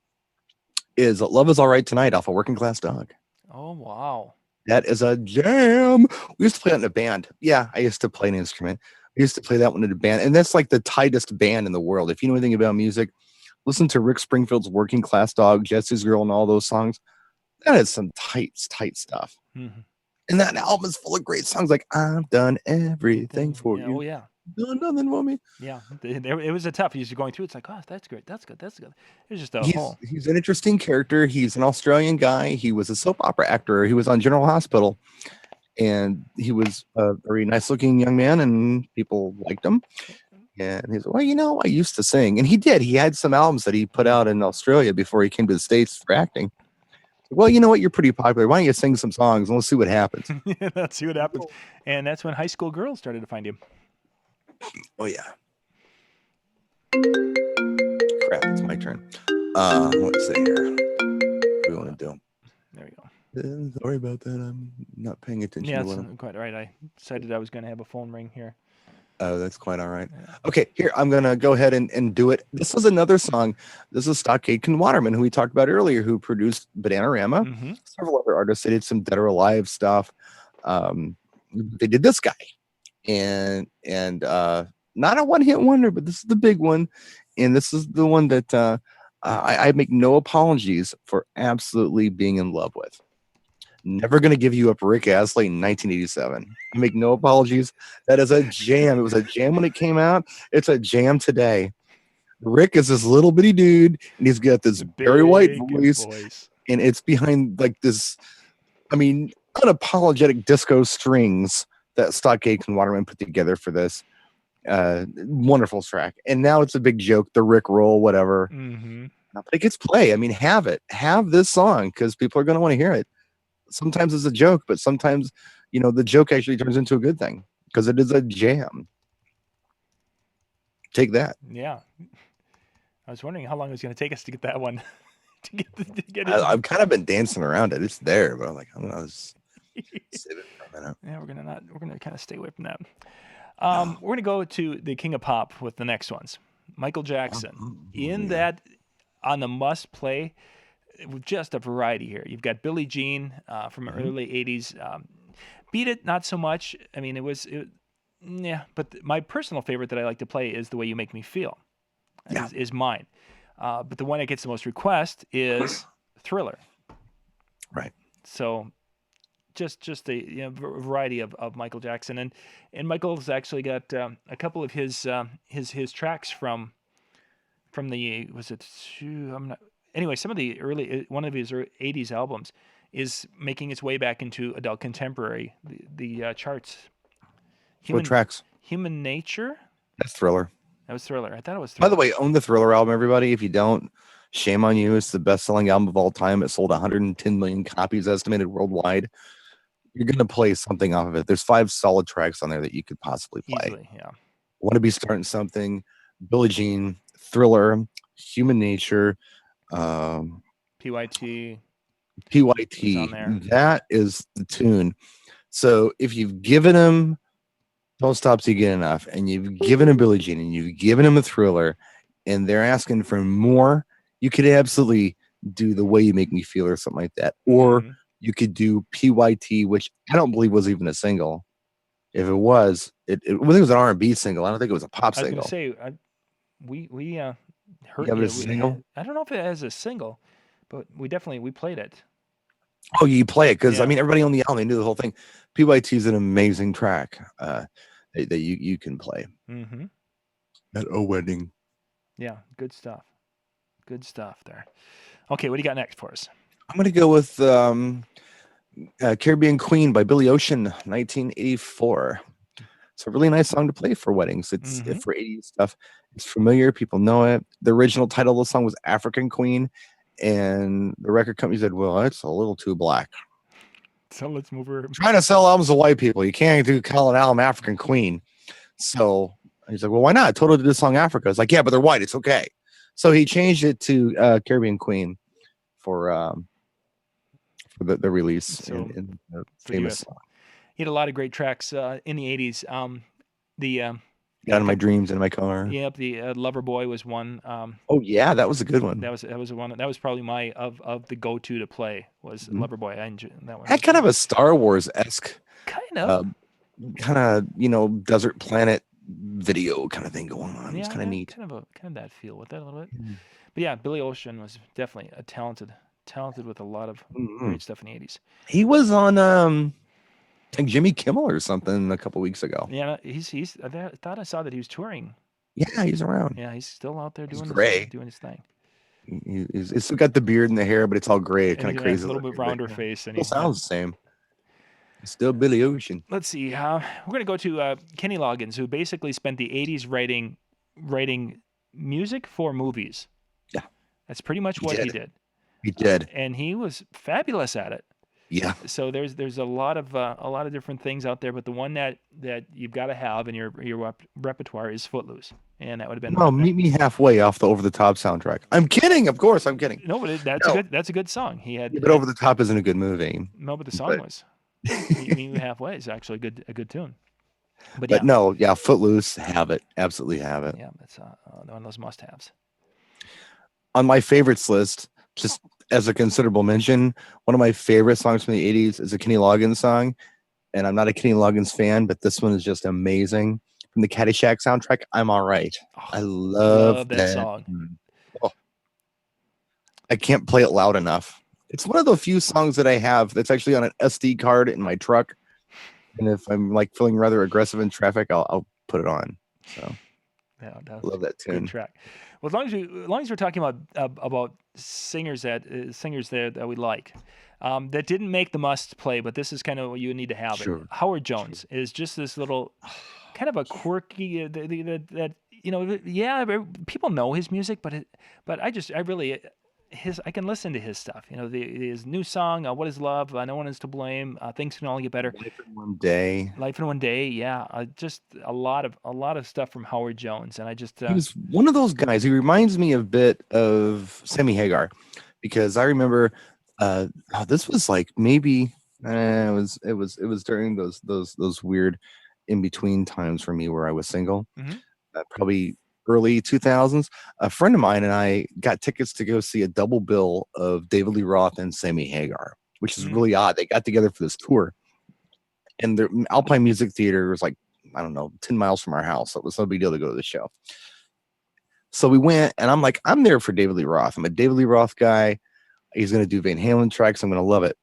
Speaker 2: is Love Is All Right Tonight off of Working Class Dog.
Speaker 1: Oh wow.
Speaker 2: That is a jam. We used to play that in a band. Yeah, I used to play an instrument. We used to play that one in a band, and that's like the tightest band in the world. If you know anything about music, listen to Rick Springfield's Working Class Dog, Jesse's Girl, and all those songs. That is some tight stuff.
Speaker 1: Mm-hmm.
Speaker 2: And that album is full of great songs like I've Done Everything for You.
Speaker 1: Oh, yeah.
Speaker 2: Done nothing for me.
Speaker 1: Yeah. It was a tough. He's going through. It's like, oh, that's great. That's good. It was just
Speaker 2: He's an interesting character. He's an Australian guy. He was a soap opera actor. He was on General Hospital. And he was a very nice looking young man, and people liked him. And he's like, well, I used to sing. And he did. He had some albums that he put out in Australia before he came to the States for acting. Well, you know what? You're pretty popular. Why don't you sing some songs and let's see what happens?
Speaker 1: Yeah, let's see what happens. And that's when high school girls started to find him.
Speaker 2: Oh, yeah. Crap, it's my turn. Let's see here. What do we want to do?
Speaker 1: There we go.
Speaker 2: Sorry about that. I'm not paying attention.
Speaker 1: Yeah, that's quite all right. I decided I was going to have a phone ring here.
Speaker 2: Oh, that's quite all right. Okay, here, I'm going to go ahead and do it. This is another song. This is Stockade Ken Waterman, who we talked about earlier, who produced Bananarama. Mm-hmm. Several other artists. They did some Dead or Alive stuff. They did this guy. And not a one-hit wonder, but this is the big one. And this is the one that I make no apologies for absolutely being in love with. Never Gonna Give You Up, Rick Astley in 1987. I make no apologies. That is a jam. It was a jam when it came out. It's a jam today. Rick is this little bitty dude, and he's got this very white voice, and it's behind like this, unapologetic disco strings that Stockade Ken Waterman put together for this wonderful track. And now it's a big joke, the Rick roll, whatever.
Speaker 1: Mm-hmm.
Speaker 2: But it gets play. Have it. Have this song, because people are going to want to hear it. Sometimes it's a joke, but sometimes, the joke actually turns into a good thing because it is a jam. Take that.
Speaker 1: Yeah. I was wondering how long it was going to take us to get that one. to get it.
Speaker 2: I've kind of been dancing around it. It's there, but I'm like, I'm going to save it for a minute.
Speaker 1: Yeah, we're going to kind of stay away from that. We're going to go to the King of Pop with the next ones. Michael Jackson. That on the must play, just a variety here. You've got Billie Jean from
Speaker 2: Hmm.
Speaker 1: early '80s. Beat It, not so much. I mean, yeah. But my personal favorite that I like to play is The Way You Make Me Feel.
Speaker 2: Yeah,
Speaker 1: Is mine. But the one that gets the most request is Thriller.
Speaker 2: right.
Speaker 1: So just a variety of Michael Jackson, and Michael's actually got a couple of his tracks from the was it I'm not anyway some of the early one of his '80s albums is making its way back into adult contemporary the charts.
Speaker 2: What
Speaker 1: Human
Speaker 2: tracks?
Speaker 1: Human Nature.
Speaker 2: That's Thriller.
Speaker 1: That was Thriller. I thought it was
Speaker 2: By the
Speaker 1: Thriller.
Speaker 2: way, own the Thriller album, everybody. If you don't, shame on you. It's the best-selling album of all time. It sold 110 million copies estimated worldwide. You're gonna play something off of it. There's 5 solid tracks on there that you could possibly play.
Speaker 1: Easily, yeah.
Speaker 2: Want to be starting something? Billie Jean, Thriller, Human Nature, um,
Speaker 1: PYT is on
Speaker 2: PYT.
Speaker 1: there.
Speaker 2: That is the tune. So if you've given him Don't Stop Till You Get Enough, and you've given him Billie Jean, and you've given him a Thriller, and they're asking for more, you could absolutely do The Way You Make Me Feel or something like that. Or you could do PYT, which I don't believe was even a single. If it was, I think it was an R&B single. I don't think it was a pop
Speaker 1: I was gonna
Speaker 2: single.
Speaker 1: say we
Speaker 2: You
Speaker 1: heard
Speaker 2: have it
Speaker 1: yeah,
Speaker 2: as a single?
Speaker 1: I don't know if it has a single, but we played it.
Speaker 2: Oh, you play it because I
Speaker 1: Yeah.
Speaker 2: mean everybody on the album they knew the whole thing. PYT is an amazing track that you can play
Speaker 1: Mm-hmm.
Speaker 2: at a wedding.
Speaker 1: Yeah, good stuff. Good stuff there. Okay, what do you got next for us?
Speaker 2: I'm gonna go with Caribbean Queen by Billy Ocean, 1984. It's a really nice song to play for weddings. It's
Speaker 1: Mm-hmm.
Speaker 2: for 80s stuff. It's familiar. People know it. The original title of the song was African Queen, and the record company said, "Well, that's a little too black.
Speaker 1: So let's move her.
Speaker 2: Trying to sell albums to white people. You can't call an album African Queen." So he's like, "Well, why not? Toto did this song Africa." It's like, "Yeah, but they're white. It's okay." So he changed it to Caribbean Queen for the release
Speaker 1: So
Speaker 2: in the
Speaker 1: for the
Speaker 2: famous
Speaker 1: US.
Speaker 2: song.
Speaker 1: He had a lot of great tracks in the '80s. The
Speaker 2: Got in my dreams in my car.
Speaker 1: Yep, the Lover Boy was one.
Speaker 2: Oh yeah, that was a good one.
Speaker 1: That was one. That was probably my of the go to play was
Speaker 2: Mhm.
Speaker 1: Lover Boy. I enjoyed that one.
Speaker 2: Had kind of a Star Wars esque,
Speaker 1: kind of
Speaker 2: kind of desert planet video kind of thing going on. It's kind of neat.
Speaker 1: kind of that feel with that a little bit.
Speaker 2: Mhm.
Speaker 1: But yeah, Billy Ocean was definitely a talented with a lot of great stuff in the '80s.
Speaker 2: He was on like Jimmy Kimmel or something a couple weeks ago.
Speaker 1: Yeah, he's. I thought I saw that he was touring.
Speaker 2: Yeah, he's around.
Speaker 1: Yeah, he's still out there doing his thing.
Speaker 2: He's still got the beard and the hair, but it's all gray, kind of crazy.
Speaker 1: A little bit rounder face, and
Speaker 2: he still sounds the same. It's still Billy Ocean.
Speaker 1: Let's see. We're going to go to Kenny Loggins, who basically spent the '80s writing music for movies.
Speaker 2: Yeah,
Speaker 1: that's pretty much what he did.
Speaker 2: He did,
Speaker 1: and he was fabulous at it.
Speaker 2: Yeah.
Speaker 1: So there's a lot of different things out there, but the one that you've got to have in your repertoire is Footloose, and that would have been.
Speaker 2: Oh, Meet Me Halfway off the Over the Top soundtrack. I'm kidding, of course, I'm kidding.
Speaker 1: No, but that's a good song. He had.
Speaker 2: Yeah, but Over the Top isn't a good movie.
Speaker 1: No, but the song was. Meet Me Halfway is actually a good tune.
Speaker 2: But yeah. No, yeah, Footloose, have it, absolutely have it.
Speaker 1: Yeah, that's one of those must-haves.
Speaker 2: On my favorites list, just as a considerable mention, one of my favorite songs from the 80s is a Kenny Loggins song. And I'm not a Kenny Loggins fan, but this one is just amazing. From the Caddyshack soundtrack, I'm All Right. Oh, I love that
Speaker 1: song.
Speaker 2: Oh. I can't play it loud enough. It's one of the few songs that I have that's actually on an SD card in my truck. And if I'm like feeling rather aggressive in traffic, I'll put it on. So
Speaker 1: yeah,
Speaker 2: love that tune. Good
Speaker 1: track. Well, as long as we're talking about singers that we like, that didn't make the must play, but this is kind of what you need to have. Sure. It. Howard Jones is just this little, kind of a quirky that people know his music, but I can listen to his stuff. His new song, "What Is Love?" No One Is to Blame. Things Can Only Get Better.
Speaker 2: Life in One Day.
Speaker 1: Life in One Day. Yeah, just a lot of stuff from Howard Jones, and I just
Speaker 2: he was one of those guys. He reminds me a bit of Sammy Hagar, because I remember this was like maybe it was during those weird in between times for me where I was single.
Speaker 1: Mm-hmm.
Speaker 2: Probably early 2000s, a friend of mine and I got tickets to go see a double bill of David Lee Roth and Sammy Hagar, which is
Speaker 1: Mm.
Speaker 2: really odd. They got together for this tour, and the Alpine Music Theater was like, I don't know, 10 miles from our house. So it was no big deal to go to the show. So we went, and I'm like, I'm there for David Lee Roth. I'm a David Lee Roth guy. He's going to do Van Halen tracks. I'm going to love it.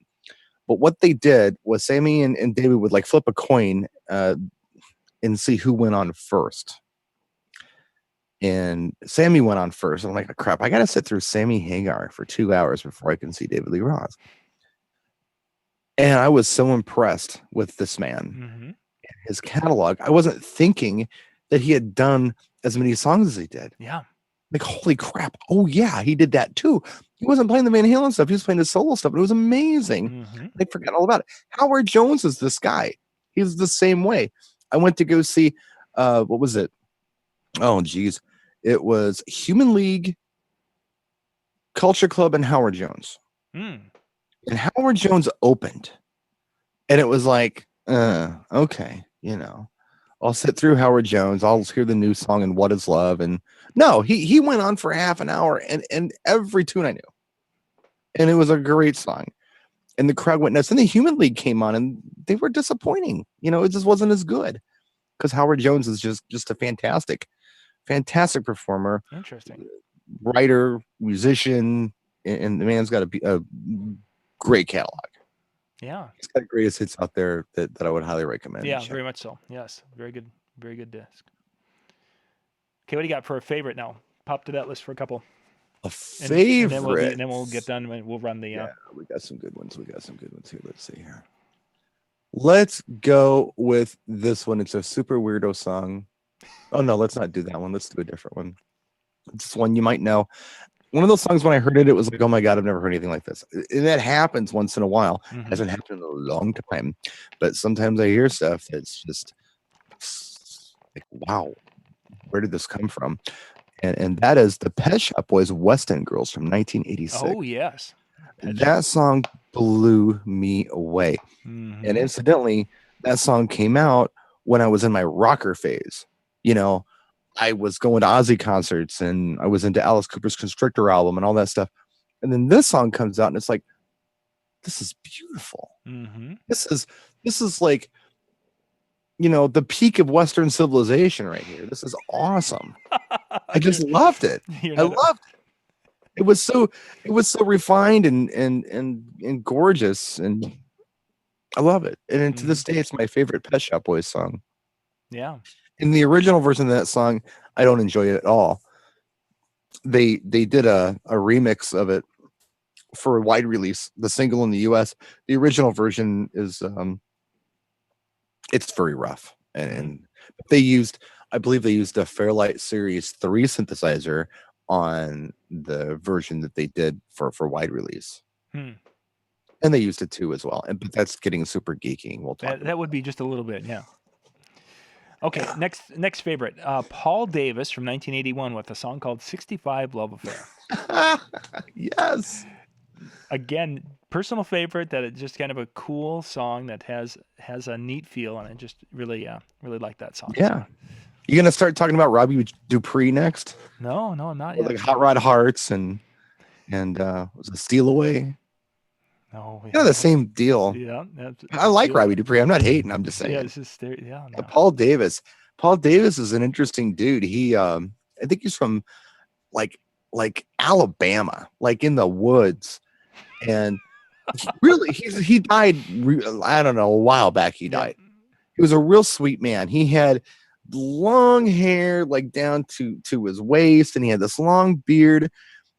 Speaker 2: But what they did was Sammy and David would like flip a coin and see who went on first. And Sammy went on first. I'm like, crap, I got to sit through Sammy Hagar for 2 hours before I can see David Lee Roth. And I was so impressed with this man, his catalog. I wasn't thinking that he had done as many songs as he did.
Speaker 1: Yeah.
Speaker 2: Like, holy crap. Oh, yeah, he did that too. He wasn't playing the Van Halen stuff. He was playing his solo stuff. But it was amazing. I forgot all about it. Howard Jones is this guy. He's the same way. I went to go see, what was it? Oh, geez. It was Human League, Culture Club, and Howard Jones. And Howard Jones opened. And it was like, okay, you know. I'll sit through Howard Jones. I'll hear the new song and What Is Love. And no, he went on for half an hour and every tune I knew. And it was a great song. And the crowd went nuts. And the Human League came on and they were disappointing. You know, it just wasn't as good. Because Howard Jones is just a fantastic performer.
Speaker 1: Interesting.
Speaker 2: Writer, musician, and the man's got a great catalog.
Speaker 1: Yeah.
Speaker 2: He's got greatest hits out there that I would highly recommend.
Speaker 1: Yeah, very much so. Yes. Very good disc. Okay, what do you got for a favorite now? Pop to that list for a couple.
Speaker 2: A favorite.
Speaker 1: And then we'll get done and we'll run the
Speaker 2: Yeah, we got some good ones. Here. Let's see here. Let's go with this one. It's a super weirdo song. Oh no, let's not do that one. Let's do a different one. It's one you might know. One of those songs, when I heard it, it was like, oh my God, I've never heard anything like this. And that happens once in a while. Hasn't happened in a long time. But sometimes I hear stuff that's just like, wow, where did this come from? And that is the Pet Shop Boys West End Girls from 1986.
Speaker 1: Oh, yes.
Speaker 2: That song blew me away. And incidentally, that song came out when I was in my rocker phase. You know, I was going to Ozzy concerts and I was into Alice Cooper's Constrictor album and all that stuff. And then this song comes out and it's like, this is beautiful. This is like, you know, the peak of Western civilization right here. This is awesome. I just loved it. I loved it. It was so refined and gorgeous, and I love it. And to this day, it's my favorite Pet Shop Boys song.
Speaker 1: Yeah.
Speaker 2: In the original version of that song, I don't enjoy it at all. They did a remix of it for a wide release, the single in the US. The original version is it's very rough. And I believe they used a Fairlight Series 3 synthesizer on the version that they did for wide release. And they used it too as well. But that's getting super geeky. We'll talk
Speaker 1: that would be just a little bit, yeah. Okay, next favorite. Paul Davis from 1981 with a song called 65 Love Affair.
Speaker 2: Yes.
Speaker 1: Again, personal favorite, that it's just kind of a cool song that has a neat feel, and I just really like that song.
Speaker 2: Yeah. You gonna start talking about Robbie Dupree next?
Speaker 1: No, I'm not yet.
Speaker 2: Like Hot Rod Hearts and was it Steal Away?
Speaker 1: No,
Speaker 2: yeah, the same deal.
Speaker 1: Yeah,
Speaker 2: I like Robbie Dupree. I'm not hating. I'm just saying.
Speaker 1: Yeah, it's just no.
Speaker 2: Paul Davis. Paul Davis is an interesting dude. He, I think he's from like Alabama, like in the woods, and he died. I don't know, a while back. He died. He was a real sweet man. He had long hair, like down to his waist, and he had this long beard.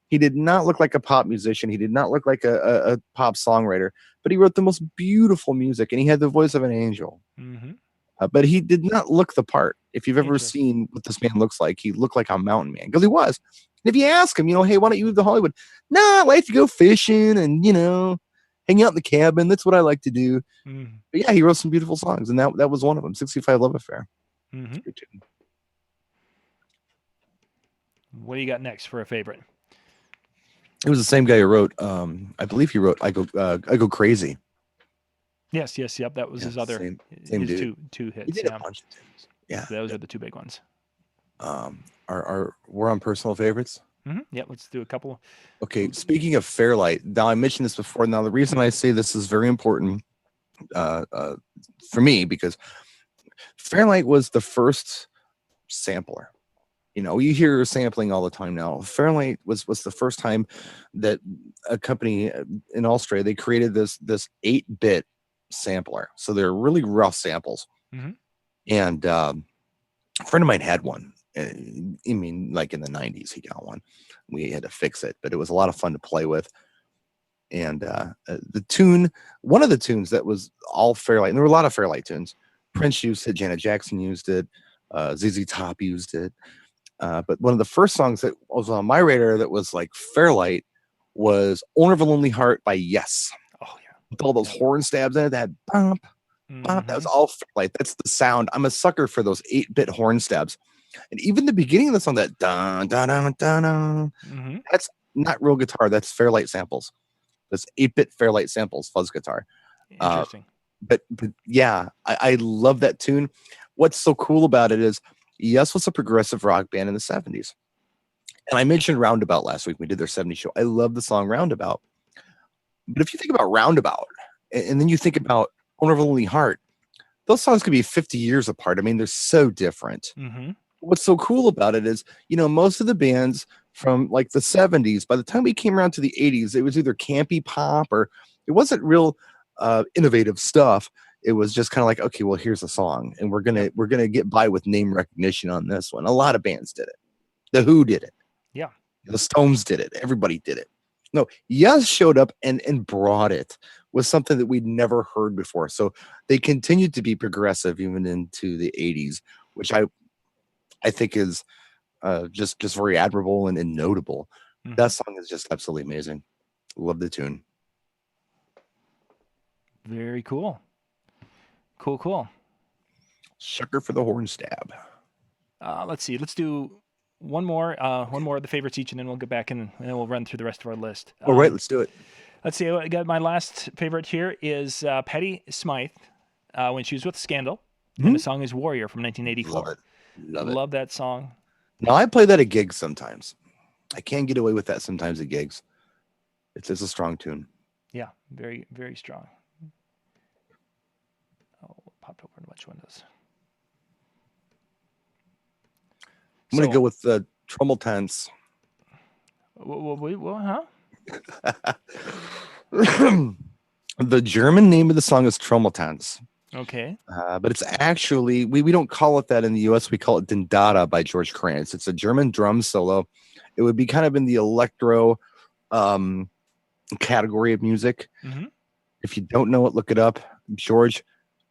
Speaker 2: He did not look like a pop musician. He did not look like a pop songwriter, but he wrote the most beautiful music, and he had the voice of an angel. But he did not look the part. If you've ever seen what this man looks like, he looked like a mountain man, because he was. And if you ask him, hey, why don't you move to Hollywood? Nah, I like to go fishing and, hang out in the cabin. That's what I like to do. But yeah, he wrote some beautiful songs, and that was one of them, 65 Love Affair.
Speaker 1: What do you got next for a favorite?
Speaker 2: It was the same guy who wrote, I believe he wrote I Go Crazy.
Speaker 1: Yes, yep. That was his other
Speaker 2: same
Speaker 1: his
Speaker 2: dude.
Speaker 1: two hits.
Speaker 2: He did a bunch of tunes. Yeah.
Speaker 1: Those are the two big ones.
Speaker 2: we're on personal favorites.
Speaker 1: Yeah, let's do a couple.
Speaker 2: Okay, speaking of Fairlight, now I mentioned this before. Now the reason I say this is very important uh, uh, for me because Fairlight was the first sampler. You know, you hear sampling all the time now. Fairlight was the first time that a company in Australia they created this 8-bit sampler. So they're really rough samples.
Speaker 1: Mm-hmm.
Speaker 2: And a friend of mine had one. I mean, like in the 90s, he got one. We had to fix it, but it was a lot of fun to play with. And the tune, one of the tunes that was all Fairlight, and there were a lot of Fairlight tunes. Prince used it, Janet Jackson used it, ZZ Top used it. But one of the first songs that was on my radar that was like Fairlight was Owner of a Lonely Heart by Yes.
Speaker 1: Oh, yeah.
Speaker 2: With all those horn stabs in it, that bump, bump, that was all Fairlight. That's the sound. I'm a sucker for those 8-bit horn stabs. And even the beginning of the song, that dun, dun, dun, dun, dun, that's not real guitar. That's Fairlight samples. That's 8-bit Fairlight samples, fuzz guitar.
Speaker 1: Interesting.
Speaker 2: But yeah, I love that tune. What's so cool about it is Yes was a progressive rock band in the 70s. And I mentioned Roundabout last week. We did their 70s show. I love the song Roundabout. But if you think about Roundabout, and then you think about Owner of a Lonely Heart, those songs could be 50 years apart. I mean, they're so different. What's so cool about it is, you know, most of the bands from like the 70s, by the time we came around to the 80s, it was either campy pop or it wasn't real innovative stuff. It was just kind of like, okay, well, here's a song, and we're gonna get by with name recognition on this one. A lot of bands did it. The Who did it.
Speaker 1: Yeah.
Speaker 2: The Stones did it. Everybody did it. No, Yes showed up and brought it with something that we'd never heard before. So they continued to be progressive even into the 80s, which I think is just very admirable and notable. That song is just absolutely amazing. Love the tune.
Speaker 1: Very cool. Cool.
Speaker 2: Sucker for the horn stab.
Speaker 1: Let's see. Let's do one more of the favorites each, and then we'll get back and then we'll run through the rest of our list.
Speaker 2: All right, let's do it.
Speaker 1: Let's see. I got my last favorite here is Patti Smythe when she was with Scandal, and the song is Warrior from 1984. Love that song.
Speaker 2: Now I play that at gigs sometimes. I can get away with that sometimes at gigs. It's a strong tune.
Speaker 1: Yeah, very, very strong. Oh, popped open a bunch of windows.
Speaker 2: I'm going to go with the Trommeltanz.
Speaker 1: Huh?
Speaker 2: The German name of the song is Trommeltanz.
Speaker 1: Okay.
Speaker 2: But it's actually, we don't call it that in the US. We call it Dindada by George Kranz. It's a German drum solo. It would be kind of in the electro category of music. If you don't know it, look it up. George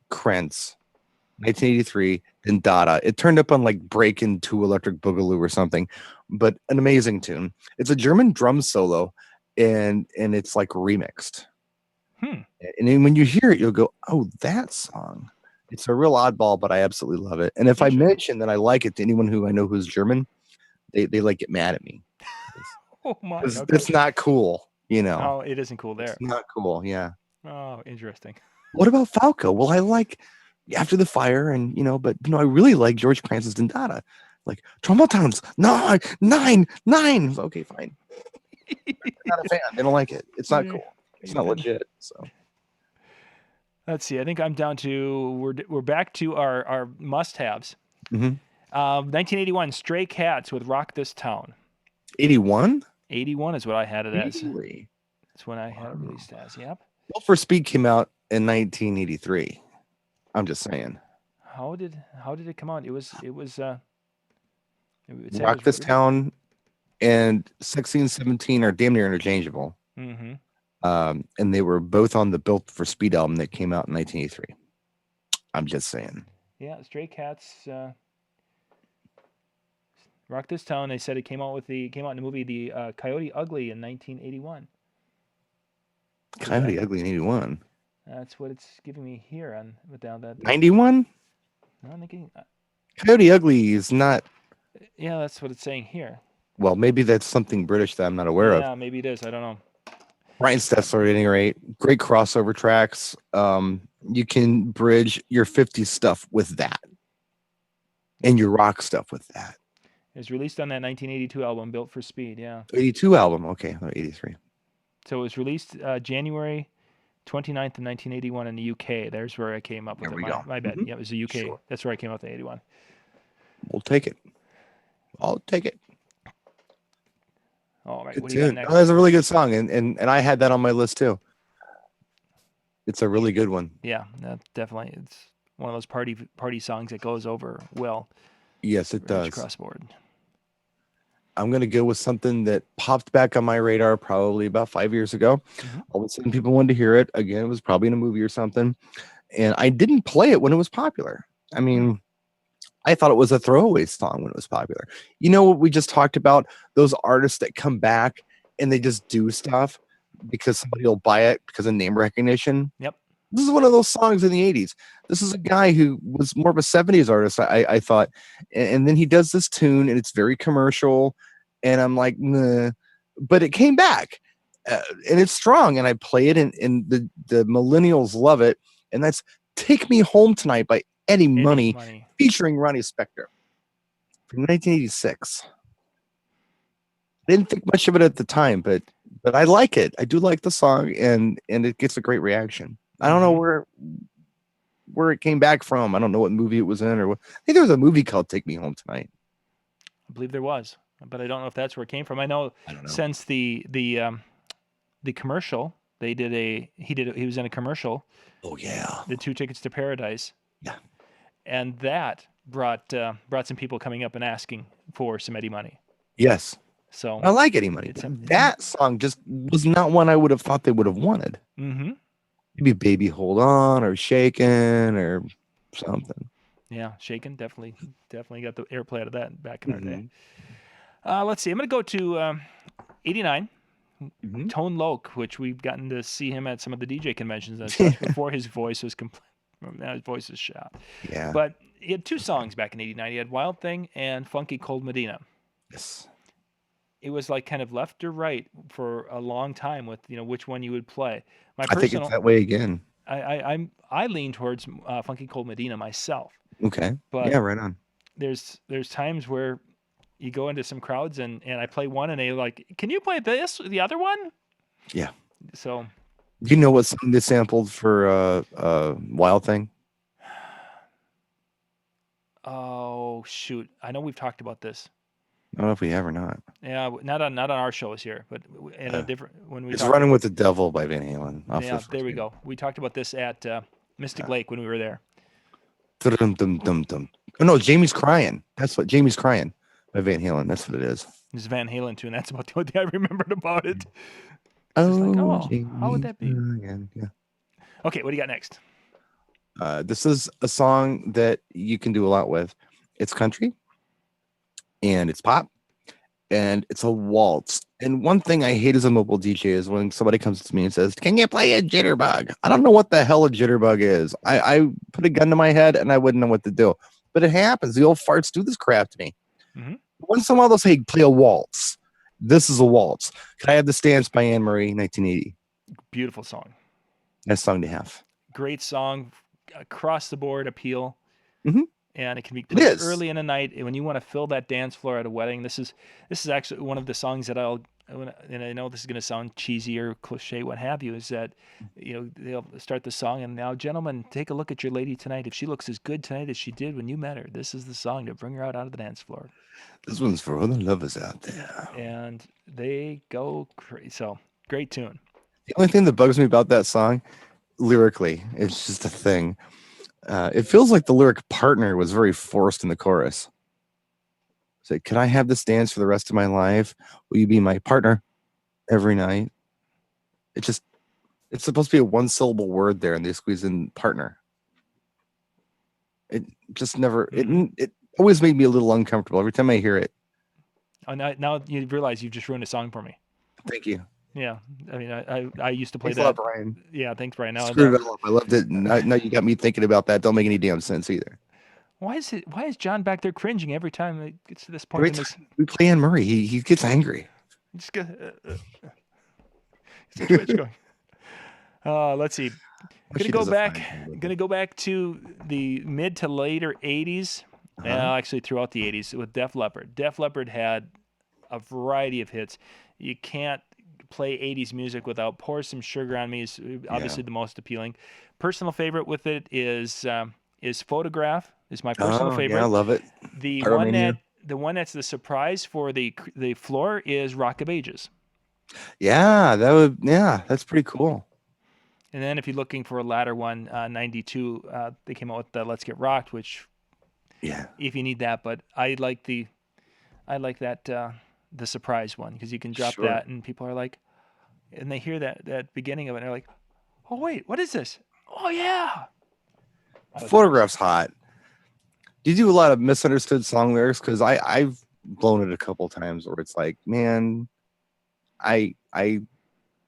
Speaker 2: Kranz, 1983, Dindada. It turned up on like Breakin' 2 Electric Boogaloo or something, but an amazing tune. It's a German drum solo, and it's like remixed. And then when you hear it, you'll go, oh, that song. It's a real oddball, but I absolutely love it. And if I mention that I like it to anyone who I know who's German, they like get mad at me.
Speaker 1: Oh my!
Speaker 2: Okay. It's not cool, you know.
Speaker 1: Oh, it isn't cool there.
Speaker 2: It's not cool, yeah.
Speaker 1: Oh, interesting.
Speaker 2: What about Falco? Well, I like After the Fire, and but I really like George Kranz's Dindada. Like Trommeltanz, 9. Okay, fine. I'm not a fan. They don't like it. It's not cool. It's not legit. So
Speaker 1: let's see. I think I'm down to we're back to our must-haves. 1981, Stray Cats with "Rock This Town."
Speaker 2: 81.
Speaker 1: 81 is what I had it as.
Speaker 2: Really?
Speaker 1: That's when I had it released as. Yep.
Speaker 2: Well, for Speed came out in 1983. I'm just saying.
Speaker 1: How did it come out? It was
Speaker 2: Rock This Town and 16, 17 are damn near interchangeable. And they were both on the Built for Speed album that came out in 1983. I'm just saying.
Speaker 1: Yeah, Stray Cats, Rock This Town. They said it came out in the movie The Coyote Ugly in 1981.
Speaker 2: Coyote Ugly in 81.
Speaker 1: That's what it's giving me here on without that.
Speaker 2: 91.
Speaker 1: No, I'm thinking.
Speaker 2: Coyote Ugly is not.
Speaker 1: Yeah, that's what it's saying here.
Speaker 2: Well, maybe that's something British that I'm not aware of.
Speaker 1: Yeah, maybe it is. I don't know.
Speaker 2: Brian Stetzler, at any rate, great crossover tracks. You can bridge your 50s stuff with that, and your rock stuff with that.
Speaker 1: It was released on that 1982 album, Built for Speed. Yeah.
Speaker 2: 82 album. Okay, 83.
Speaker 1: So it was released January 29th of 1981 in the UK. There's where I came up with
Speaker 2: There
Speaker 1: it.
Speaker 2: we go.
Speaker 1: My bad.
Speaker 2: Mhm.
Speaker 1: Yeah, it was the UK.
Speaker 2: Sure.
Speaker 1: That's where I came up with the 81.
Speaker 2: We'll take it. I'll take it.
Speaker 1: All right.
Speaker 2: Good
Speaker 1: What do you got
Speaker 2: tune.
Speaker 1: next?
Speaker 2: Oh, that's a really good song, and I had that on my list too. It's a really good one.
Speaker 1: Yeah, definitely. It's one of those party songs that goes over well.
Speaker 2: Yes, it does.
Speaker 1: Across board.
Speaker 2: I'm gonna go with something that popped back on my radar probably about 5 years ago.
Speaker 1: Mhm.
Speaker 2: All of a sudden, people wanted to hear it again. It was probably in a movie or something, and I didn't play it when it was popular. I mean, I thought it was a throwaway song when it was popular. You know what we just talked about? Those artists that come back and they just do stuff because somebody will buy it because of name recognition.
Speaker 1: Yep.
Speaker 2: This is one of those songs in the 80s. This is a guy who was more of a 70s artist, I thought. And then he does this tune and it's very commercial. And I'm like, nah. But it came back and it's strong. And I play it and the millennials love it. And that's Take Me Home Tonight by Eddie Money, featuring Ronnie Spector from 1986. I didn't think much of it at the time, but I like it. I do like the song, and it gets a great reaction. I don't know where it came back from. I don't know what movie it was in, or what. I think there was a movie called Take Me Home Tonight.
Speaker 1: I believe there was, but I don't know if that's where it came from. I know since the commercial, he was in a commercial.
Speaker 2: Oh yeah.
Speaker 1: The 2 Tickets to Paradise.
Speaker 2: Yeah.
Speaker 1: And that brought some people coming up and asking for some Eddie Money.
Speaker 2: Yes.
Speaker 1: So
Speaker 2: I like Eddie Money. That song just was not one I would have thought they would have wanted.
Speaker 1: Mm-hmm.
Speaker 2: Maybe Baby Hold On or Shaken or something.
Speaker 1: Yeah, Shaken definitely got the airplay out of that back in our day. Let's see. I'm going to go to 89. Tone Loc, which we've gotten to see him at some of the DJ conventions and stuff before his voice was now his voice is shot.
Speaker 2: Yeah.
Speaker 1: But he had 2 songs back in 89. He had Wild Thing and Funky Cold Medina.
Speaker 2: Yes.
Speaker 1: It was like kind of left or right for a long time with which one you would play.
Speaker 2: I think it's that way again.
Speaker 1: I lean towards Funky Cold Medina myself.
Speaker 2: Okay.
Speaker 1: But
Speaker 2: yeah, right on.
Speaker 1: There's times where you go into some crowds and I play one and they're like, "Can you play the other one?"
Speaker 2: Yeah.
Speaker 1: So.
Speaker 2: Do you know what song they sampled for Wild Thing?
Speaker 1: Oh shoot! I know we've talked about this.
Speaker 2: I don't know if we have or not.
Speaker 1: Yeah, not on our shows here, but in a different when we.
Speaker 2: It's Running with the Devil by Van Halen.
Speaker 1: Yeah, there we go. We talked about this at Mystic Lake when we were there.
Speaker 2: Oh no, Jamie's Crying. That's what Jamie's Crying by Van Halen. That's what it is.
Speaker 1: It's Van Halen tune. That's about the only thing I remembered about it.
Speaker 2: Oh,
Speaker 1: how would that be?
Speaker 2: Yeah.
Speaker 1: Okay, what do you got next?
Speaker 2: This is a song that you can do a lot with. It's country, and it's pop, and it's a waltz. And one thing I hate as a mobile DJ is when somebody comes to me and says, "Can you play a jitterbug?" I don't know what the hell a jitterbug is. I put a gun to my head and I wouldn't know what to do. But it happens. The old farts do this crap to me. Once in a while they'll say, "Play a waltz." This is a waltz. Could I have the Stance by Anne Marie, 1980?
Speaker 1: Beautiful song.
Speaker 2: Nice song to have.
Speaker 1: Great song, across the board appeal. And it can be played early in the night when you want to fill that dance floor at a wedding. This is actually one of the songs that and I know this is going to sound cheesy or cliche, what have you, is that they'll start the song and now, gentlemen, take a look at your lady tonight. If she looks as good tonight as she did when you met her, this is the song to bring her out onto the dance floor.
Speaker 2: This one's for all the lovers out there.
Speaker 1: And they go crazy. So great tune.
Speaker 2: The only thing that bugs me about that song, lyrically, it's just a thing. It feels like the lyric partner was very forced in the chorus. Say, "Can I have this dance for the rest of my life? Will you be my partner every night?" It's supposed to be a 1-syllable word there, and they squeeze in partner. It just never. It always made me a little uncomfortable every time I hear it.
Speaker 1: Oh, now you realize you've just ruined a song for me.
Speaker 2: Thank you.
Speaker 1: Yeah, I mean, I used to play
Speaker 2: thanks
Speaker 1: that.
Speaker 2: A lot, Brian.
Speaker 1: Yeah, thanks, Brian. Now
Speaker 2: screwed it all up. I loved it. Now you got me thinking about that. Don't make any damn sense either.
Speaker 1: Why is John back there cringing every time it gets to this point?
Speaker 2: We play Anne Murray. He gets angry.
Speaker 1: Just go. Twitch going. Let's see. I'm gonna go back to the mid to later 80s.
Speaker 2: Uh-huh.
Speaker 1: Well, actually, throughout the 80s with Def Leppard. Def Leppard had a variety of hits. You can't play 80s music without Pour Some Sugar on Me is
Speaker 2: Yeah.
Speaker 1: obviously the most appealing. Personal favorite with it is Photograph is my personal
Speaker 2: Oh, yeah, I
Speaker 1: favorite.
Speaker 2: love it.
Speaker 1: The one
Speaker 2: Pyromania.
Speaker 1: that the one that's the surprise for the floor is Rock of Ages.
Speaker 2: Yeah, yeah, that's pretty cool.
Speaker 1: And then if you're looking for a latter one, 92, they came out with Let's Get Rocked, which
Speaker 2: Yeah,
Speaker 1: if you need that, but I like that the surprise one because you can drop
Speaker 2: sure.
Speaker 1: that and people are like, and they hear that beginning of it and they're like, oh wait, what is this? Oh yeah, I like that one too.
Speaker 2: Photograph's hot. Do you do a lot of misunderstood song lyrics? Because I've blown it a couple times where it's like, man, I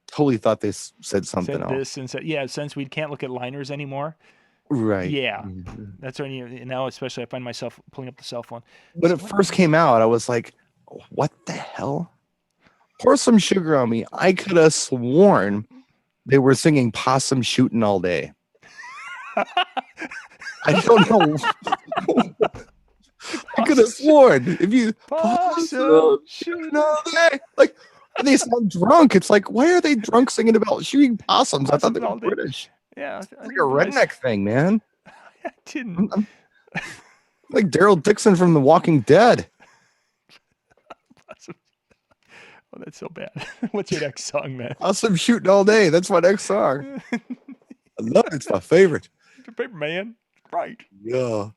Speaker 2: totally thought they said something
Speaker 1: Said
Speaker 2: else.
Speaker 1: this and said yeah. Since we can't look at liners anymore,
Speaker 2: Right.
Speaker 1: yeah,
Speaker 2: Mhm.
Speaker 1: that's when you now especially I find myself pulling up the cell phone.
Speaker 2: When
Speaker 1: So
Speaker 2: it
Speaker 1: what
Speaker 2: first
Speaker 1: is
Speaker 2: came out, I was like, what the hell? Pour some sugar on me. I could have sworn they were singing possum shooting all day. I don't know. I could have
Speaker 1: possum
Speaker 2: sworn if you
Speaker 1: possum
Speaker 2: possum shooting
Speaker 1: shooting
Speaker 2: all day, like, and they sound drunk. It's like, why are they drunk singing about shooting possums? I thought they
Speaker 1: possums
Speaker 2: were
Speaker 1: all day.
Speaker 2: British.
Speaker 1: Yeah,
Speaker 2: It's
Speaker 1: I
Speaker 2: like a
Speaker 1: didn't realize.
Speaker 2: redneck thing, man.
Speaker 1: I didn't.
Speaker 2: I'm like Daryl Dixon from The Walking Dead.
Speaker 1: Possum. Oh, that's so bad. What's your next song, man?
Speaker 2: Possum shooting all day. That's my next song. I love it. It's my favorite.
Speaker 1: Paper man. Right.
Speaker 2: Yeah.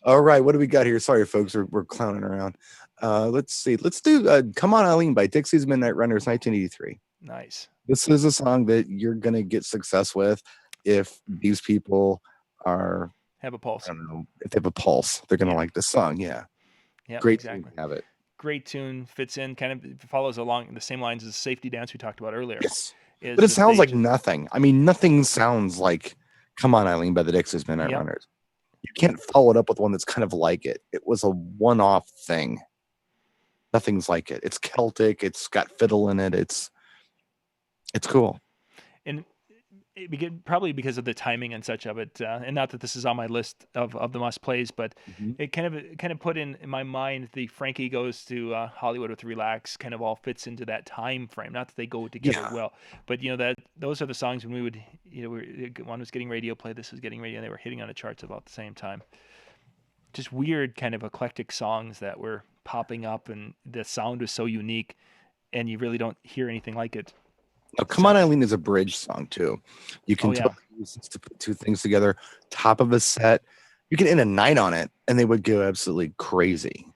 Speaker 2: All right. What do we got here? Sorry, folks. We're clowning around. Let's see. Let's do Come On Eileen by Dixie's Midnight Runners, 1983.
Speaker 1: Nice.
Speaker 2: This is a song that you're going to get success with if these people are,
Speaker 1: Have a
Speaker 2: I
Speaker 1: pulse.
Speaker 2: don't know, if they have a pulse, they're going to
Speaker 1: Yeah.
Speaker 2: like this song. Yeah.
Speaker 1: Yep.
Speaker 2: Great tune
Speaker 1: Exactly.
Speaker 2: to have it.
Speaker 1: Great tune. Fits in. Kind of follows along the same lines as Safety Dance we talked about earlier.
Speaker 2: Yes.
Speaker 1: Is
Speaker 2: But it
Speaker 1: that
Speaker 2: sounds
Speaker 1: they
Speaker 2: like
Speaker 1: just.
Speaker 2: nothing. I mean, nothing sounds like Come On Eileen by the Dixie's Midnight
Speaker 1: Yep.
Speaker 2: Runners. You can't follow it up with one that's kind of like it. It was a one-off thing. Nothing's like it. It's Celtic. It's got fiddle in it. It's cool.
Speaker 1: And probably because of the timing and such of it, and not that this is on my list of the must plays, but
Speaker 2: Mhm.
Speaker 1: it kind of put in my mind the Frankie Goes to Hollywood with Relax kind of all fits into that time frame. Not that they go together
Speaker 2: Yeah.
Speaker 1: well, but that those are the songs when we would one was getting radio play, this was getting radio, and they were hitting on the charts about the same time. Just weird kind of eclectic songs that were popping up, and the sound was so unique, and you really don't hear anything like it
Speaker 2: Now, Come On
Speaker 1: since.
Speaker 2: Eileen is a bridge song too. You
Speaker 1: Oh
Speaker 2: can
Speaker 1: yeah,
Speaker 2: totally use this to put two things together. Top of a set. You can end a night on it, and they would go absolutely crazy.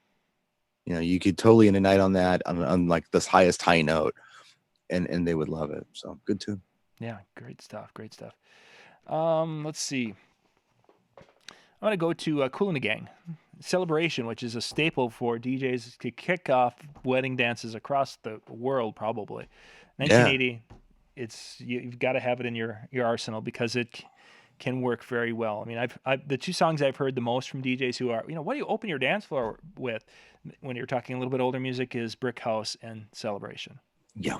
Speaker 2: You could totally end a night on that on like this highest high note, and they would love it. So good tune.
Speaker 1: yeah, great stuff, great stuff. Let's see. I'm going to go to Kool and the Gang. Celebration, which is a staple for DJs to kick off wedding dances across the world, probably.
Speaker 2: Yeah.
Speaker 1: 1980, you've got to have it in your arsenal because it can work very well. I mean, the two songs I've heard the most from DJs who are, what do you open your dance floor with when you're talking a little bit older music is Brick House and Celebration.
Speaker 2: Yeah.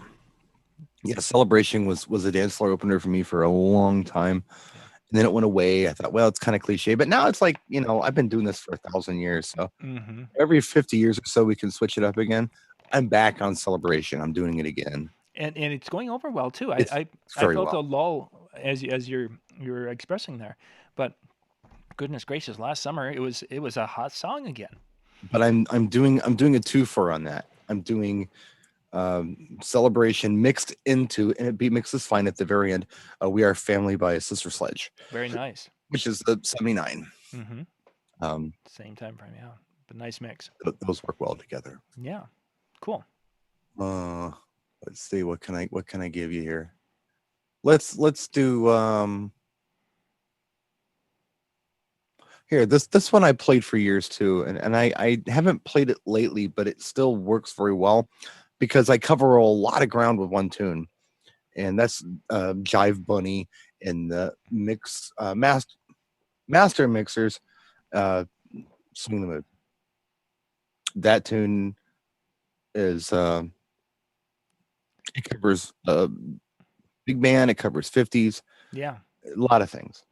Speaker 2: Yeah. Celebration was a dance floor opener for me for a long time.
Speaker 1: Yeah.
Speaker 2: And then it went away. I thought, well, it's kind of cliche, but now it's like, I've been doing this for 1,000 years. So every 50 years or so, we can switch it up again. I'm back on Celebration. I'm doing it again.
Speaker 1: And it's going over well too.
Speaker 2: It's
Speaker 1: I
Speaker 2: very
Speaker 1: felt a
Speaker 2: well.
Speaker 1: lull as you're expressing there, but goodness gracious, last summer it was a hot song again.
Speaker 2: But I'm doing a twofer on that. I'm doing Celebration mixed into, and it mixes fine at the very end. We Are Family by Sister Sledge,
Speaker 1: Very nice.
Speaker 2: which is the 79.
Speaker 1: Mm-hmm. Same time frame, yeah. But nice mix.
Speaker 2: Those work well together.
Speaker 1: Yeah. Cool.
Speaker 2: Let's see, what can I give you here? Let's do here, this one I played for years too, and I haven't played it lately, but it still works very well because I cover a lot of ground with one tune, and that's Jive Bunny and the master mixers, Swing the Mood. That tune is it covers big band, it covers 50s,
Speaker 1: Yeah.
Speaker 2: a lot of things.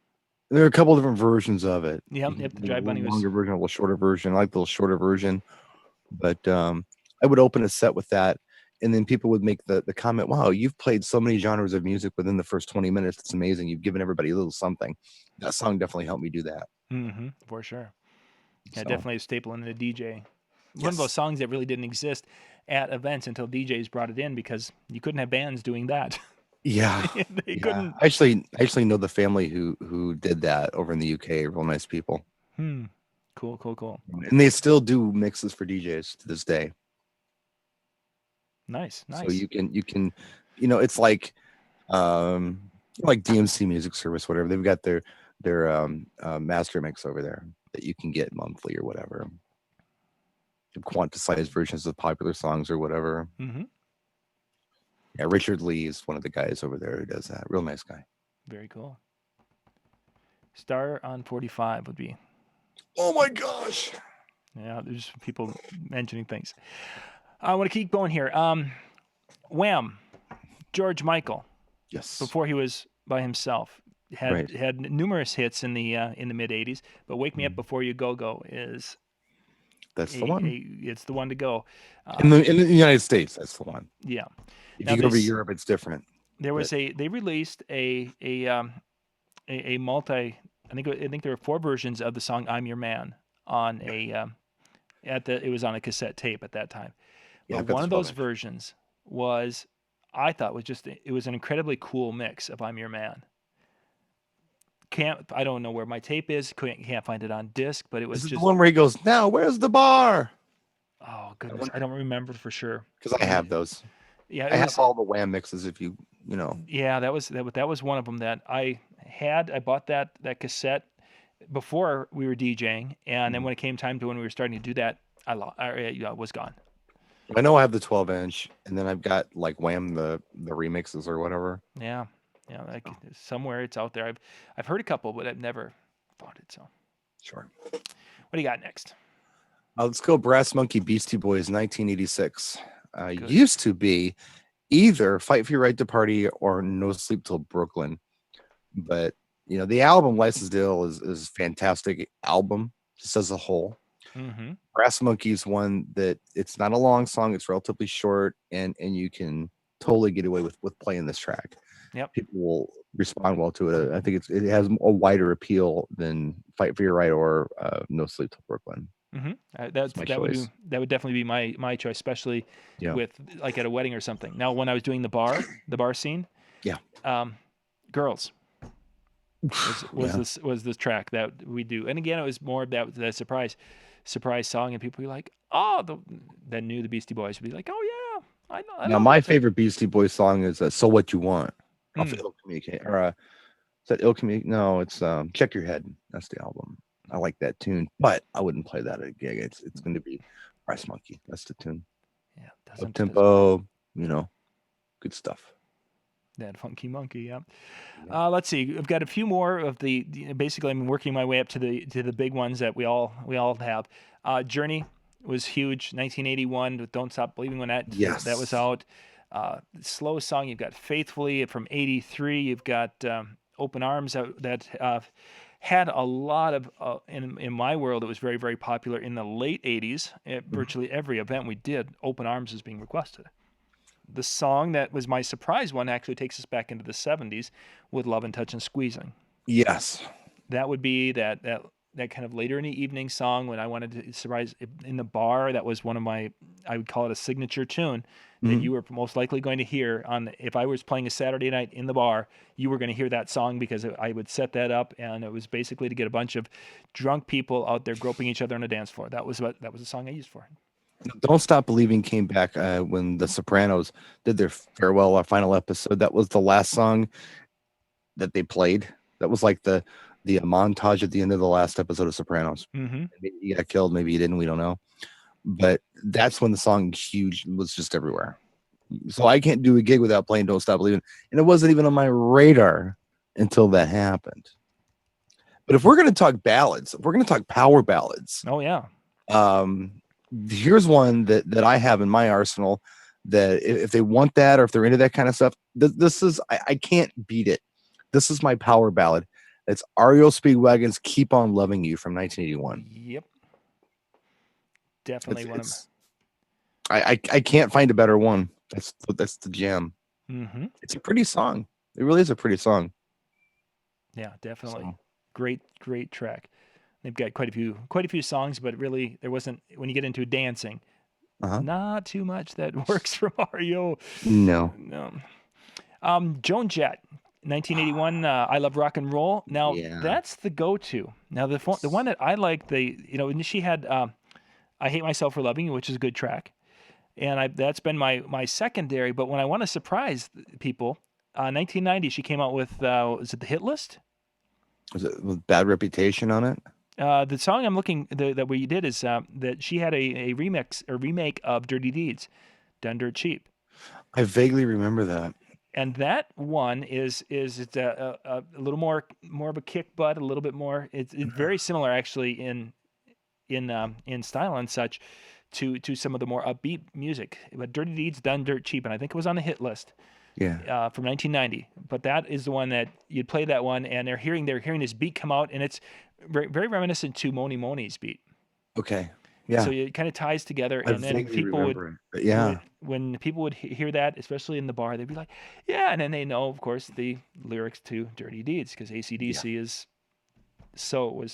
Speaker 2: There are a couple different versions of it.
Speaker 1: Yep,
Speaker 2: You can
Speaker 1: yep. The
Speaker 2: get a
Speaker 1: Dry
Speaker 2: little
Speaker 1: Bunny was.
Speaker 2: longer version, a little shorter version. I like the little shorter version, but I would open a set with that, and then people would make the comment, "Wow, you've played so many genres of music within the first 20 minutes. It's amazing. You've given everybody a little something." That song definitely helped me do that.
Speaker 1: For sure. Yeah,
Speaker 2: So
Speaker 1: definitely a staple in the DJ. One of those
Speaker 2: yes,
Speaker 1: songs that really didn't exist at events until DJs brought it in because you couldn't have bands doing that.
Speaker 2: yeah,
Speaker 1: They
Speaker 2: yeah.
Speaker 1: couldn't.
Speaker 2: I actually know the family who did that over in the UK. Real nice people,
Speaker 1: Hmm. Cool, cool, cool.
Speaker 2: and they still do mixes for DJs to this day.
Speaker 1: Nice,
Speaker 2: So
Speaker 1: nice.
Speaker 2: it's like DMC Music Service, whatever. They've got their master mix over there that you can get monthly or whatever. Quantized versions of popular songs or whatever.
Speaker 1: Mm-hmm.
Speaker 2: Yeah, Richard Lee is one of the guys over there who does that. Real nice guy.
Speaker 1: Very cool. Star on 45 would be.
Speaker 2: Oh my gosh.
Speaker 1: Yeah, there's people mentioning things. I want to keep going here. Wham, George Michael,
Speaker 2: Yes.
Speaker 1: before he was by himself,
Speaker 2: Right.
Speaker 1: had numerous hits in the mid '80s. But "Wake Me Up
Speaker 2: Mm.
Speaker 1: Before You Go Go" is
Speaker 2: That's the one.
Speaker 1: it's the one to go.
Speaker 2: In the United States, that's the one.
Speaker 1: Yeah.
Speaker 2: If
Speaker 1: Now
Speaker 2: you go over to Europe, it's different.
Speaker 1: there was
Speaker 2: But
Speaker 1: they released a multi. I think there were 4 versions of the song "I'm Your Man" on it was on a cassette tape at that time.
Speaker 2: yeah,
Speaker 1: But
Speaker 2: I've got
Speaker 1: one
Speaker 2: the
Speaker 1: of
Speaker 2: 12
Speaker 1: those
Speaker 2: inch.
Speaker 1: versions was, I thought was just it was an incredibly cool mix of "I'm Your Man." I don't know where my tape is. Can't find it on disc, but it was
Speaker 2: Is it the
Speaker 1: just,
Speaker 2: one where he goes, "Now, where's the bar?"
Speaker 1: oh
Speaker 2: That
Speaker 1: goodness,
Speaker 2: one?
Speaker 1: I don't remember for sure.
Speaker 2: Because I have those.
Speaker 1: Yeah,
Speaker 2: I
Speaker 1: it
Speaker 2: have
Speaker 1: was.
Speaker 2: all the Wham mixes. If you know,
Speaker 1: Yeah, that was one of them that I had. I bought that cassette before we were DJing, and then
Speaker 2: Mhm.
Speaker 1: when it came time to when we were starting to do that, I was gone.
Speaker 2: I know I have the 12 inch, and then I've got like Wham the remixes or whatever.
Speaker 1: Yeah, yeah, like
Speaker 2: Oh,
Speaker 1: somewhere it's out there. I've heard a couple, but I've never bought it. So,
Speaker 2: sure.
Speaker 1: what do you got next?
Speaker 2: Let's go. Brass Monkey Beastie Boys, 1986.
Speaker 1: Good.
Speaker 2: Used to be either Fight for Your Right to Party or No Sleep Till Brooklyn, but the album License Deal is fantastic album just as a whole.
Speaker 1: Mm-hmm.
Speaker 2: Brass Monkey's one that it's not a long song, it's relatively short, and you can totally get away with playing this track.
Speaker 1: Yep.
Speaker 2: People will respond well to it. I think it has a wider appeal than Fight for Your Right or No Sleep Till Brooklyn.
Speaker 1: Mm-hmm.
Speaker 2: It's my choice.
Speaker 1: That would definitely be my choice, especially
Speaker 2: Yeah.
Speaker 1: with like at a wedding or something. Now, when I was doing the bar scene,
Speaker 2: Yeah.
Speaker 1: Girls
Speaker 2: Yeah.
Speaker 1: was this track that we do, and again, it was more of that surprise song, and people were like, oh, that knew the Beastie Boys would be like, oh yeah, I
Speaker 2: Now
Speaker 1: know
Speaker 2: my
Speaker 1: that song.
Speaker 2: favorite Beastie Boys song is "So What You Want" off
Speaker 1: Mm,
Speaker 2: Ill Communicate, or is that Ill Communicate? No, it's Check Your Head. That's the album. I like that tune, but I wouldn't play that at a gig. It's going to be Brass Monkey. That's the tune.
Speaker 1: yeah,
Speaker 2: Up
Speaker 1: doesn't
Speaker 2: tempo, good stuff.
Speaker 1: that funky monkey? Yeah.
Speaker 2: Yeah.
Speaker 1: Let's see. I've got a few more of basically, I'm working my way up to the big ones that we all have. Journey was huge. 1981 with "Don't Stop Believing" when that was
Speaker 2: Yes.
Speaker 1: out. Slow song. You've got "Faithfully" from '83. You've got "Open Arms" that had a lot of in my world. It was very, very popular in the late '80s. At
Speaker 2: Mhm.
Speaker 1: virtually every event we did, "Open Arms" is being requested. The song that was my surprise one actually takes us back into the '70s with "Love and Touch and Squeezing."
Speaker 2: Yes.
Speaker 1: That would be that kind of later in the evening song when I wanted to surprise in the bar. That was one of my, I would call it a signature tune that
Speaker 2: Mhm.
Speaker 1: you were most likely going to hear on. If I was playing a Saturday night in the bar, you were going to hear that song because I would set that up, and it was basically to get a bunch of drunk people out there groping each other on the dance floor. That was the song I used for it.
Speaker 2: Don't Stop Believing came back when The Sopranos did their farewell or final episode. That was the last song that they played. That was like the montage at the end of the last episode of Sopranos.
Speaker 1: Mm-hmm.
Speaker 2: Maybe he got killed, maybe he didn't. We don't know. But that's when the song "Huge" was just everywhere. So I can't do a gig without playing "Don't Stop Believing," and it wasn't even on my radar until that happened. But if we're going to talk ballads, if we're going to talk power ballads,
Speaker 1: Oh yeah.
Speaker 2: um, here's one that I have in my arsenal. That if they want that or if they're into that kind of stuff, this is I can't beat it. This is my power ballad. It's REO Speedwagon's "Keep on Loving You" from 1981.
Speaker 1: Yep, definitely one of them.
Speaker 2: I can't find a better one. That's the gem.
Speaker 1: Mm-hmm.
Speaker 2: It's a pretty song. It really is a pretty song.
Speaker 1: Yeah, definitely.
Speaker 2: So,
Speaker 1: Great track. They've got quite a few songs, but really there wasn't, when you get into dancing, not too much that works from REO.
Speaker 2: no.
Speaker 1: No. Joan Jett, 1981. I Love Rock and Roll. Now
Speaker 2: Yeah.
Speaker 1: that's the go-to. Now the one that I like, and she had I Hate Myself for Loving You, which is a good track, and that's been my secondary. But when I want to surprise people, 1990 she came out with is it the Hit List?
Speaker 2: Was it with Bad Reputation on it?
Speaker 1: The song I'm looking that we did is that she had a remake of Dirty Deeds, Done Dirt Cheap.
Speaker 2: I vaguely remember that.
Speaker 1: And that one is it's a little more of a kick butt, a little bit more. It's very similar actually in style and such to some of the more upbeat music. But Dirty Deeds Done Dirt Cheap, and I think it was on the hit list.
Speaker 2: Yeah.
Speaker 1: From 1990. But that is the one that you'd play that one, and they're hearing this beat come out, and it's very, very reminiscent to Moni Moni's beat.
Speaker 2: Okay. Yeah.
Speaker 1: So it kind of ties together,
Speaker 2: I
Speaker 1: and then
Speaker 2: vaguely
Speaker 1: people
Speaker 2: remember it. But yeah.
Speaker 1: when people would hear that, especially in the bar, they'd be like, yeah, and then they know, of course, the lyrics to Dirty Deeds, because AC/DC was so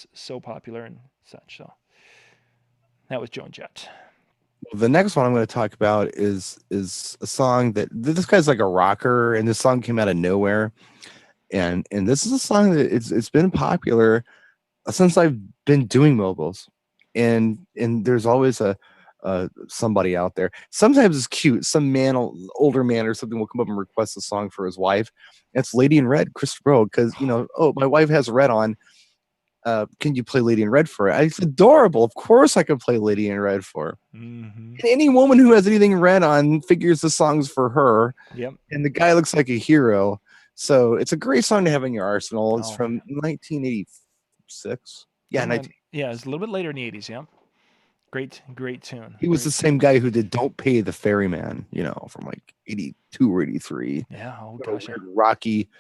Speaker 1: popular and such. So that was Joan Jett.
Speaker 2: The next one I'm going to talk about is a song that this guy's like a rocker, and this song came out of nowhere, and this is a song that it's been popular since I've been doing mobiles, and there's always a somebody out there. Sometimes it's cute. Some man, older man or something, will come up and request a song for his wife. It's Lady in Red, Christopher Bro, because oh, my wife has red on. Can you play Lady in Red for her? It's adorable. Of course I can play Lady in Red for her.
Speaker 1: Mm-hmm.
Speaker 2: And any woman who has anything red on figures the song's for her.
Speaker 1: Yep.
Speaker 2: And the guy looks like a hero. So it's a great song to have in your arsenal. It's from 1986. Yeah,
Speaker 1: yeah, it's a little bit later in the 80s. Yeah. Great tune.
Speaker 2: He was the same guy who did "Don't Pay the Ferryman," from like 82 or 83.
Speaker 1: Yeah. Oh gosh.
Speaker 2: Rocky,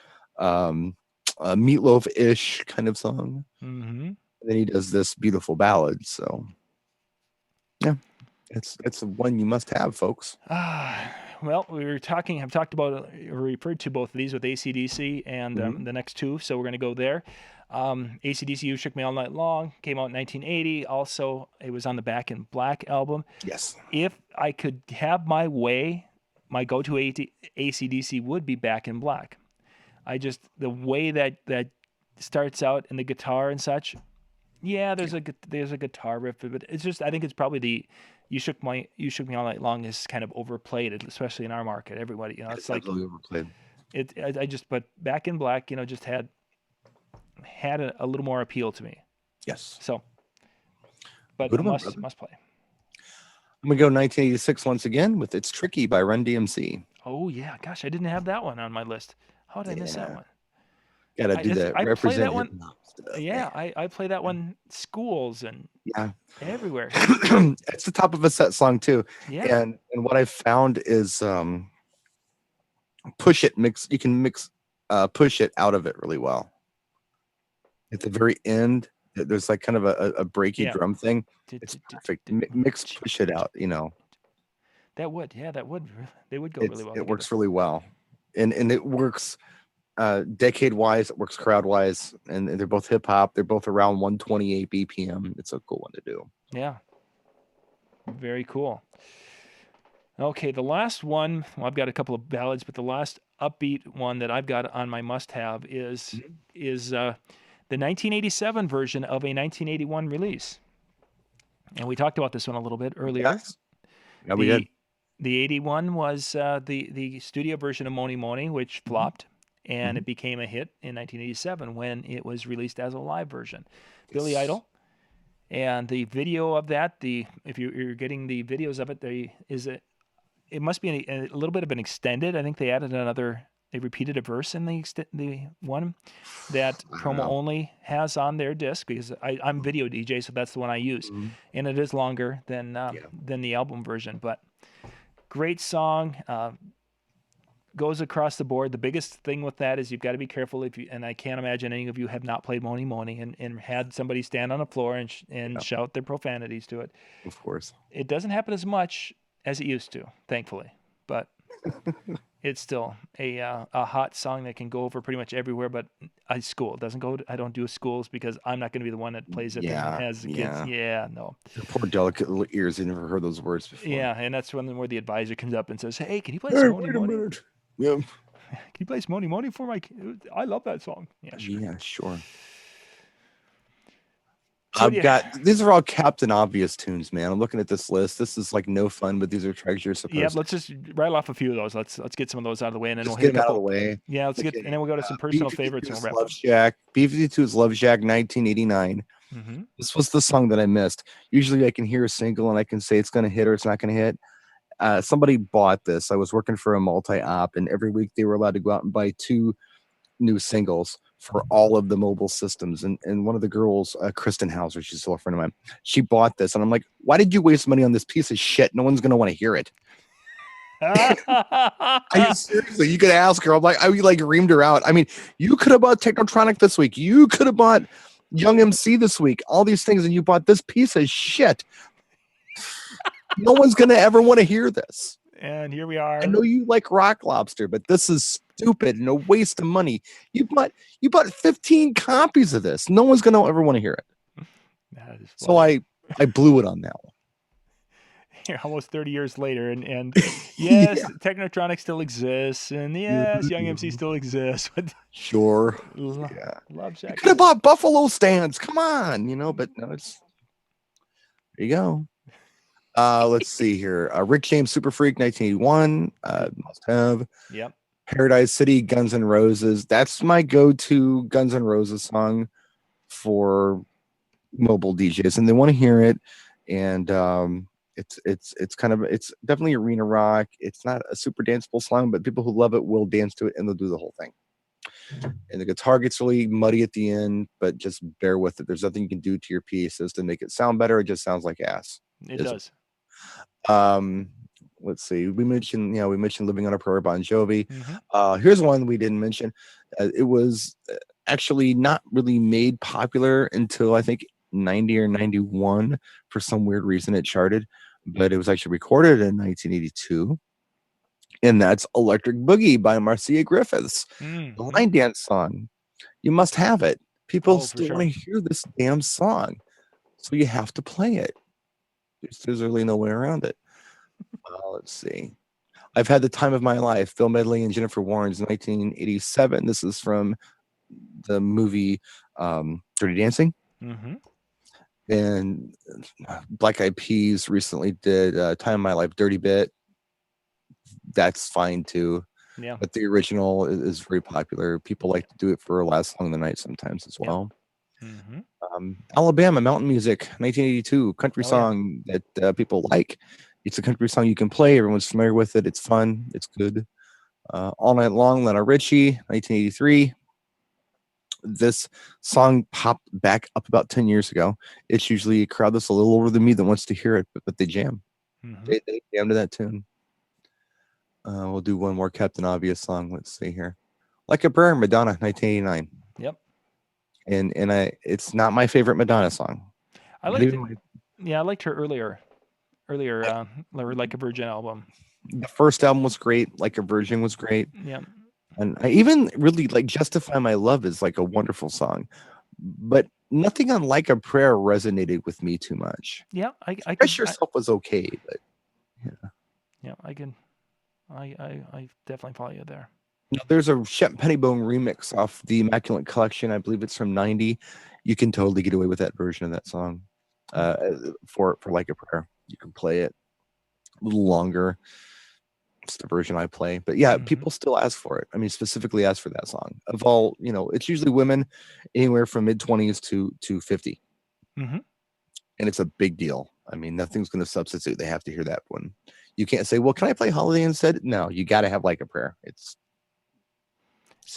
Speaker 2: Meatloaf-ish kind of song.
Speaker 1: Mm-hmm.
Speaker 2: And then he does this beautiful ballad. So yeah, it's one you must have, folks.
Speaker 1: Well, I've talked about, referred to both of these with AC/DC and the next two, so we're going to go there. AC/DC, You Shook Me All Night Long, came out in 1980. Also, it was on the Back in Black album.
Speaker 2: Yes.
Speaker 1: If I could have my way, my go-to AC/DC would be Back in Black. The way that starts out in the guitar and such. Yeah, there's a guitar riff, but it's just, I think it's probably the You Shook Me All Night Long is kind of overplayed, especially in our market. Everybody, it's like
Speaker 2: overplayed.
Speaker 1: But Back in Black, just had a little more appeal to me.
Speaker 2: Yes.
Speaker 1: So, but must play.
Speaker 2: I'm gonna go 1986 once again with "It's Tricky" by Run DMC.
Speaker 1: Oh yeah, gosh, I didn't have that one on my list. How did I miss that one?
Speaker 2: Gotta do that.
Speaker 1: I play that one. Yeah, I play that one schools and everywhere.
Speaker 2: It's the top of a set song too.
Speaker 1: Yeah.
Speaker 2: And what I found is push it mix. You can mix push it out of it really well. At the very end, there's like kind of a breaky drum thing. It's perfect. Mix push it out.
Speaker 1: That would they would go really well.
Speaker 2: It works really well, and it works. Decade wise, it works crowd wise, and they're both hip hop. They're both around 128 BPM. It's a cool one to do.
Speaker 1: Yeah, very cool. Okay, the last one. Well, I've got a couple of ballads, but the last upbeat one that I've got on my must-have is the 1987 version of a 1981 release, and we talked about this one a little bit earlier.
Speaker 2: Yes. Yeah, we did.
Speaker 1: The 81 was the studio version of Moni Moni, which flopped. And it became a hit in 1987 when it was released as a live version. Yes. Billy Idol, and the video of that. If you're getting the videos of it, it must be a little bit of an extended. I think they added they repeated a verse in the one that Promo Only has on their disc, because I'm video DJ, so that's the one I use, and it is longer than the album version. But great song. goes across the board. The biggest thing with that is you've got to be careful if you, and I can't imagine any of you have not played Moni Moni and had somebody stand on the floor and
Speaker 2: Yeah,
Speaker 1: shout their profanities to it.
Speaker 2: of course.
Speaker 1: It doesn't happen as much as it used to, thankfully, but it's still a hot song that can go over pretty much everywhere. But school it doesn't go. I don't do schools because I'm not going to be the one that plays it and
Speaker 2: Yeah,
Speaker 1: has the kids.
Speaker 2: yeah.
Speaker 1: Yeah, no.
Speaker 2: Their poor delicate little ears. They never heard those words before.
Speaker 1: Yeah, and that's when where the advisor comes up and says, "Hey, can you play
Speaker 2: Hey,
Speaker 1: some Moni
Speaker 2: wait a
Speaker 1: Moni?
Speaker 2: minute. Yeah,
Speaker 1: Can you play some Moni Moni for my? I love that song." Yeah, sure.
Speaker 2: yeah, sure.
Speaker 1: So
Speaker 2: I've
Speaker 1: yeah,
Speaker 2: got these are all Captain Obvious tunes, man. I'm looking at this list. This is like no fun, but these are tracks you're
Speaker 1: yeah.
Speaker 2: supposed to
Speaker 1: Let's just rattle off a few of those. Let's get some of those out of the way, and then we'll
Speaker 2: just
Speaker 1: hit
Speaker 2: get
Speaker 1: a
Speaker 2: them out of the
Speaker 1: couple.
Speaker 2: way.
Speaker 1: Yeah, let's get,
Speaker 2: Okay.
Speaker 1: and then we'll go to some personal favorites, and we'll wrap
Speaker 2: Love
Speaker 1: up.
Speaker 2: Shack. B52 is Love Shack 1989.
Speaker 1: Mm-hmm.
Speaker 2: This was the song that I missed. Usually I can hear a single and I can say it's going to hit or it's not going to hit. Somebody bought this. I was working for a multi-op, and every week they were allowed to go out and buy 2 new singles for all of the mobile systems. And one of the girls, Kristen Hauser, she's still a friend of mine, she bought this. And I'm like, why did you waste money on this piece of shit? No one's going to want to hear it. I mean, seriously, you could ask her. I'm like, I like reamed her out. I mean, you could have bought Technotronic this week. You could have bought Young MC this week. All these things, and you bought this piece of shit. No one's going to ever want to hear this.
Speaker 1: And here we are.
Speaker 2: I know you like Rock Lobster, but this is stupid and a waste of money. You bought 15 copies of this. No one's gonna ever want to hear it. So I blew it on that one.
Speaker 1: Here, almost 30 years later, and yes, yeah. Technotronic still exists, and yes, Young MC still exists. But
Speaker 2: sure,
Speaker 1: yeah. Love Shack.
Speaker 2: You could have bought Buffalo Stands. Come on, but no, it's there you go. Let's see here. Rick James Super Freak 1981. Must have.
Speaker 1: Yep.
Speaker 2: Paradise City, Guns N' Roses. That's my go-to Guns N' Roses song for mobile DJs, and they want to hear it. And it's kind of it's definitely arena rock. It's not a super danceable song, but people who love it will dance to it and they'll do the whole thing. And the guitar gets really muddy at the end, but just bear with it. There's nothing you can do to your PA system to make it sound better. It just sounds like ass.
Speaker 1: It does.
Speaker 2: Let's see. We mentioned Living on a Prayer, Bon Jovi. Mm-hmm. Here's one we didn't mention. It was actually not really made popular until I think 90 or 91. For some weird reason it charted, but it was actually recorded in 1982. And that's Electric Boogie by Marcia Griffiths. Mm-hmm. The line dance song. You must have it. People still want to hear this damn song. So you have to play it. There's really no way around it. Let's see. I've Had the Time of My Life, Phil Medley and Jennifer Warnes, 1987. This is from the movie Dirty Dancing. Mm-hmm. And Black Eyed Peas recently did Time of My Life, Dirty Bit. That's fine too. Yeah. But the original is very popular. People like to do it for Last Song of the Night sometimes as well. Yeah. Mm-hmm. Alabama Mountain Music, 1982, country song that people like. It's a country song you can play. Everyone's familiar with it. It's fun. It's good. All Night Long, Lionel Richie, 1983. This song popped back up about 10 years ago. It's usually a crowd that's a little older than me that wants to hear it, but they jam. Mm-hmm. They jam to that tune. We'll do one more Captain Obvious song. Let's see here. Like a Prayer, Madonna, 1989. Yep. And it's not my favorite Madonna song.
Speaker 1: I liked it. Yeah, I liked her earlier Like a Virgin album.
Speaker 2: The first album was great. Like a Virgin was great.
Speaker 1: Yeah.
Speaker 2: And I even really like Justify My Love is like a wonderful song. But nothing on Like a Prayer resonated with me too much.
Speaker 1: Yeah.
Speaker 2: Express Yourself was okay, but yeah.
Speaker 1: Yeah, I definitely follow you there.
Speaker 2: Now, there's a Shep Pettibone remix off the Immaculate Collection. I believe it's from 90. You can totally get away with that version of that song. For Like a Prayer. You can play it a little longer. It's the version I play. But yeah, people still ask for it. I mean, specifically ask for that song. Of all, it's usually women anywhere from mid-20s to 50. Mm-hmm. And it's a big deal. I mean, nothing's going to substitute. They have to hear that one. You can't say, well, can I play Holiday instead? No, you got to have Like a Prayer. It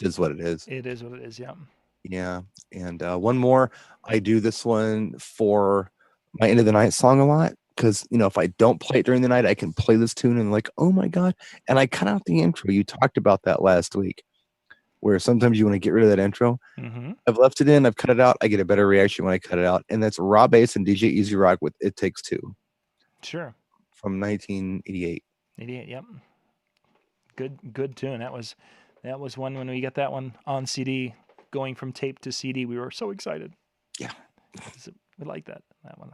Speaker 2: is what it is.
Speaker 1: It is what it is, yeah.
Speaker 2: Yeah. And one more. I do this one for my End of the Night song a lot. because if I don't play it during the night, I can play this tune and like, oh my god! And I cut out the intro. You talked about that last week, where sometimes you want to get rid of that intro.
Speaker 1: Mm-hmm.
Speaker 2: I've left it in. I've cut it out. I get a better reaction when I cut it out, and that's Raw Bass and DJ Easy Rock with "It Takes Two"
Speaker 1: Sure.
Speaker 2: from 1988.
Speaker 1: 88. Yep. Good tune. That was one when we got that one on CD, going from tape to CD. We were so excited.
Speaker 2: Yeah,
Speaker 1: we like that one.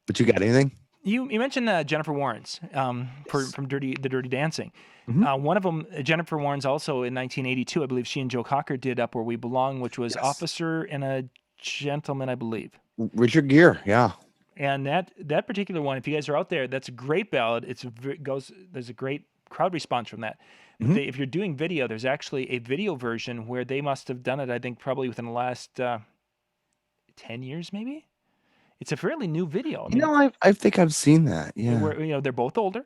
Speaker 2: But you got anything?
Speaker 1: You mentioned Jennifer Warnes from the Dirty Dancing.
Speaker 2: Mhm.
Speaker 1: One of them, Jennifer Warnes, also in 1982, I believe she and Joe Cocker did "Up Where We Belong," which was
Speaker 2: Yes.
Speaker 1: Officer and a Gentleman, I believe.
Speaker 2: Richard Gere, yeah.
Speaker 1: And that particular one, if you guys are out there, that's a great ballad. There's a great crowd response from that. But if you're doing video, there's actually a video version where they must have done it, I think, probably within the last 10 years, maybe. It's a fairly new video. I mean,
Speaker 2: I think I've seen that. Yeah.
Speaker 1: where, they're both older,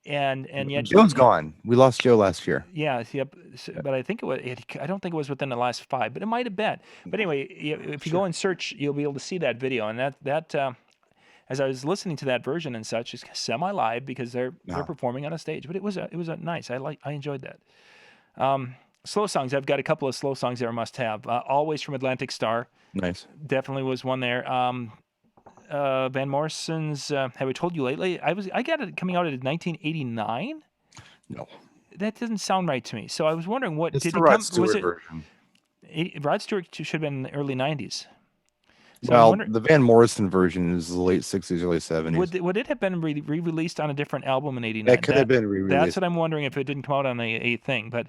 Speaker 1: and yet
Speaker 2: Joe's gone. We lost Joe last year.
Speaker 1: Yeah, yep. But I think I don't think it was within the last 5, but it might have been. But anyway, if you go and search, you'll be able to see that video. And that as I was listening to that version and such, it's semi-live because they're performing on a stage. But it was a nice. I enjoyed that. Slow songs. I've got a couple of slow songs that are must-have. Always from Atlantic Star.
Speaker 2: Nice.
Speaker 1: Definitely was one there. Van Morrison's Have I Told You Lately? I got it coming out in 1989.
Speaker 2: No.
Speaker 1: That doesn't sound right to me. So I was wondering what
Speaker 2: It's
Speaker 1: did
Speaker 2: the
Speaker 1: it
Speaker 2: Rod
Speaker 1: come?
Speaker 2: Stewart
Speaker 1: Was it
Speaker 2: version.
Speaker 1: Rod Stewart should have been in the early 90s. So
Speaker 2: Well, the Van Morrison version is the late 60s, early 70s.
Speaker 1: would it have been re-released on a different album in '89?
Speaker 2: That could have been re-released.
Speaker 1: That's what I'm wondering, if it didn't come out on a thing. But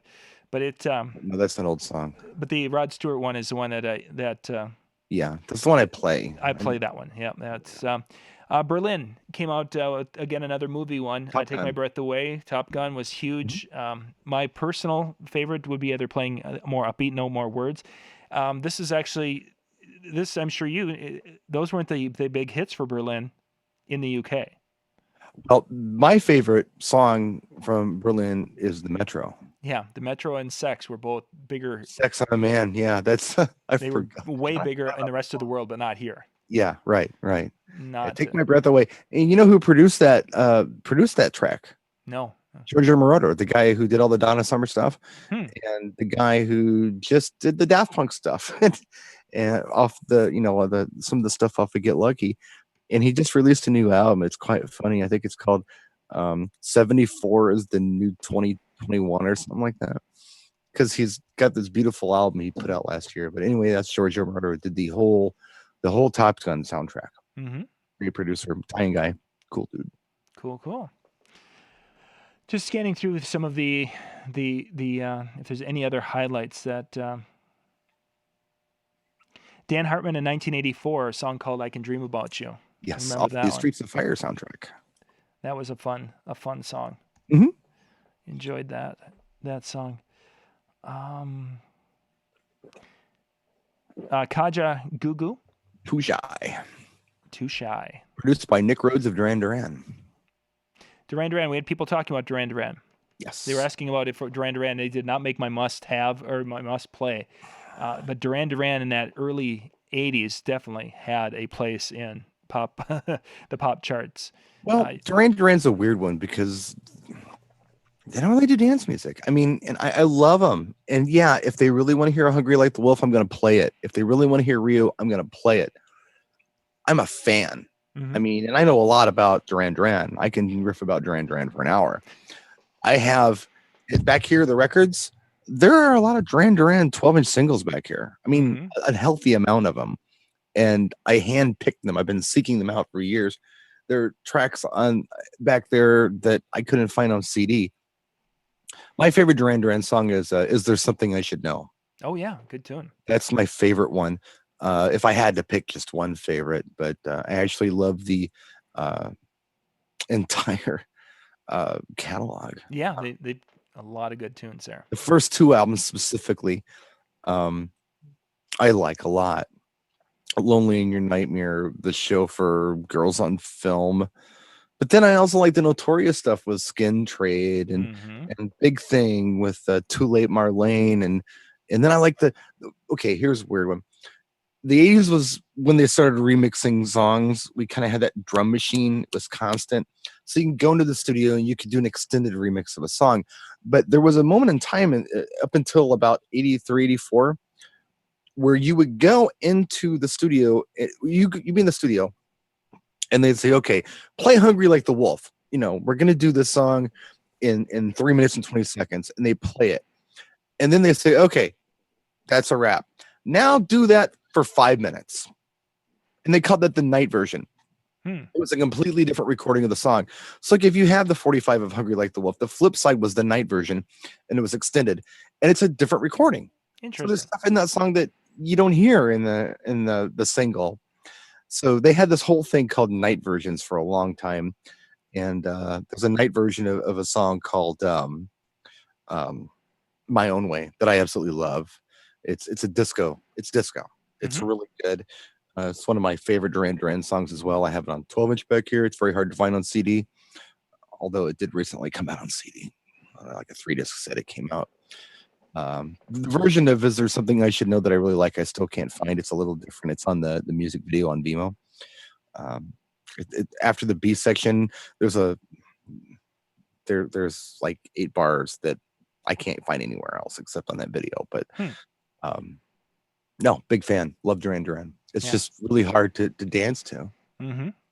Speaker 1: it.
Speaker 2: No, that's an old song.
Speaker 1: But the Rod Stewart one is the one that
Speaker 2: yeah, that's the one I play.
Speaker 1: I play that one. Yeah, that's Berlin came out again, another movie one. I Take My Breath Away. Top Gun was huge. My personal favorite would be either playing more upbeat, No More Words. This is actually I'm sure those weren't the big hits for Berlin in the UK.
Speaker 2: Well, my favorite song from Berlin is The Metro.
Speaker 1: Yeah, The Metro and Sex were both bigger.
Speaker 2: Sex on a Man. Yeah, that's
Speaker 1: they were way bigger in the rest of the world, but not here.
Speaker 2: Yeah, right.
Speaker 1: Not
Speaker 2: Take My Breath Away. And you know who produced that track?
Speaker 1: No.
Speaker 2: Giorgio Moroder, the guy who did all the Donna Summer stuff,
Speaker 1: and
Speaker 2: the guy who just did the Daft Punk stuff, and off the some of the stuff off of Get Lucky, and he just released a new album. It's quite funny. I think it's called 74 is the new 2021 or something like that, because he's got this beautiful album he put out last year. But anyway, that's Giorgio Moroder, did the whole Top Gun soundtrack. Great producer, Italian guy, cool dude.
Speaker 1: Cool. Just scanning through some of the if there's any other highlights that Dan Hartman in 1984, a song called "I Can Dream About You."
Speaker 2: Yes, off the Streets of Fire soundtrack.
Speaker 1: That was a fun song. Enjoyed that song. Kaja Gugu.
Speaker 2: Too Shy. Produced by Nick Rhodes of Duran Duran.
Speaker 1: We had people talking about Duran Duran.
Speaker 2: Yes.
Speaker 1: They were asking about it for Duran Duran. They did not make my must-have or my must-play. But Duran Duran in that early 80s definitely had a place in the pop charts.
Speaker 2: Well, Duran Duran's a weird one because they don't really do dance music. I mean, and I love them. And yeah, if they really want to hear Hungry Like the Wolf, I'm going to play it. If they really want to hear Rio, I'm going to play it. I'm a fan. I mean, and I know a lot about Duran Duran. I can riff about Duran Duran for an hour. I have back here, the records. There are a lot of Duran Duran 12-inch singles back here. I mean, a healthy amount of them. And I handpicked them. I've been seeking them out for years. There are tracks on back there that I couldn't find on CD. My favorite Duran Duran song is There Something I Should Know?
Speaker 1: Oh, yeah. Good tune.
Speaker 2: That's my favorite one. If I had to pick just one favorite, but I actually love the entire catalog.
Speaker 1: Yeah, they a lot of good tunes there.
Speaker 2: The first two albums specifically, I like a lot. Lonely in Your Nightmare, The Chauffeur, Girls on Film. But then I also like the Notorious stuff with Skin Trade and Big Thing with Too Late Marlene. And then I like here's a weird one. the 80s was when they started remixing songs. We kind of had that drum machine. It was constant. So you can go into the studio and you could do an extended remix of a song. But there was a moment in time up until about 83, 84, where you would go into the studio. You'd be in the studio and they'd say, okay, play Hungry Like the Wolf. We're going to do this song in 3 minutes and 20 seconds. And they play it. And then they say, okay, that's a wrap. Now do that for 5 minutes. And they called that the night version. It was a completely different recording of the song. So like if you have the 45 of Hungry Like the Wolf, the flip side was the night version and it was extended. And it's a different recording. So there's stuff in that song that you don't hear in the single. So they had this whole thing called night versions for a long time. And there's a night version of a song called My Own Way that I absolutely love. It's a disco. It's disco. It's really good. It's one of my favorite Duran Duran songs as well. I have it on 12-inch back here. It's very hard to find on CD, although it did recently come out on CD. Like a 3-disc set, it came out. The version of Is There Something I Should Know That I really like, I still can't find. It's a little different. It's on the music video on Vimeo. After the B section, there's like 8 bars that I can't find anywhere else except on that video. But no, big fan. Love Duran Duran. It's just really hard to dance to.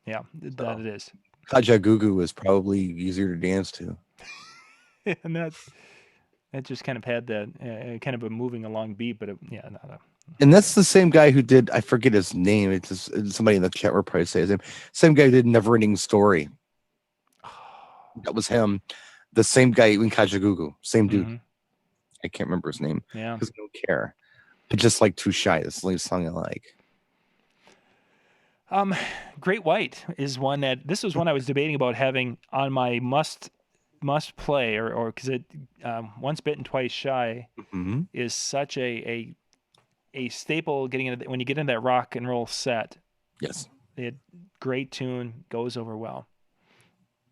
Speaker 1: Yeah, that it is.
Speaker 2: Kaja Gugu is probably easier to dance to.
Speaker 1: And that just kind of had that kind of a moving along beat, but
Speaker 2: And that's the same guy who did, I forget his name. It's somebody in the chat will probably say his name. Same guy who did Never Ending Story. That was him. The same guy in Kaja Gugu. Same dude. I can't remember his name.
Speaker 1: Yeah.
Speaker 2: Because I don't care. I just like Too Shy. It's the only song I like.
Speaker 1: Great White is one that this was one I was debating about having on my must play or because it Once Bitten Twice Shy is such a staple getting into when you get into that rock and roll set.
Speaker 2: Yes.
Speaker 1: Great tune, goes over well.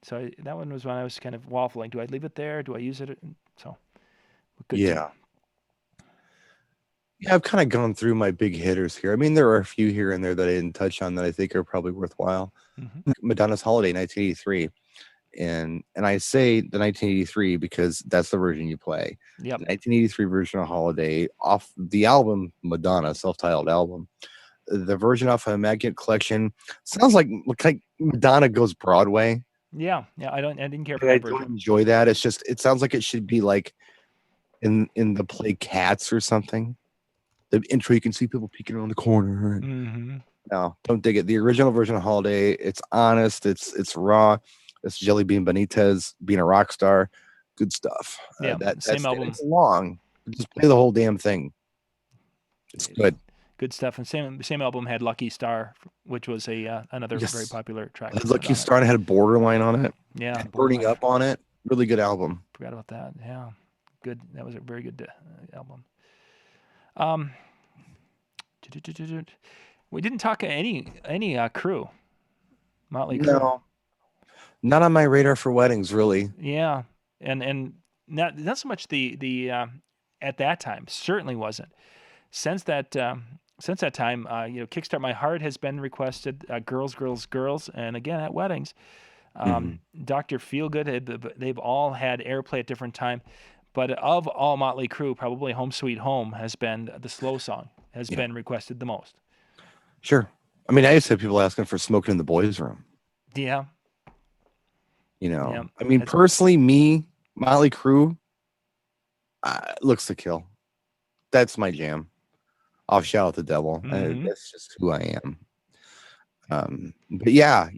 Speaker 1: So that one was when I was kind of waffling. Do I leave it there? Do I use it? So good.
Speaker 2: Yeah. Yeah, I've kind of gone through my big hitters here. I mean, there are a few here and there that I didn't touch on that I think are probably worthwhile. Madonna's Holiday, 1983. And I say the 1983 because that's the version you play.
Speaker 1: Yep.
Speaker 2: The 1983 version of Holiday off the album Madonna, self-titled album. The version off of Immaculate Collection sounds like Madonna goes Broadway.
Speaker 1: Yeah. I didn't care for that version.
Speaker 2: I don't enjoy that. It's just it sounds like it should be like in the play Cats or something. The intro, you can see people peeking around the corner. No, don't dig it. The original version of Holiday, it's honest, it's raw. It's Jelly Bean Benitez being a rock star. Good stuff.
Speaker 1: Yeah, same album.
Speaker 2: It's long. Just play the whole damn thing. It's good.
Speaker 1: Good stuff. And same album had Lucky Star, which was another very popular track.
Speaker 2: It had Lucky Star and had a Borderline on it.
Speaker 1: Yeah,
Speaker 2: Burning Up on it. Really good album.
Speaker 1: Forgot about that. Yeah, good. That was a very good album. We didn't talk any Crew. Motley Crue.
Speaker 2: No, not on my radar for weddings, really.
Speaker 1: Yeah, and not so much the at that time certainly wasn't. Since that time, Kickstart My Heart has been requested. Girls, Girls, Girls, and again at weddings. Dr. Feelgood, they've all had airplay at different time. But of all Motley Crue, probably Home Sweet Home has been the slow song, has been requested the most.
Speaker 2: Sure. I mean, I used to have people asking for Smoking in the Boys' Room.
Speaker 1: Yeah.
Speaker 2: I mean, personally, Motley Crue, looks to kill. That's my jam. I'll shout at the devil. That's just who I am. But yeah.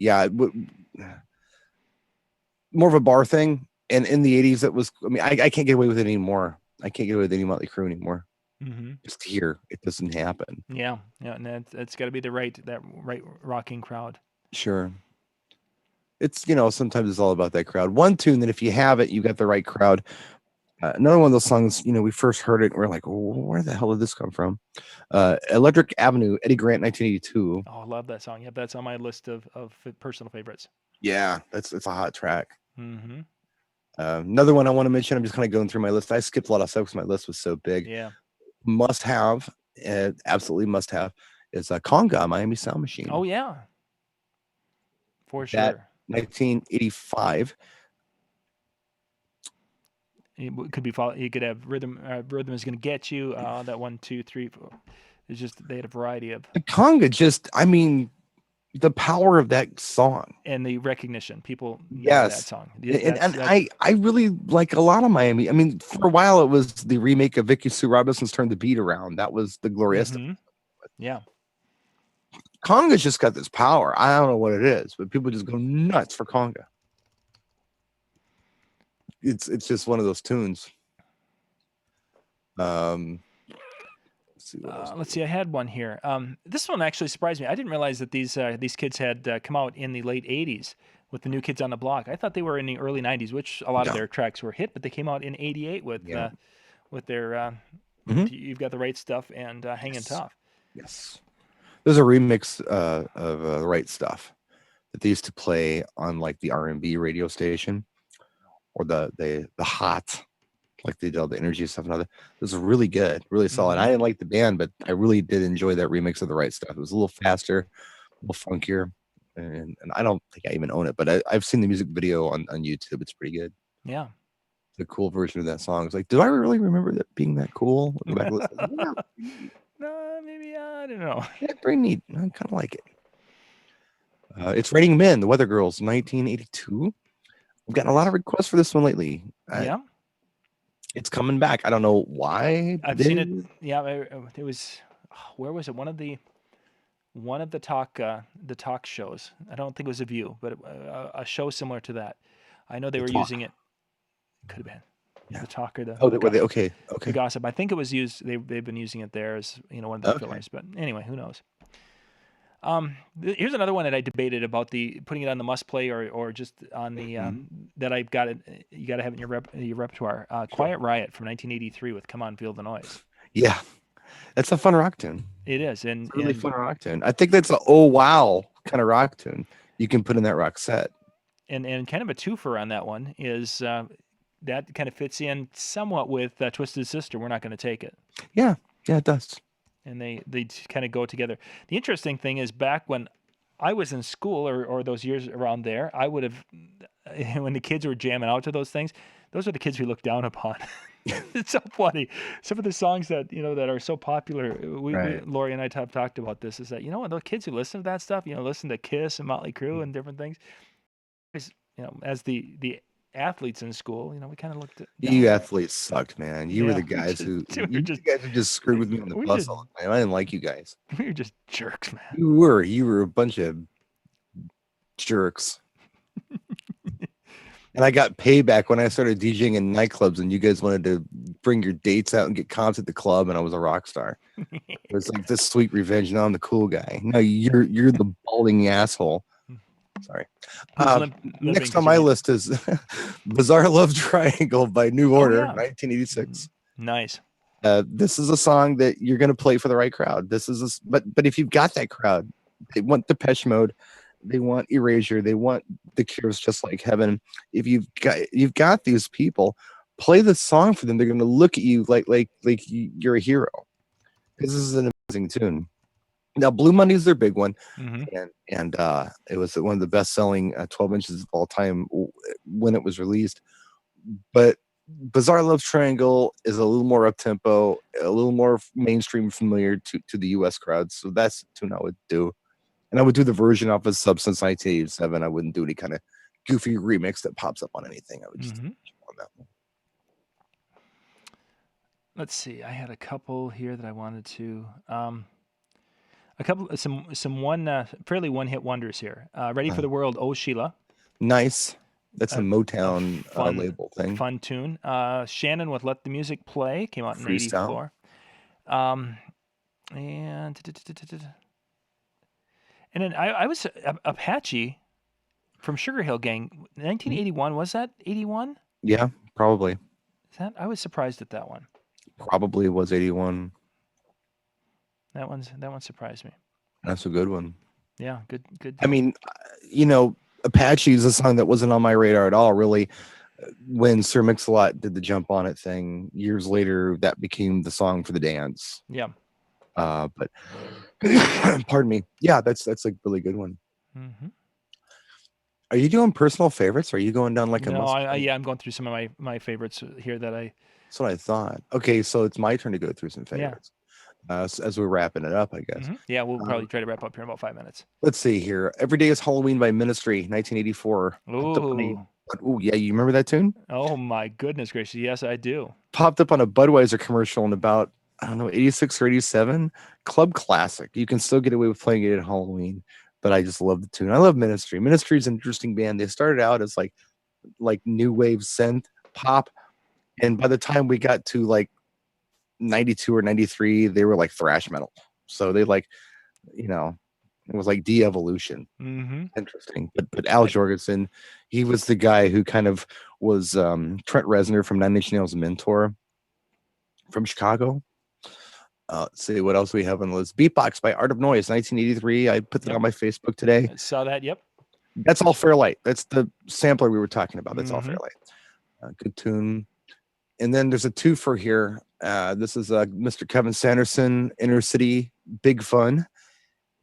Speaker 2: More of a bar thing. And in the 80s, that was, I mean, I can't get away with it anymore. I can't get away with any Motley Crue anymore. Just here, it doesn't happen.
Speaker 1: Yeah, and it's got to be that right rocking crowd.
Speaker 2: Sure. It's, sometimes it's all about that crowd. One tune that if you have it, you got the right crowd. Another one of those songs, we first heard it and we're like, where the hell did this come from? Electric Avenue, Eddie Grant, 1982.
Speaker 1: Oh, I love that song. Yep, that's on my list of personal favorites.
Speaker 2: Yeah, it's a hot track. Another one I want to mention, I'm just kind of going through my list. I skipped a lot of stuff because my list was so big.
Speaker 1: Yeah.
Speaker 2: Must have, absolutely must have, is Conga, Miami Sound Machine.
Speaker 1: Oh yeah, for
Speaker 2: That
Speaker 1: sure.
Speaker 2: 1985.
Speaker 1: It could be you could have rhythm. Rhythm is going to get you. That 1, 2, 3, 4. It's just they had a variety of.
Speaker 2: The Conga just, I mean, the power of that song.
Speaker 1: And the recognition, people know that
Speaker 2: Yes.
Speaker 1: song.
Speaker 2: And I really like a lot of Miami. I mean, for a while it was the remake of Vicky Sue Robinson's Turn the Beat Around. That was the glorious.
Speaker 1: Yeah.
Speaker 2: Conga's just got this power. I don't know what it is, but people just go nuts for Conga. It's just one of those tunes.
Speaker 1: Let's see. I had one here. This one actually surprised me. I didn't realize that these kids had come out in the late '80s with the New Kids on the Block. I thought they were in the early '90s, which a lot of their tracks were hit, but they came out in '88 with their You've Got the Right Stuff and Hanging Tough.
Speaker 2: Yes. There's a remix of The Right Stuff that they used to play on like the R&B radio station or the hot, like they did all the energy stuff and all that. It was really good, really solid. I didn't like the band, but I really did enjoy that remix of The Right Stuff. It was a little faster, a little funkier, and I don't think I even own it, but I've seen the music video on YouTube. It's pretty good.
Speaker 1: Yeah.
Speaker 2: The cool version of that song. It's like, do I really remember that being that cool? Go back and listen. Yeah.
Speaker 1: No, maybe I don't know.
Speaker 2: Yeah, pretty neat. I kind of like it. It's Raining Men, The Weather Girls, 1982. I've gotten a lot of requests for this one lately.
Speaker 1: Yeah.
Speaker 2: It's coming back. I don't know why.
Speaker 1: I've seen it. Yeah, it was. Where was it? One of the talk shows. I don't think it was a View, but a show similar to that. I know they were using it. Could have been. Yeah. The Talk or the.
Speaker 2: Oh, were they okay?
Speaker 1: The Gossip. I think it was used. They've been using it there as one of the fillers. But anyway, who knows? Here's another one that I debated about putting it on the must play or just on the that I've got it. You got to have it in your repertoire. Quiet Riot from 1983 with "Come On Feel the Noise."
Speaker 2: Yeah, that's a fun rock tune.
Speaker 1: It is, and
Speaker 2: it's a really fun rock tune. I think that's a oh wow kind of rock tune you can put in that rock set.
Speaker 1: And kind of a twofer on that one is that kind of fits in somewhat with Twisted Sister. We're Not Going to Take It.
Speaker 2: Yeah, it does.
Speaker 1: And they kind of go together. The interesting thing is back when I was in school or those years around there, I would have, when the kids were jamming out to those things, those are the kids we look down upon. It's so funny. Some of the songs that that are so popular, Lori and I have talked about this, is that those kids who listen to that stuff, listen to Kiss and Motley Crue and different things, as the athletes in school, we kind of looked at
Speaker 2: you athletes sucked, man. You were the guys who just screwed with me on the bus all the time. I didn't like you guys.
Speaker 1: We were just jerks, man.
Speaker 2: You were a bunch of jerks. And I got payback when I started DJing in nightclubs and you guys wanted to bring your dates out and get comps at the club and I was a rock star. It was like this sweet revenge. Now I'm the cool guy. No, you're the balding asshole. Sorry. Next on my list is Bizarre Love Triangle by New Order, 1986.
Speaker 1: Nice.
Speaker 2: This is a song that you're going to play for the right crowd. But if you've got that crowd, they want Depeche Mode, they want Erasure, they want The Cure's Just Like Heaven. If you've got these people, play the song for them. They're going to look at you like you're a hero. Because this is an amazing tune. Now, Blue Monday is their big one, and it was one of the best-selling 12 inches of all time when it was released. But Bizarre Love Triangle is a little more up-tempo, a little more mainstream, familiar to the U.S. crowd. So that's the tune I would do. And I would do the version off of Substance 1987. I wouldn't do any kind of goofy remix that pops up on anything. I would just on that one.
Speaker 1: Let's see. I had a couple here that I wanted to... some fairly one-hit wonders here. Ready for the World, Oh Sheila.
Speaker 2: Nice. That's a Motown label thing.
Speaker 1: Fun tune. Shannon with Let the Music Play came out in '84. And then I was Apache from Sugar Hill Gang, 1981. Was that 81?
Speaker 2: Yeah, probably.
Speaker 1: I was surprised at that one.
Speaker 2: Probably was 81.
Speaker 1: That one surprised me.
Speaker 2: That's a good one.
Speaker 1: Yeah, good.
Speaker 2: I mean, Apache is a song that wasn't on my radar at all, really. When Sir Mix-a-Lot did the Jump On It thing years later, that became the song for the dance.
Speaker 1: Yeah.
Speaker 2: But pardon me. Yeah, that's like really good one.
Speaker 1: Hmm.
Speaker 2: Are you doing personal favorites? Or are you going down like a
Speaker 1: No,
Speaker 2: must play?
Speaker 1: yeah, I'm going through some of my favorites here that I
Speaker 2: That's what I thought. Okay, so it's my turn to go through some
Speaker 1: yeah.
Speaker 2: favorites. As we're wrapping it up, I guess.
Speaker 1: Yeah, we'll
Speaker 2: Uh,
Speaker 1: probably try to wrap up here in about 5 minutes.
Speaker 2: let's see here. Every Day is Halloween by Ministry, 1984. Popped up on a.
Speaker 1: Ooh.
Speaker 2: Oh yeah, you remember that tune?
Speaker 1: Oh my goodness gracious. Yes, I do.
Speaker 2: Popped up on a Budweiser commercial in about, I don't know, 86 or 87. Club classic. You can still get away with playing it at Halloween, but I just love the tune. I love Ministry. Ministry is an interesting band. They started out as like new wave synth pop, and by the time we got to like 92 or 93, they were like thrash metal. So they like, you know, it was like de-evolution.
Speaker 1: Mm-hmm.
Speaker 2: Interesting. But Al Jorgensen, he was the guy who kind of was Trent Reznor from Nine Inch Nails' mentor from Chicago. Let's see what else we have on the list. Beatbox by Art of Noise, 1983. I put that
Speaker 1: Yep.
Speaker 2: on my Facebook today.
Speaker 1: I saw that. Yep.
Speaker 2: That's All Fairlight. That's the sampler we were talking about. That's All
Speaker 1: Mhm.
Speaker 2: Fairlight. Good tune. And then there's a twofer here. This is Mr. Kevin Sanderson, Inner City, Big Fun,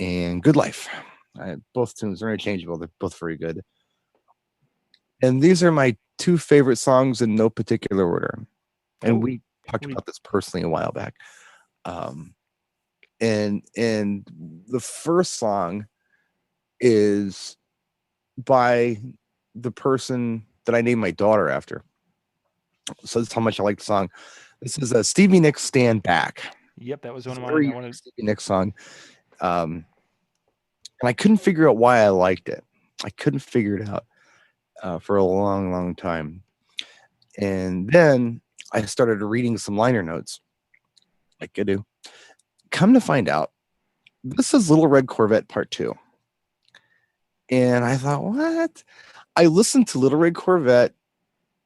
Speaker 2: and Good Life. Both tunes are interchangeable. They're both very good. And these are my two favorite songs in no particular order. And
Speaker 1: Oh,
Speaker 2: we talked
Speaker 1: we-
Speaker 2: about this personally a while back. And the first song is by the person that I named my daughter after. So that's how much I like the song. This is a Stevie Nicks "Stand Back."
Speaker 1: Yep, that was one
Speaker 2: It's
Speaker 1: of
Speaker 2: a
Speaker 1: mine.
Speaker 2: very
Speaker 1: I
Speaker 2: unique
Speaker 1: wanted.
Speaker 2: Stevie Nicks song, and I couldn't figure out why I liked it. I couldn't figure it out for a long, long time. And then I started reading some liner notes, like I do. Come to find out, this is Little Red Corvette Part 2. And I thought, what? I listened to Little Red Corvette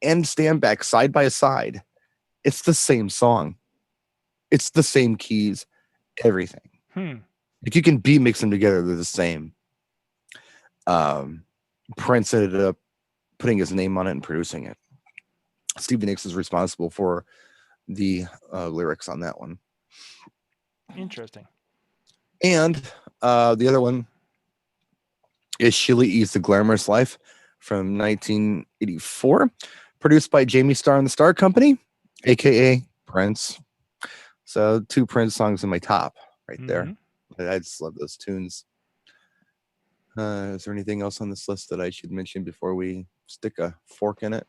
Speaker 2: and Stand Back side by side. It's the same song. It's the same keys, everything. Like you can beat mix them together, they're the same. Prince ended up putting his name on it and producing it. Stevie Nicks is responsible for the lyrics on that one.
Speaker 1: Interesting.
Speaker 2: And the other one is Sheila E's The Glamorous Life from 1984, produced by Jamie Starr and the Star Company, aka Prince. So 2 Prince songs in my top right there. I just love those tunes. Is there anything else on this list that I should mention before we stick a fork in it?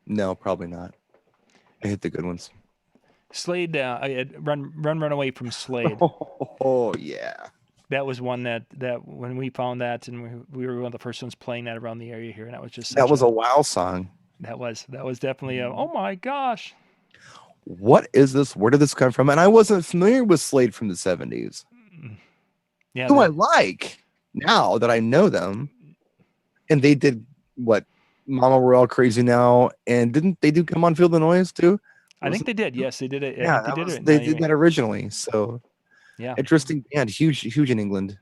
Speaker 2: No, probably not. I hit the good ones.
Speaker 1: Slade, I had Run Away from Slade.
Speaker 2: Oh yeah.
Speaker 1: That was one that when we found that, and we were one of the first ones playing that around the area here, and that was just
Speaker 2: that was a wow song.
Speaker 1: That was definitely a oh my gosh.
Speaker 2: What is this? Where did this come from? And I wasn't familiar with Slade from the 70s.
Speaker 1: Yeah,
Speaker 2: Who I like now that I know them. And they did what? Mama, We're All Crazy Now. And didn't they do Come On Feel the Noise too?
Speaker 1: I think they did. Yes, they did it.
Speaker 2: Yeah, they did that originally. So
Speaker 1: yeah,
Speaker 2: interesting band. Huge in England.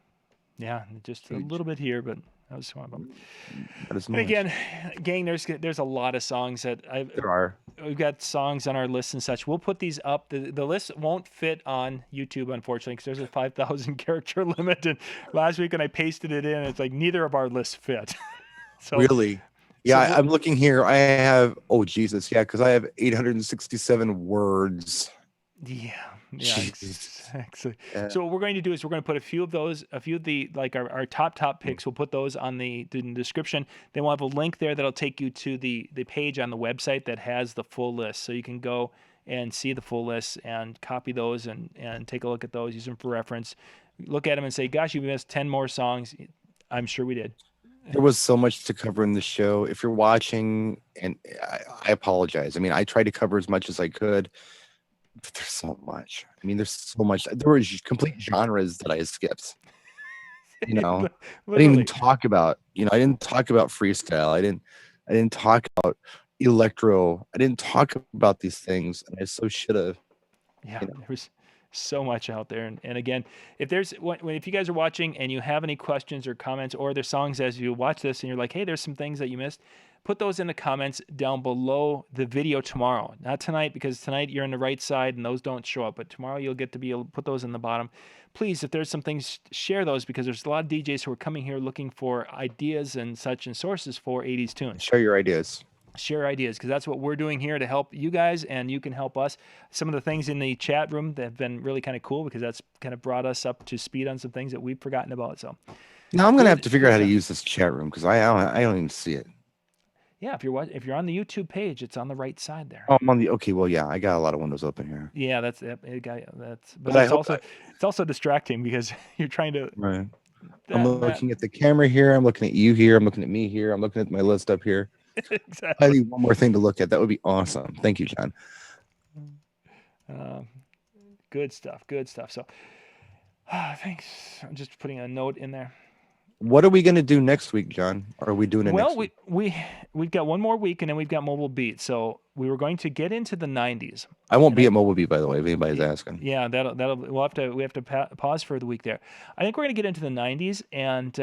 Speaker 1: Yeah, just huge. A little bit here, but that was one of them.
Speaker 2: And
Speaker 1: again, gang, there's a lot of songs that
Speaker 2: there are.
Speaker 1: We've got songs on our list and such. We'll put these up. The list won't fit on YouTube, unfortunately, because there's a 5,000 character limit. And last week when I pasted it in, it's like neither of our lists fit.
Speaker 2: So really, yeah, I'm looking here. I have Jesus, yeah, because I have 867 words.
Speaker 1: Yeah, exactly. Yeah. So what we're going to do is we're going to put a few of the like our top picks. We'll put those in the description. Then we'll have a link there that'll take you to the page on the website that has the full list. So you can go and see the full list and copy those and take a look at those, use them for reference. Look at them and say, gosh, you missed 10 more songs. I'm sure we did.
Speaker 2: There was so much to cover in the show. If you're watching, and I apologize. I mean, I tried to cover as much as I could. But there's so much. I mean, there's so much. There were complete genres that I skipped. You know, I didn't even talk about. I didn't talk about freestyle. I didn't talk about electro. I didn't talk about these things, and I so should have.
Speaker 1: Yeah, there was so much out there. And again, if you guys are watching and you have any questions or comments or there's songs as you watch this and you're like, hey, there's some things that you missed, put those in the comments down below the video tomorrow. Not tonight, because tonight you're on the right side and those don't show up. But tomorrow you'll get to be able to put those in the bottom. Please, if there's some things, share those, because there's a lot of DJs who are coming here looking for ideas and such and sources for 80s tunes.
Speaker 2: Share your ideas.
Speaker 1: Share ideas, because that's what we're doing here to help you guys, and you can help us. Some of the things in the chat room that have been really kind of cool, because that's kind of brought us up to speed on some things that we've forgotten about. So
Speaker 2: now I'm gonna have to figure out how to use this chat room, because I don't even see it.
Speaker 1: yeah, if you're on the YouTube page, it's on the right side there.
Speaker 2: Oh, I'm on the okay. Well, yeah, I got a lot of windows open here.
Speaker 1: Yeah, but it's also distracting, because you're trying to.
Speaker 2: Right. I'm looking at the camera here. I'm looking at you here. I'm looking at me here. I'm looking at my list up here.
Speaker 1: Exactly.
Speaker 2: I need one more thing to look at. That would be awesome. Thank you, John.
Speaker 1: Good stuff. So, thanks. I'm just putting a note in there.
Speaker 2: What are we going to do next week, John? Are we doing it next week?
Speaker 1: We've got one more week, and then we've got Mobile Beat. So we were going to get into the 90s.
Speaker 2: I won't be at Mobile Beat, by the way, if anybody's asking.
Speaker 1: Yeah, we have to pause for the week there. I think we're going to get into the 90s and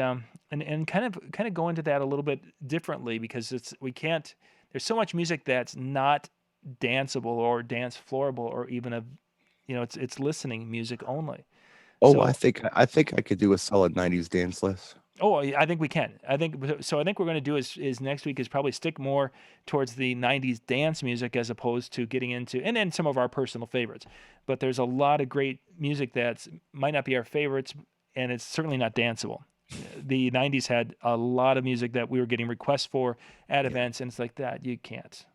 Speaker 1: kind of go into that a little bit differently, because there's so much music that's not danceable or dance floorable, or even it's listening music only.
Speaker 2: Oh, so, I think I could do a solid 90s dance list.
Speaker 1: Oh, I think we can. I think we're going to do is next week is probably stick more towards the 90s dance music, as opposed to getting into, and then some of our personal favorites. But there's a lot of great music that might not be our favorites, and it's certainly not danceable. The 90s had a lot of music that we were getting requests for at events, and it's like that. You can't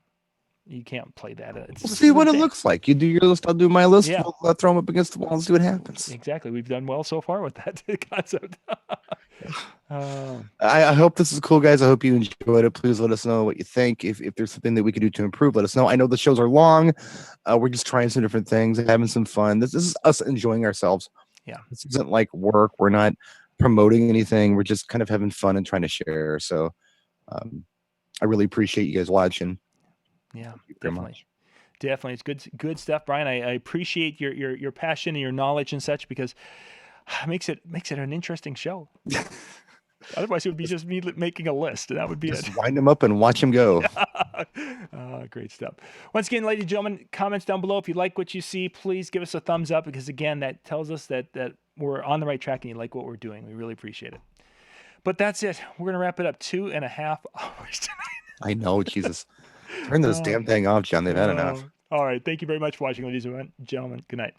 Speaker 1: play that.
Speaker 2: We'll see what it looks like. You do your list, I'll do my list.
Speaker 1: Yeah.
Speaker 2: We'll throw them up against the wall and see what happens.
Speaker 1: Exactly. We've done well so far with that concept.
Speaker 2: I hope this is cool, guys. I hope you enjoyed it. Please let us know what you think. If there's something that we can do to improve, let us know. I know the shows are long. We're just trying some different things, having some fun. This is us enjoying ourselves.
Speaker 1: Yeah.
Speaker 2: This isn't like work. We're not promoting anything. We're just kind of having fun and trying to share. So I really appreciate you guys watching.
Speaker 1: Yeah, definitely. It's good stuff, Brian. I appreciate your passion and your knowledge and such, because it makes it an interesting show. Otherwise, it would be just me making a list, and that would be
Speaker 2: just
Speaker 1: it.
Speaker 2: Wind them up and watch them go.
Speaker 1: Great stuff. Once again, ladies and gentlemen, comments down below. If you like what you see, please give us a thumbs up, because again, that tells us that we're on the right track and you like what we're doing. We really appreciate it. But that's it. We're gonna wrap it up. 2.5 hours tonight.
Speaker 2: I know, Jesus. Turn this damn thing off, John. They've had enough.
Speaker 1: All right. Thank you very much for watching, ladies and gentlemen. Good night.